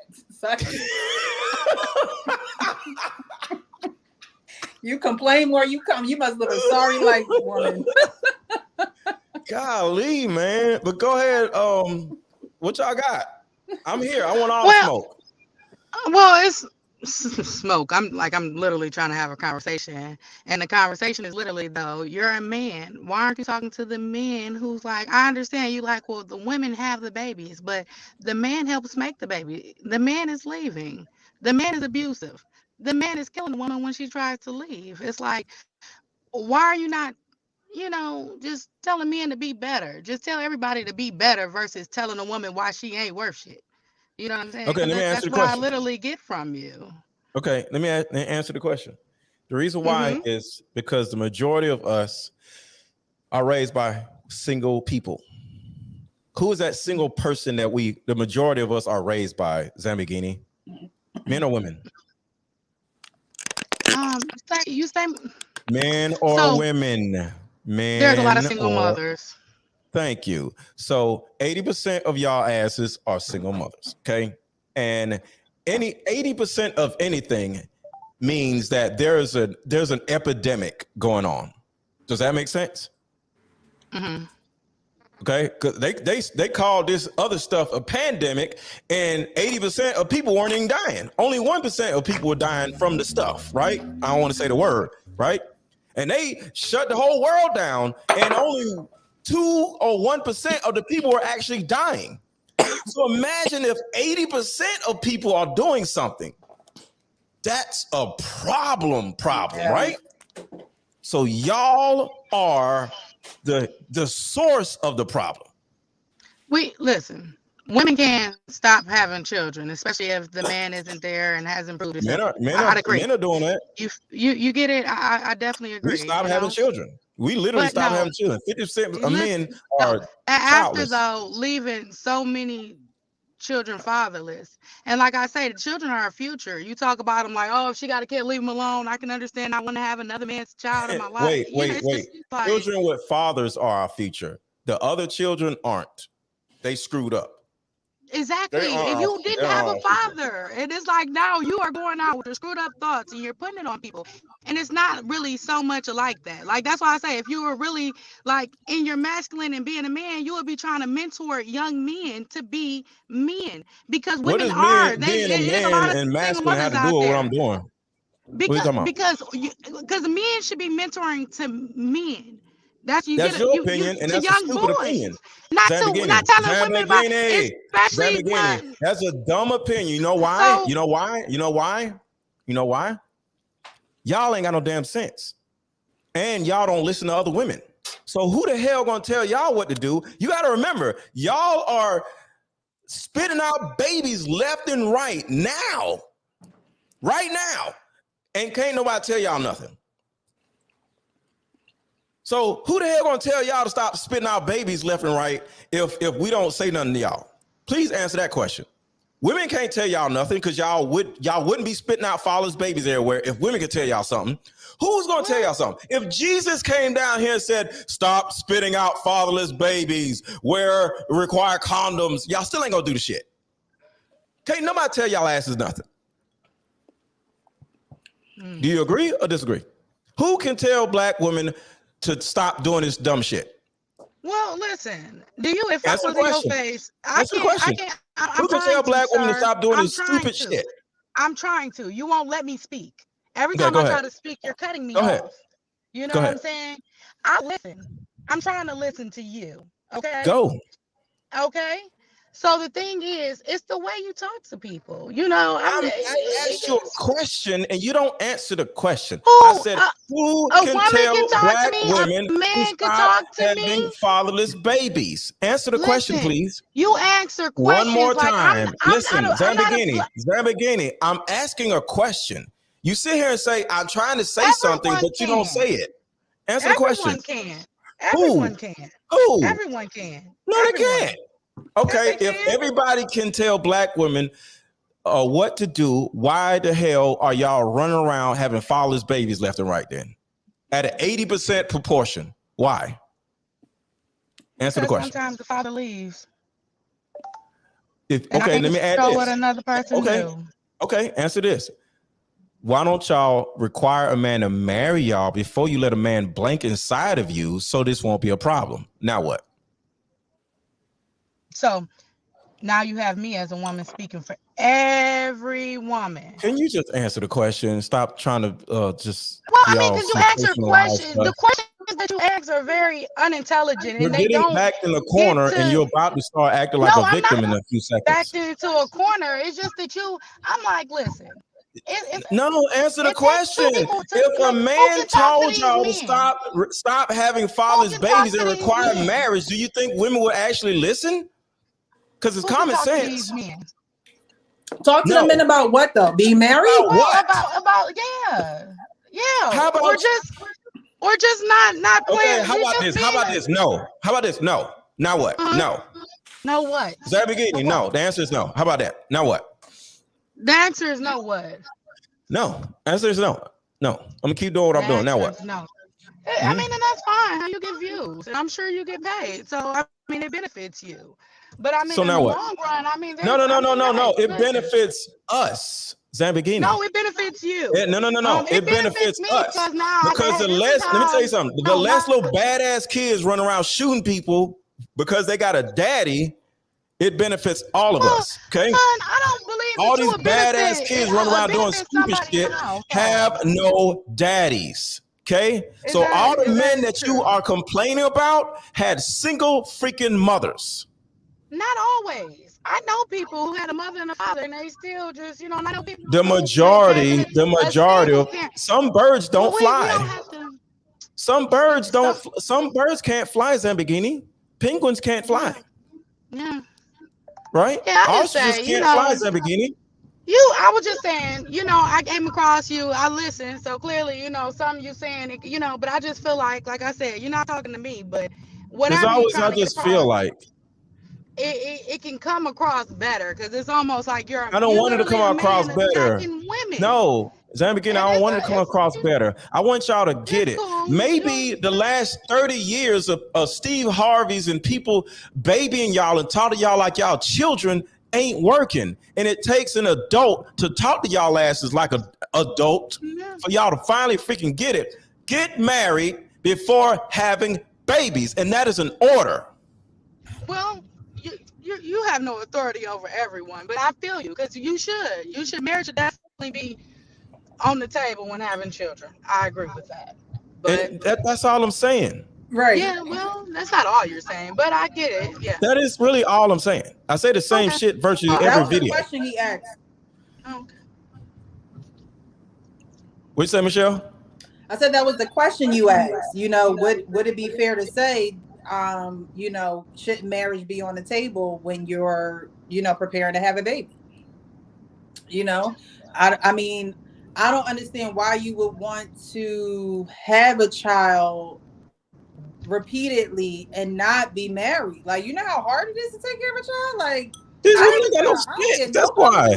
S6: You complain more, you come. You must live a sorry life, woman.
S1: Golly, man. But go ahead. What y'all got? I'm here. I want all the smoke.
S3: Well, it's smoke. I'm literally trying to have a conversation. And the conversation is literally, though, you're a man. Why aren't you talking to the men who's like, I understand you like, well, the women have the babies, but the man helps make the baby. The man is leaving. The man is abusive. The man is killing the woman when she tries to leave. It's like, why are you not, just telling men to be better? Just tell everybody to be better versus telling a woman why she ain't worth shit. You know what I'm saying?
S1: Okay, let me answer the question.
S3: That's what I literally get from you.
S1: Okay, let me answer the question. The reason why is because the majority of us are raised by single people. Who is that single person that the majority of us are raised by, Zambigini? Men or women?
S3: You say
S1: men or women? Men.
S3: There's a lot of single mothers.
S1: Thank you. So 80% of y'all asses are single mothers, okay? And 80% of anything means that there's an epidemic going on. Does that make sense? Mm-hmm. Okay, because they call this other stuff a pandemic, and 80% of people weren't even dying. Only 1% of people were dying from the stuff, right? I don't want to say the word, right? And they shut the whole world down, and only 2 or 1% of the people were actually dying. So imagine if 80% of people are doing something. That's a problem, right? So y'all are the source of the problem.
S3: Listen, women can't stop having children, especially if the man isn't there and hasn't proved himself. Men are doing that. You get it. I definitely agree.
S1: We stopped having children. We literally stopped having children. 50% of men are
S3: after though leaving so many children fatherless. And like I say, the children are our future. You talk about them like, oh, if she got a kid, leave them alone. I can understand. I want to have another man's child in my life.
S1: Wait. Like, children with fathers are our future. The other children aren't. They screwed up.
S3: Exactly. If you didn't have a father, it is like now you are going out with your screwed up thoughts and you're putting it on people. And it's not really so much like that. Like, that's why I say, if you were really like in your masculine and being a man, you would be trying to mentor young men to be men, because women
S1: are. Being a man and masculine have to do with what I'm doing.
S3: Because men should be mentoring to men. That's your opinion, and that's a stupid opinion. Not telling women about, especially when
S1: that's a dumb opinion. You know why? You know why? Y'all ain't got no damn sense, and y'all don't listen to other women. So who the hell gonna tell y'all what to do? You got to remember, y'all are spitting out babies left and right now, and can't nobody tell y'all nothing. So who the hell gonna tell y'all to stop spitting out babies left and right if we don't say nothing to y'all? Please answer that question. Women can't tell y'all nothing because y'all wouldn't be spitting out fatherless babies everywhere if women could tell y'all something. Who's gonna tell y'all something? If Jesus came down here and said, stop spitting out fatherless babies, require condoms, y'all still ain't gonna do the shit. Can't nobody tell y'all asses nothing. Do you agree or disagree? Who can tell black women to stop doing this dumb shit?
S3: Well, listen, if I was in your face,
S1: Who can tell black women to stop doing this stupid shit?
S3: I'm trying to. You won't let me speak. Every time I try to speak, you're cutting me off. You know what I'm saying? I listen. I'm trying to listen to you. Okay?
S1: Go.
S3: Okay? So the thing is, it's the way you talk to people. You know,
S1: I asked you a question and you don't answer the question.
S3: Who,
S1: I said, who
S3: a
S1: can
S3: woman
S1: tell
S3: can talk
S1: black
S3: to me,
S1: women
S3: a man
S1: to
S3: can
S1: stop
S3: talk to
S1: having
S3: me.
S1: fatherless babies? Answer the question, please.
S3: You answer questions.
S1: One more
S3: like,
S1: time. Listen,
S3: Zambigini,
S1: I'm asking a question. You sit here and say, I'm trying to say
S3: Everyone
S1: something, but you don't say it. Answer the question.
S3: Everyone can.
S1: Who?
S3: Everyone can.
S1: No, they can't. Okay, if everybody can tell black women what to do, why the hell are y'all running around having fatherless babies left and right then? At an 80% proportion. Why? Answer the question.
S3: Sometimes the father leaves.
S1: Okay, let me add this.
S3: What another person do.
S1: Okay, answer this. Why don't y'all require a man to marry y'all before you let a man blank inside of you so this won't be a problem? Now what?
S3: So now you have me as a woman speaking for every woman.
S1: Can you just answer the question? Stop trying to just.
S3: Well, I mean, because you answer questions. The questions that you ask are very unintelligent.
S1: You're getting backed in the corner and you're about to start acting like a victim in a few seconds.
S3: Backed into a corner. It's just that I'm like, listen.
S1: No, answer the question. If a man told y'all to stop having fatherless babies and require marriage, do you think women would actually listen? Because it's common sense.
S6: Talk to the men about what though? Be married?
S3: About yeah.
S1: How about
S3: or just not playing?
S1: Okay, how about this? How about this? No. How about this? No. Now what? No.
S3: No what?
S1: Zambigini, no. The answer is no. How about that? Now what?
S3: The answer is no what?
S1: No. The answer is no. No. I'm gonna keep doing what I'm doing. Now what?
S3: No. I mean, and that's fine. How you get views, and I'm sure you get paid. So I mean, it benefits you. But I mean,
S1: so
S3: in
S1: now
S3: the
S1: what?
S3: long run, I mean,
S1: No. It benefits us, Zambigini.
S3: No, it benefits you.
S1: No. It benefits us because the less. Let me tell you something. The less little badass kids run around shooting people because they got a daddy. It benefits all of us. Okay.
S3: I don't believe
S1: all these badass kids run around doing stupid shit have no daddies. Okay. So all the men that you are complaining about had single freaking mothers.
S3: Not always. I know people who had a mother and a father, and they still just, I know people.
S1: The majority of some birds don't fly. Some birds don't. Some birds can't fly, Zambigini. Penguins can't fly.
S3: Yeah.
S1: Right?
S3: Yeah, I
S1: just can't fly, Zambigini.
S3: I was just saying, I came across you, I listened, so clearly, something you saying, but I just feel like I said, you're not talking to me, but whatever.
S1: I just feel like
S3: it can come across better because it's almost like
S1: I don't want it to come across better.
S3: Women.
S1: No, Zambigini, I don't want it to come across better. I want y'all to get it. Cool. Maybe the last 30 years of Steve Harvey's and people babying y'all and talking to y'all like y'all children ain't working. And it takes an adult to talk to y'all asses like an adult for y'all to finally freaking get it. Get married before having babies. And that is an order.
S3: Well, you have no authority over everyone, but I feel you because you should. Marriage should definitely be on the table when having children. I agree with that. But
S1: that's all I'm saying.
S6: Right.
S3: Yeah, well, that's not all you're saying, but I get it. Yeah.
S1: That is really all I'm saying. I say the same shit virtually every video.
S6: That was the question he asked.
S3: Okay.
S1: What you say, Michelle?
S6: I said that was the question you asked. Would it be fair to say, shouldn't marriage be on the table when you're, preparing to have a baby? I mean, I don't understand why you would want to have a child repeatedly and not be married. Like, you know how hard it is to take care of a child? Like,
S1: that's why.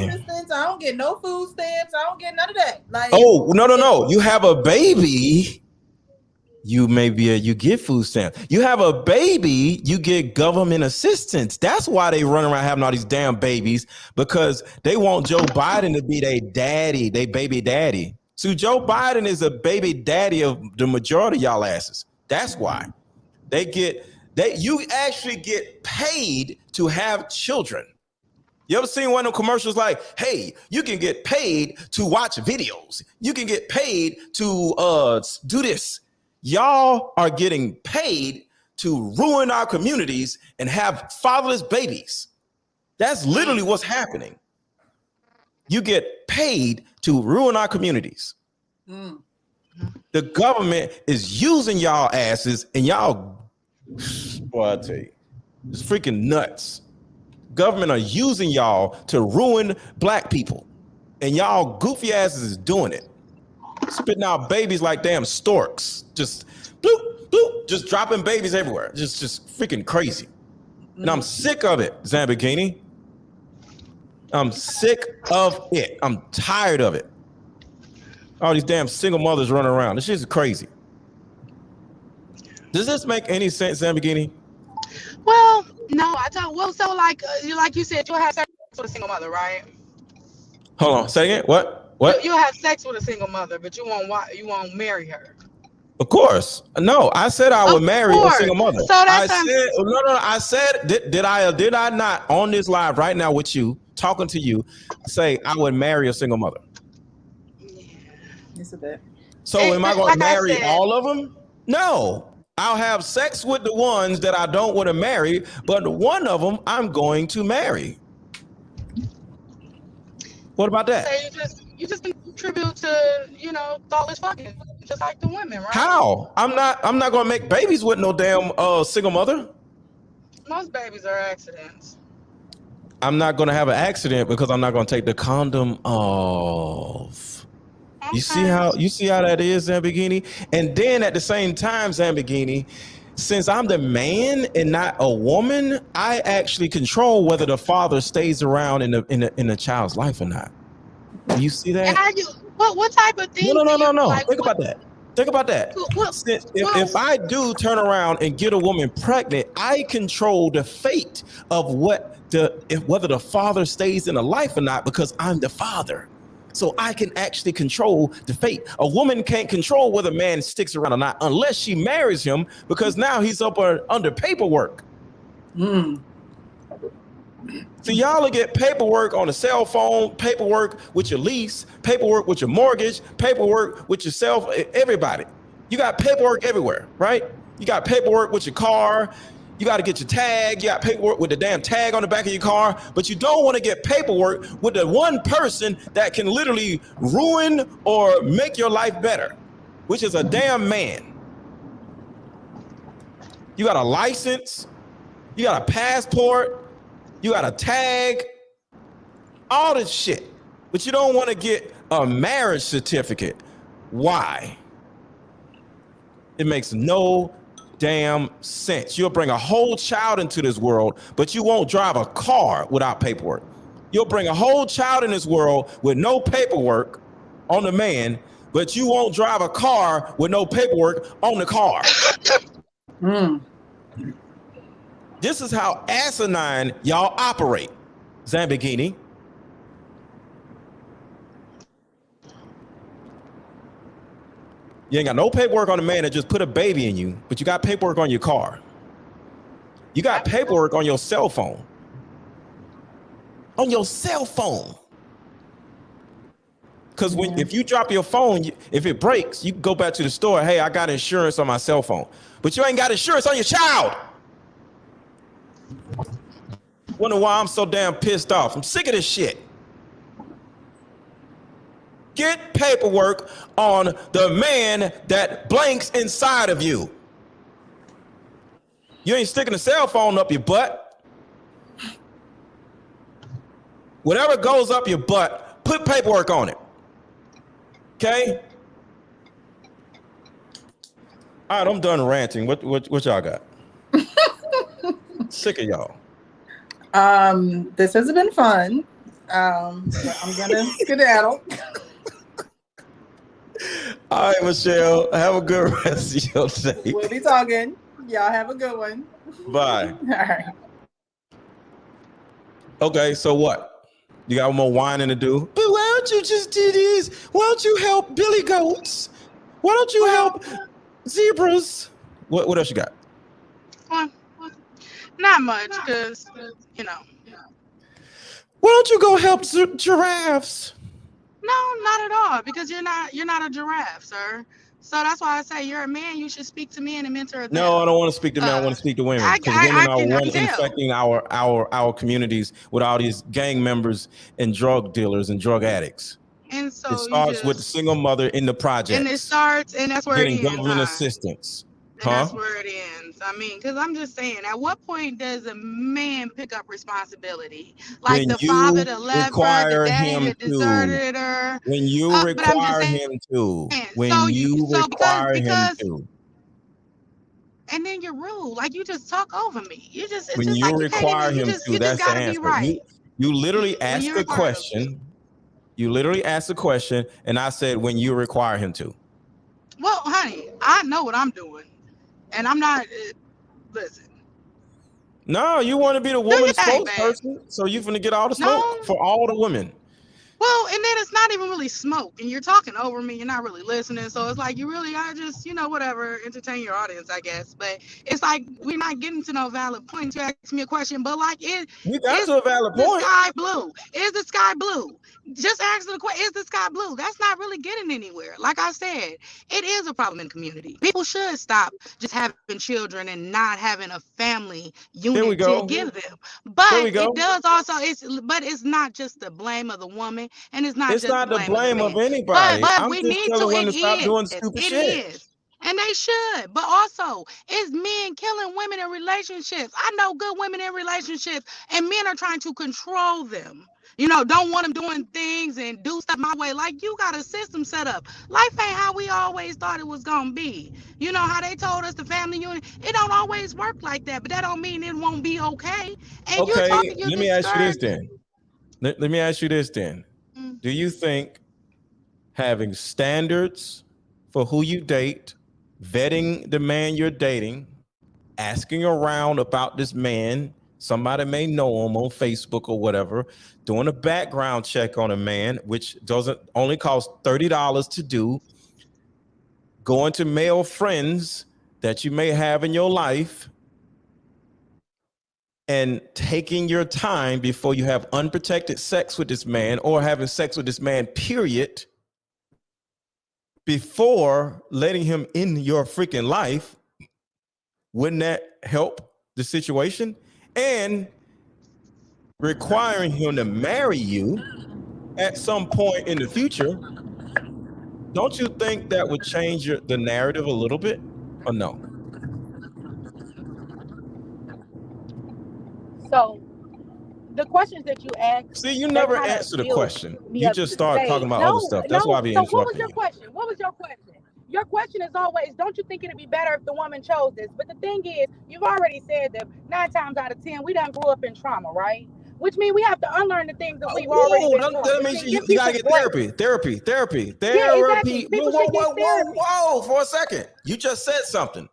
S6: I don't get no food stamps. I don't get none of that. Like,
S1: no. You have a baby. You get food stamps. You have a baby, you get government assistance. That's why they run around having all these damn babies, because they want Joe Biden to be their daddy, their baby daddy. So Joe Biden is a baby daddy of the majority of y'all asses. That's why you actually get paid to have children. You ever seen one of them commercials like, hey, you can get paid to watch videos. You can get paid to do this. Y'all are getting paid to ruin our communities and have fatherless babies. That's literally what's happening. You get paid to ruin our communities. The government is using y'all asses, and y'all, boy, I tell you, it's freaking nuts. Government are using y'all to ruin black people, and y'all goofy asses is doing it. Spitting out babies like damn storks, just bloop, bloop, just dropping babies everywhere. Just freaking crazy. And I'm sick of it, Zambikini. I'm sick of it. I'm tired of it. All these damn single mothers running around. This shit is crazy. Does this make any sense, Zambikini?
S3: Well, no, so like you said, you'll have sex with a single mother, right?
S1: Hold on, say again. What?
S3: You'll have sex with a single mother, but you won't marry her.
S1: Of course. No, I said I would marry a single mother. So I said, did I not on this live right now with you, talking to you, say I would marry a single mother?
S6: Yeah. It's a bit.
S1: So am I going to marry all of them? No. I'll have sex with the ones that I don't want to marry, but one of them I'm going to marry. What about that?
S3: So you just contribute to, thoughtless fucking, just like the women, right?
S1: How? I'm not going to make babies with no damn single mother.
S3: Most babies are accidents.
S1: I'm not going to have an accident because I'm not going to take the condom off. Okay. You see how that is, Zambikini? And then at the same time, Zambikini, since I'm the man and not a woman, I actually control whether the father stays around in the child's life or not. Do you see that?
S3: What type of thing?
S1: No. Like, Think about that. If I do turn around and get a woman pregnant, I control the fate of whether the father stays in a life or not, because I'm the father. So I can actually control the fate. A woman can't control whether a man sticks around or not unless she marries him, because now he's up under paperwork. So y'all will get paperwork on a cell phone, paperwork with your lease, paperwork with your mortgage, paperwork with yourself, everybody. You got paperwork everywhere, right? You got paperwork with your car. You got to get your tag. You got paperwork with the damn tag on the back of your car, but you don't want to get paperwork with the one person that can literally ruin or make your life better, which is a damn man. You got a license. You got a passport. You got a tag. All this shit, but you don't want to get a marriage certificate. Why? It makes no damn sense. You'll bring a whole child into this world, but you won't drive a car without paperwork. You'll bring a whole child in this world with no paperwork on the man, but you won't drive a car with no paperwork on the car. This is how asinine y'all operate, Zambikini. You ain't got no paperwork on the man that just put a baby in you, but you got paperwork on your car. You got paperwork on your cell phone. On your cell phone. Because if you drop your phone, if it breaks, you can go back to the store. Hey, I got insurance on my cell phone. But you ain't got insurance on your child. Wonder why I'm so damn pissed off. I'm sick of this shit. Get paperwork on the man that blanks inside of you. You ain't sticking a cell phone up your butt. Whatever goes up your butt, put paperwork on it. Okay? All right, I'm done ranting. What y'all got? Sick of y'all.
S6: This has been fun. I'm gonna skedaddle.
S1: All right, Michelle, have a good rest of your day.
S6: We'll be talking. Y'all have a good one.
S1: Bye.
S6: All right.
S1: Okay, so what? You got more whining to do? But why don't you just do this? Why don't you help billy goats? Why don't you help zebras? What else you got?
S3: Not much, because,
S1: Why don't you go help giraffes?
S3: No, not at all, because you're not a giraffe, sir. So that's why I say you're a man. You should speak to men and mentor them.
S1: No, I don't want to speak to men. I want to speak to women, because women are one infecting our communities with all these gang members and drug dealers and drug addicts.
S3: And so
S1: it starts with the single mother in the projects.
S3: And it starts, and that's where
S1: getting
S3: it ends.
S1: Government assistance.
S3: And that's where it ends. I mean, because I'm just saying, at what point does a man pick up responsibility? Like when the father that left her, the daddy that deserted her.
S1: When you require him to. When you require him to.
S3: And then you're rude. Like, you just talk over me. You just,
S1: when you require him to, that's the answer.
S3: Right.
S1: You literally ask a question. You literally asked a question, and I said, when you require him to.
S3: Well, honey, I know what I'm doing. And I'm not, listen.
S1: No, you want to be the woman's spokesperson, so you're going to get all the smoke for all the women.
S3: Well, and then it's not even really smoke, and you're talking over me. You're not really listening. So it's like, you really are just, whatever, entertain your audience, I guess. But it's like, we're not getting to no valid point. You ask me a question, but like,
S1: you got to a valid point.
S3: Is the sky blue? Is the sky blue? Just answer the question, is the sky blue? That's not really getting anywhere. Like I said, it is a problem in the community. People should stop just having children and not having a family unit to give them. But it does also, it's not just the blame of the woman. And it's not
S1: the blame of anybody.
S3: But we need to stop doing stupid shit. And they should. But also, it's men killing women in relationships. I know good women in relationships, and men are trying to control them. Don't want them doing things and do stuff my way. Like, you got a system set up. Life ain't how we always thought it was gonna be. You know how they told us the family unit? It don't always work like that, but that don't mean it won't be okay. And
S1: let me ask you this then. Let me ask you this then. Do you think having standards for who you date, vetting the man you're dating, asking around about this man, somebody may know him on Facebook or whatever, doing a background check on a man, which doesn't only cost $30 to do, going to male friends that you may have in your life, and taking your time before you have unprotected sex with this man or having sex with this man, period, before letting him in your freaking life, wouldn't that help the situation? And requiring him to marry you at some point in the future, don't you think that would change the narrative a little bit, or no?
S10: So the questions that you asked.
S1: See, you never answer the question. You just start talking about other stuff. That's why I be interrupting.
S10: So what was your question? What was your question? Your question is always, don't you think it'd be better if the woman chose this? But the thing is, you've already said that 9 times out of 10, we done grew up in trauma, right? Which means we have to unlearn the things that we've already been doing.
S1: That means you gotta get therapy.
S10: Yeah, exactly.
S1: Whoa, for a second. You just said something.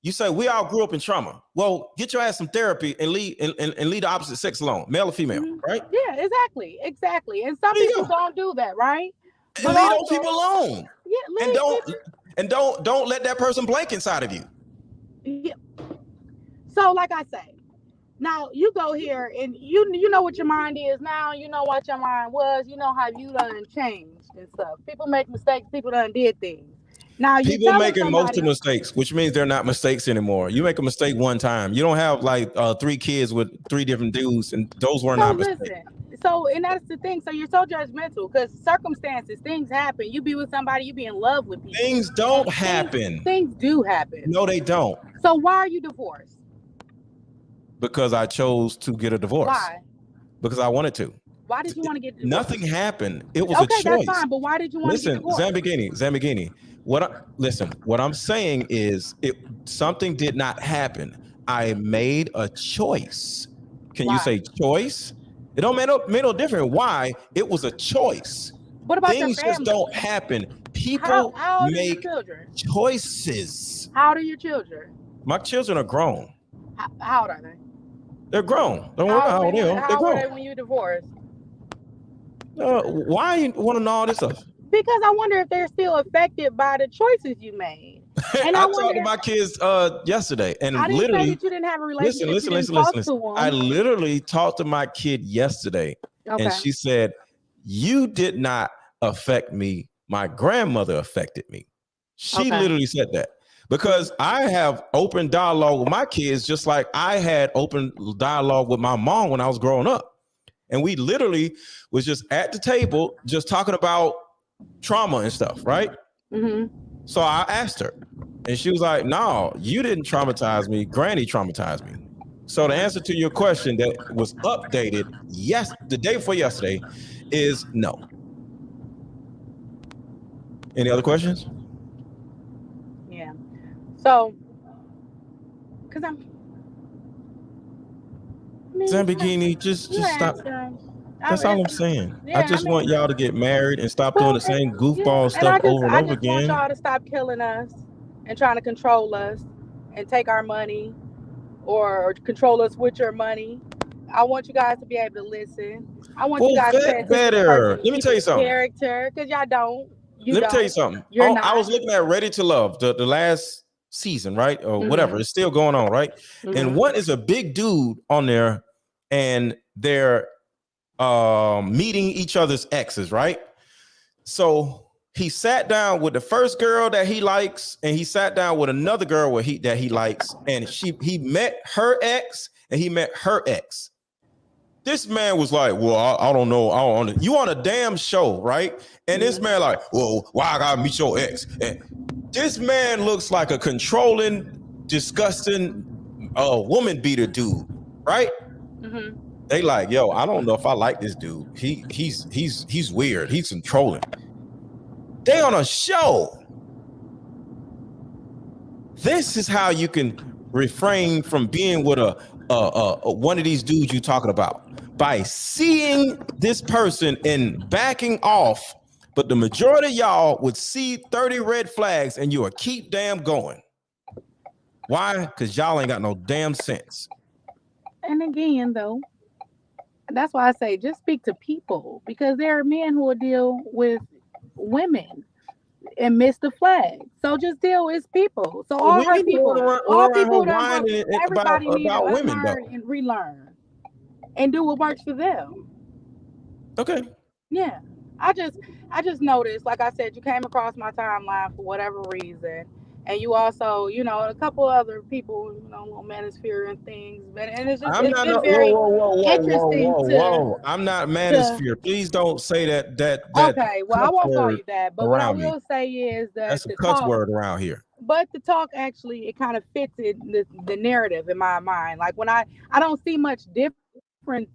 S1: You say we all grew up in trauma. Well, get your ass some therapy and leave the opposite sex alone, male or female, right?
S10: Yeah, exactly. And some people don't do that, right?
S1: And leave those people alone. Yeah, and don't let that person blank inside of you.
S10: Yeah. So, like I say, now you go here and you know what your mind is now. You know what your mind was. You know how you done changed and stuff. People make mistakes. People done did things. Now
S1: people making most of the mistakes, which means they're not mistakes anymore. You make a mistake one time. You don't have like 3 kids with 3 different dudes, and those were not mistakes.
S10: So, and that's the thing. So you're so judgmental because circumstances, things happen. You be with somebody, you be in love with people.
S1: Things don't happen.
S10: Things do happen.
S1: No, they don't.
S10: So why are you divorced?
S1: Because I chose to get a divorce.
S10: Why?
S1: Because I wanted to.
S10: Why did you want to get divorced?
S1: Nothing happened. It was a choice.
S10: Okay, that's fine. But why did you want to get divorced?
S1: Zambigini. What I'm saying is, something did not happen. I made a choice. Can you say choice? It don't make no difference why. It was a choice.
S10: What about
S1: things just don't happen? People make choices.
S10: How old are your children?
S1: My children are grown.
S10: How old are they?
S1: They're grown. Don't worry how old they are. They're grown.
S10: How old are they when you divorced?
S1: Why you want to know all this stuff?
S10: Because I wonder if they're still affected by the choices you made. And
S1: I talked to my kids yesterday, and
S10: I didn't
S1: literally,
S10: say that you didn't have a relationship.
S1: Listen. I literally talked to my kid yesterday, and she said, "You did not affect me. My grandmother affected me." She literally said that. Because I have open dialogue with my kids, just like I had open dialogue with my mom when I was growing up. And we literally was just at the table, just talking about trauma and stuff, right?
S10: Mm-hmm.
S1: So I asked her, and she was like, no, you didn't traumatize me. Granny traumatized me. So the answer to your question that was updated the day before yesterday is no. Any other questions?
S10: Yeah. So, because
S1: Zambikini, just stop. That's all I'm saying. I just want y'all to get married and stop doing the same goofball stuff over and over again.
S10: I just want y'all to stop killing us and trying to control us and take our money or control us with your money. I want you guys to be able to listen. I want you guys to pay
S1: better. Let me tell you something.
S10: Character, because y'all don't.
S1: Let me tell you something. I was looking at Ready to Love, the last season, right? Or whatever. It's still going on, right? And one is a big dude on there, and they're meeting each other's exes, right? So he sat down with the first girl that he likes, and he sat down with another girl that he likes, and he met her ex, and he met her ex. This man was like, well, I don't know. You on a damn show, right? And this man like, well, why I gotta meet your ex? And this man looks like a controlling, disgusting woman beater dude, right? Mm-hmm. They like, yo, I don't know if I like this dude. He's weird. He's controlling. They on a show. This is how you can refrain from being with a one of these dudes you talking about, by seeing this person and backing off. But the majority of y'all would see 30 red flags and you will keep damn going. Why? Because y'all ain't got no damn sense.
S10: And again, though, that's why I say just speak to people, because there are men who will deal with women and miss the flag. So just deal with people. So all her people, everybody need to unlearn and relearn and do what works for them.
S1: Okay.
S10: Yeah. I just noticed, like I said, you came across my timeline for whatever reason. And you also, a couple other people, on Manosphere and things. And it's just very interesting.
S1: I'm not Manosphere. Please don't say that.
S10: Okay, well, I won't call you that. But what I will say is that
S1: that's a cuss word around here.
S10: But the talk actually, it kind of fits in the narrative in my mind. Like when I don't see much difference,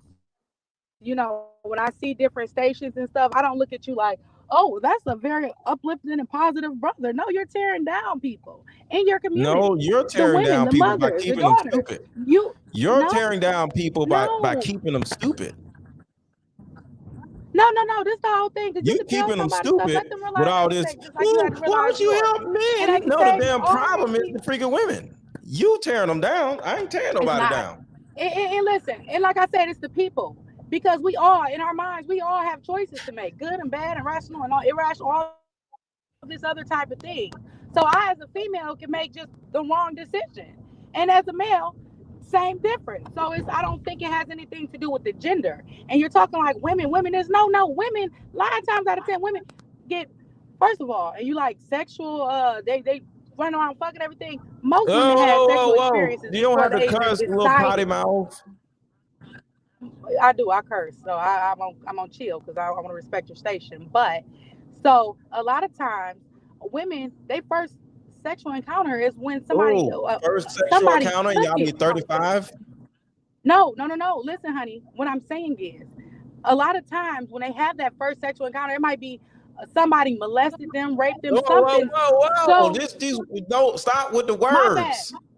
S10: when I see different stations and stuff, I don't look at you like, oh, that's a very uplifting and positive brother. No, you're tearing down people in your community.
S1: No, you're tearing down people by keeping them stupid. You're tearing down people by keeping them stupid.
S10: No. This is the whole thing.
S1: You keeping them stupid with all this. Why don't you help men? No, the damn problem is the freaking women. You tearing them down. I ain't tearing nobody down.
S10: And listen, and like I said, it's the people. Because we all, in our minds, we all have choices to make, good and bad and rational and all irrational, all this other type of thing. So I, as a female, can make just the wrong decision. And as a male, same difference. So I don't think it has anything to do with the gender. And you're talking like women. Women is no. Women, 9 times out of 10, women get, first of all, and you like sexual, they run around fucking everything. Most women have sexual experiences.
S1: You don't have to cuss, little potty mouth.
S10: I do. I curse, so I'm on chill because I want to respect your station. But so a lot of times, women, they first sexual encounter is when somebody
S1: first sexual encounter. Y'all be 35.
S10: No. Listen, honey. What I'm saying is, a lot of times when they have that first sexual encounter, it might be somebody molested them, raped them, something.
S1: Whoa. These don't stop with the words.
S10: My bad.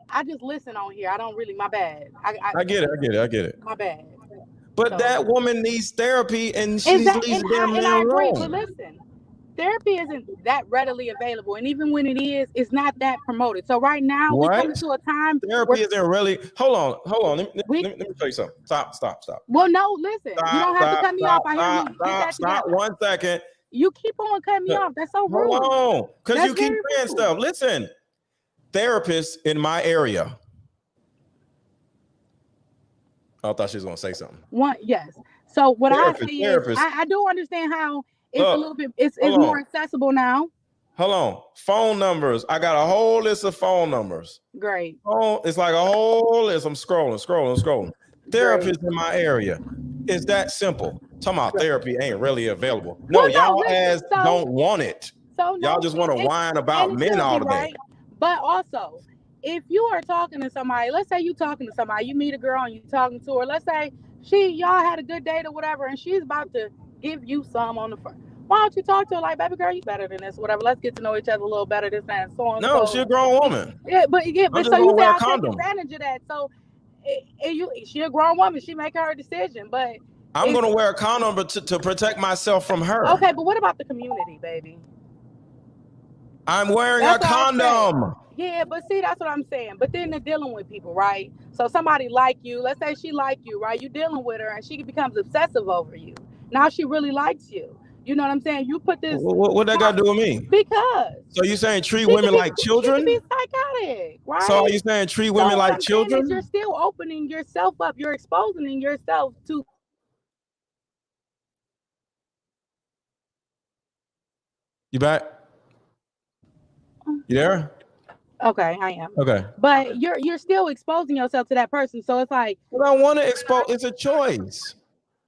S10: I just listen on here. I don't really. My bad.
S1: I get it.
S10: My bad.
S1: But that woman needs therapy, and she leaves them alone.
S10: But listen, therapy isn't that readily available, and even when it is, it's not that promoted. So right now, we're coming to a time.
S1: Therapy isn't really. Hold on. Let me tell you something. Stop.
S10: Well, no, listen. You don't have to cut me off. I hear you. Get that together.
S1: 1 second.
S10: You keep on cutting me off. That's so rude.
S1: Hold on, because you keep saying stuff. Listen, therapists in my area. I thought she was gonna say something.
S10: Yes. So what I see is I do understand how it's a little bit it's more accessible now.
S1: Hold on. Phone numbers. I got a whole list of phone numbers.
S10: Great.
S1: Oh, it's like a whole list. I'm scrolling. Therapists in my area. It's that simple. Talking about therapy ain't really available. No,
S10: Well,
S1: y'all don't want it.
S10: So
S1: y'all just want to whine about men all the day.
S10: But also, if you are talking to somebody, let's say you talking to somebody, you meet a girl and you talking to her. Let's say y'all had a good date or whatever, and she's about to give you some on the front. Why don't you talk to her like, baby girl, you better than this, whatever. Let's get to know each other a little better, this and so on.
S1: No, she's a grown woman.
S10: Yeah, but so you say I'll take advantage of that. So she a grown woman. She make her decision, but
S1: I'm gonna wear a condom to protect myself from her.
S10: Okay, but what about the community, baby?
S1: I'm wearing a condom.
S10: Yeah, but see, that's what I'm saying. But then they're dealing with people, right? So somebody like you, let's say she like you, right? You dealing with her and she becomes obsessive over you. Now she really likes you. You know what I'm saying? You put this.
S1: What that got to do with me?
S10: Because.
S1: So you saying treat women like children?
S10: She can be psychotic, right?
S1: So are you saying treat women like children?
S10: You're still opening yourself up. You're exposing yourself to.
S1: You back? You there?
S10: Okay, I am.
S1: Okay.
S10: But you're still exposing yourself to that person. So it's like.
S1: Well, I want to expose. It's a choice.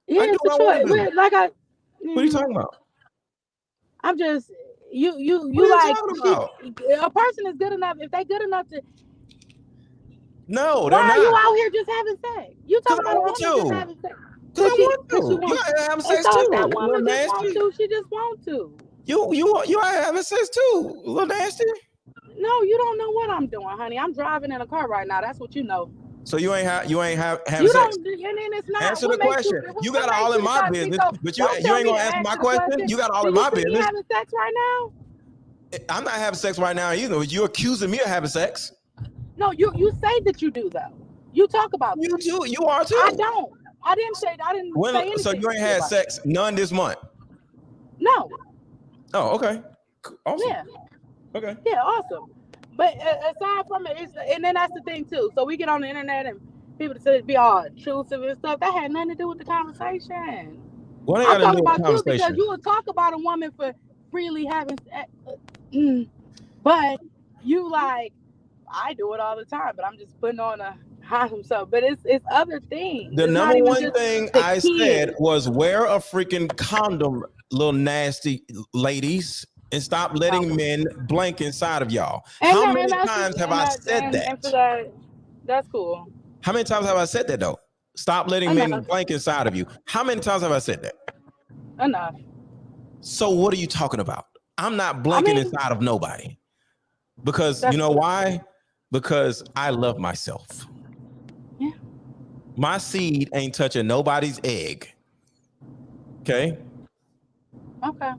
S10: Yeah, it's a choice.
S1: What are you talking about?
S10: I'm just you like a person is good enough if they good enough to.
S1: No, they're
S10: why
S1: not.
S10: Are you out here just having sex? You talking about a woman just having sex? Because I want to. You gotta have sex too. That woman just want to. She just want to.
S1: You are having sex too. A little nasty.
S10: No, you don't know what I'm doing, honey. I'm driving in a car right now. That's what you know.
S1: So you ain't having sex.
S10: You don't, and then it's not.
S1: Answer the question. You got all in my business, but you ain't gonna answer my question. You got all in my business.
S10: You having sex right now?
S1: I'm not having sex right now either. You accusing me of having sex?
S10: No, you say that you do though. You talk about
S1: you do. You are too.
S10: I don't. I didn't say anything.
S1: So you ain't had sex none this month?
S10: No.
S1: Oh, okay. Awesome.
S10: Yeah.
S1: Okay.
S10: Yeah, awesome. But aside from it, and then that's the thing too. So we get on the internet and people say be all intrusive and stuff. That had nothing to do with the conversation.
S1: What I'm talking about
S10: you because you will talk about a woman for freely having, but you like I do it all the time. But I'm just putting on a condom. So, but it's other things.
S1: The number one thing I said was wear a freaking condom, little nasty ladies. And stop letting men blank inside of y'all. How many times have I said that?
S10: And for that, that's cool.
S1: How many times have I said that though? Stop letting men blank inside of you. How many times have I said that?
S10: Enough.
S1: So what are you talking about? I'm not blanking inside of nobody. Because you know why? Because I love myself.
S10: Yeah.
S1: My seed ain't touching nobody's egg. Okay?
S10: Okay.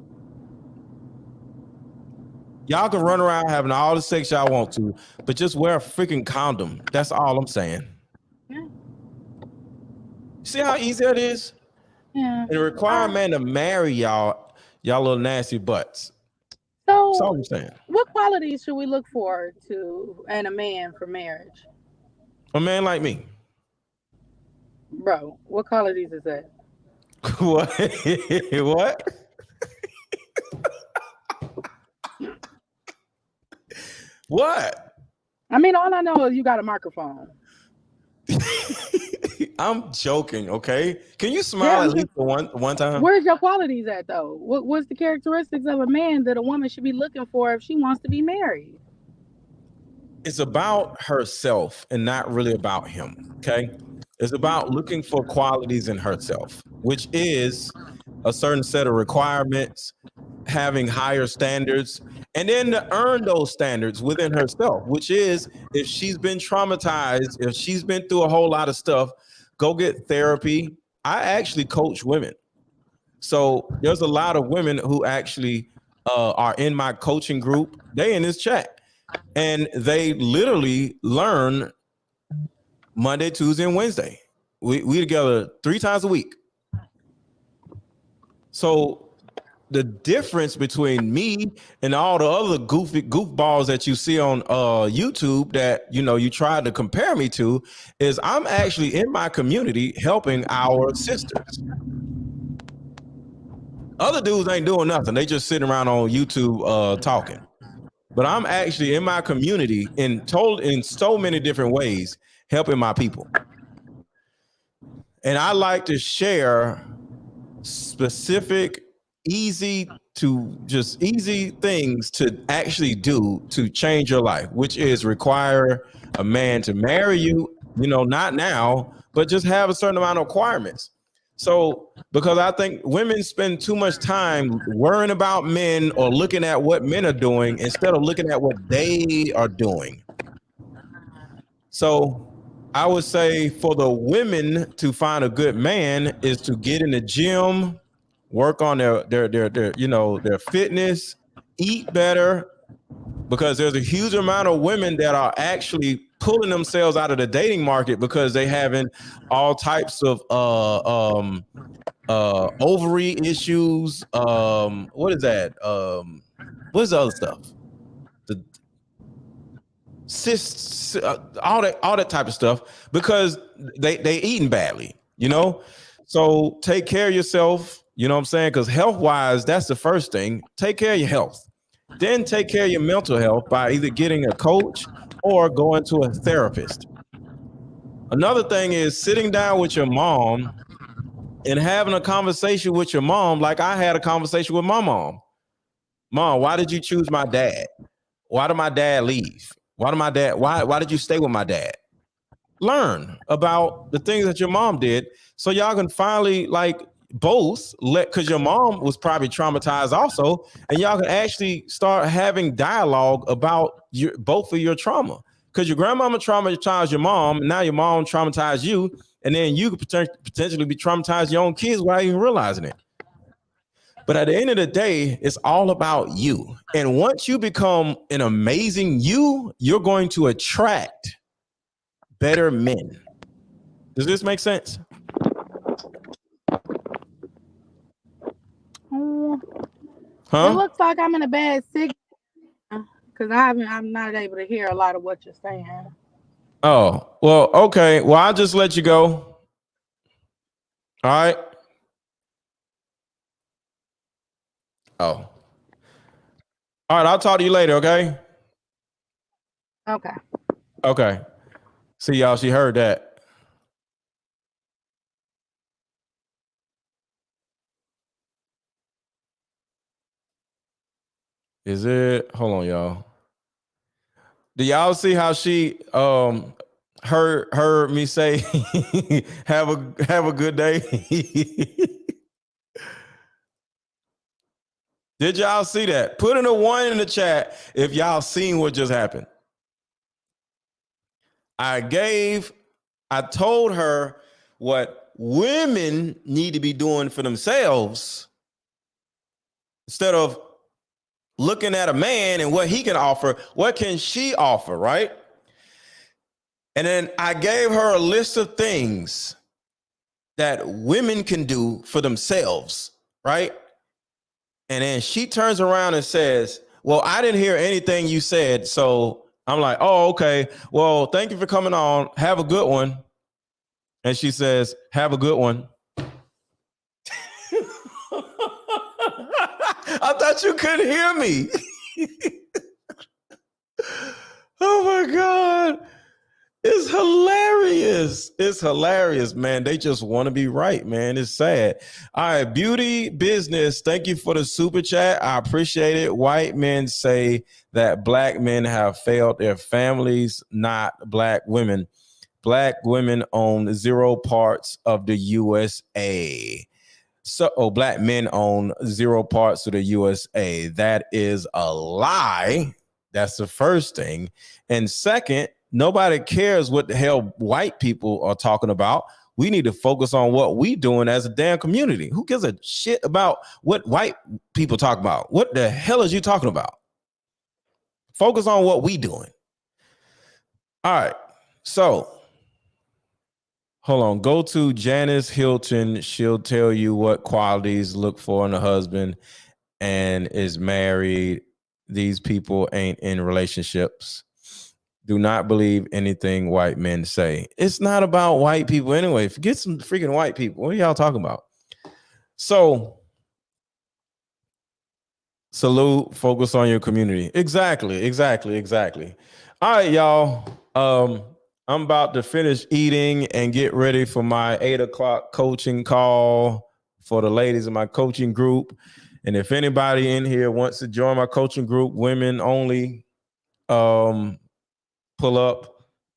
S1: Y'all can run around having all the sex y'all want to, but just wear a freaking condom. That's all I'm saying.
S10: Yeah.
S1: See how easy it is?
S10: Yeah.
S1: It requires a man to marry y'all little nasty butts.
S10: So
S1: that's all I'm saying.
S10: What qualities should we look for in a man for marriage?
S1: A man like me.
S10: Bro, what qualities is that?
S1: What? What? What?
S10: I mean, all I know is you got a microphone.
S1: I'm joking, okay? Can you smile at least for one time?
S10: Where's your qualities at, though? What's the characteristics of a man that a woman should be looking for if she wants to be married?
S1: It's about herself and not really about him, okay? It's about looking for qualities in herself, which is a certain set of requirements, having higher standards, and then to earn those standards within herself, which is if she's been traumatized, if she's been through a whole lot of stuff, go get therapy. I actually coach women. So there's a lot of women who actually are in my coaching group. They in this chat and they literally learn Monday, Tuesday, and Wednesday. We together 3 times a week. So the difference between me and all the other goofballs that you see on YouTube that, you know, you try to compare me to is I'm actually in my community helping our sisters. Other dudes ain't doing nothing. They just sitting around on YouTube talking. But I'm actually in my community in so many different ways helping my people. And I like to share specific, easy things to actually do to change your life, which is require a man to marry you, not now, but just have a certain amount of requirements. So, because I think women spend too much time worrying about men or looking at what men are doing instead of looking at what they are doing. So I would say for the women to find a good man is to get in the gym, work on their fitness, eat better, because there's a huge amount of women that are actually pulling themselves out of the dating market because they having all types of ovary issues. What is that? What's the other stuff? The cysts, all that type of stuff, because they eating badly, So take care of yourself, you know what I'm saying? Because health-wise, that's the first thing. Take care of your health. Then take care of your mental health by either getting a coach or going to a therapist. Another thing is sitting down with your mom and having a conversation with your mom, like I had a conversation with my mom. Mom, why did you choose my dad? Why did my dad leave? Why did you stay with my dad? Learn about the things that your mom did so y'all can finally because your mom was probably traumatized also, and y'all can actually start having dialogue about both of your trauma. Because your grandmama traumatized your mom, and now your mom traumatized you, and then you could potentially be traumatizing your own kids without even realizing it. But at the end of the day, it's all about you. And once you become an amazing you're going to attract better men. Does this make sense?
S10: It looks like I'm in a bad signal because I'm not able to hear a lot of what you're saying.
S1: Oh, well, okay. Well, I'll just let you go. All right. Oh. All right, I'll talk to you later, okay? Okay. See y'all, she heard that. Is it? Hold on, y'all. Do y'all see how she heard me say have a good day? Did y'all see that? Put in a 1 in the chat if y'all seen what just happened. I told her what women need to be doing for themselves instead of looking at a man and what he can offer. What can she offer, right? And then I gave her a list of things that women can do for themselves, right? And then she turns around and says, well, I didn't hear anything you said. So I'm like, oh, okay. Well, thank you for coming on. Have a good one. And she says, have a good one. I thought you couldn't hear me. Oh my God. It's hilarious. It's hilarious, man. They just want to be right, man. It's sad. All right, Beauty Business. Thank you for the super chat. I appreciate it. White men say that black men have failed their families, not black women. Black women own 0 parts of the USA. Black men own 0 parts of the USA. That is a lie. That's the first thing. And second, nobody cares what the hell white people are talking about. We need to focus on what we doing as a damn community. Who gives a shit about what white people talk about? What the hell is you talking about? Focus on what we doing. All right. So hold on. Go to Janice Hilton. She'll tell you what qualities look for in a husband and is married. These people ain't in relationships. Do not believe anything white men say. It's not about white people anyway. Forget some freaking white people. What are y'all talking about? So Salute, focus on your community. Exactly. All right, y'all. I'm about to finish eating and get ready for my 8 o'clock coaching call for the ladies in my coaching group. And if anybody in here wants to join my coaching group, women only, pull up,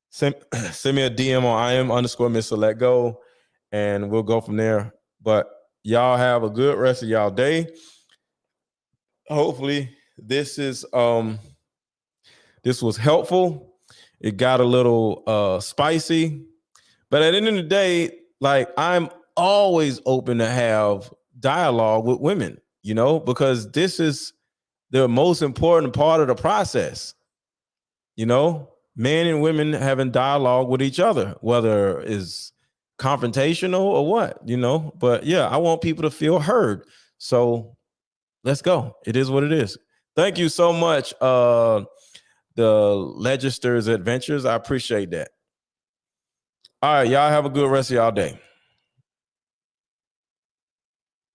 S1: send me a DM on IM_MrLetGo, and we'll go from there. But y'all have a good rest of y'all day. Hopefully this was helpful. It got a little spicy, but at the end of the day, like, I'm always open to have dialogue with women, you know, because this is the most important part of the process. You know, men and women having dialogue with each other, whether it's confrontational or what, you know. But yeah, I want people to feel heard. So let's go. It is what it is. Thank you so much, the Legister's Adventures. I appreciate that. All right, y'all have a good rest of y'all day.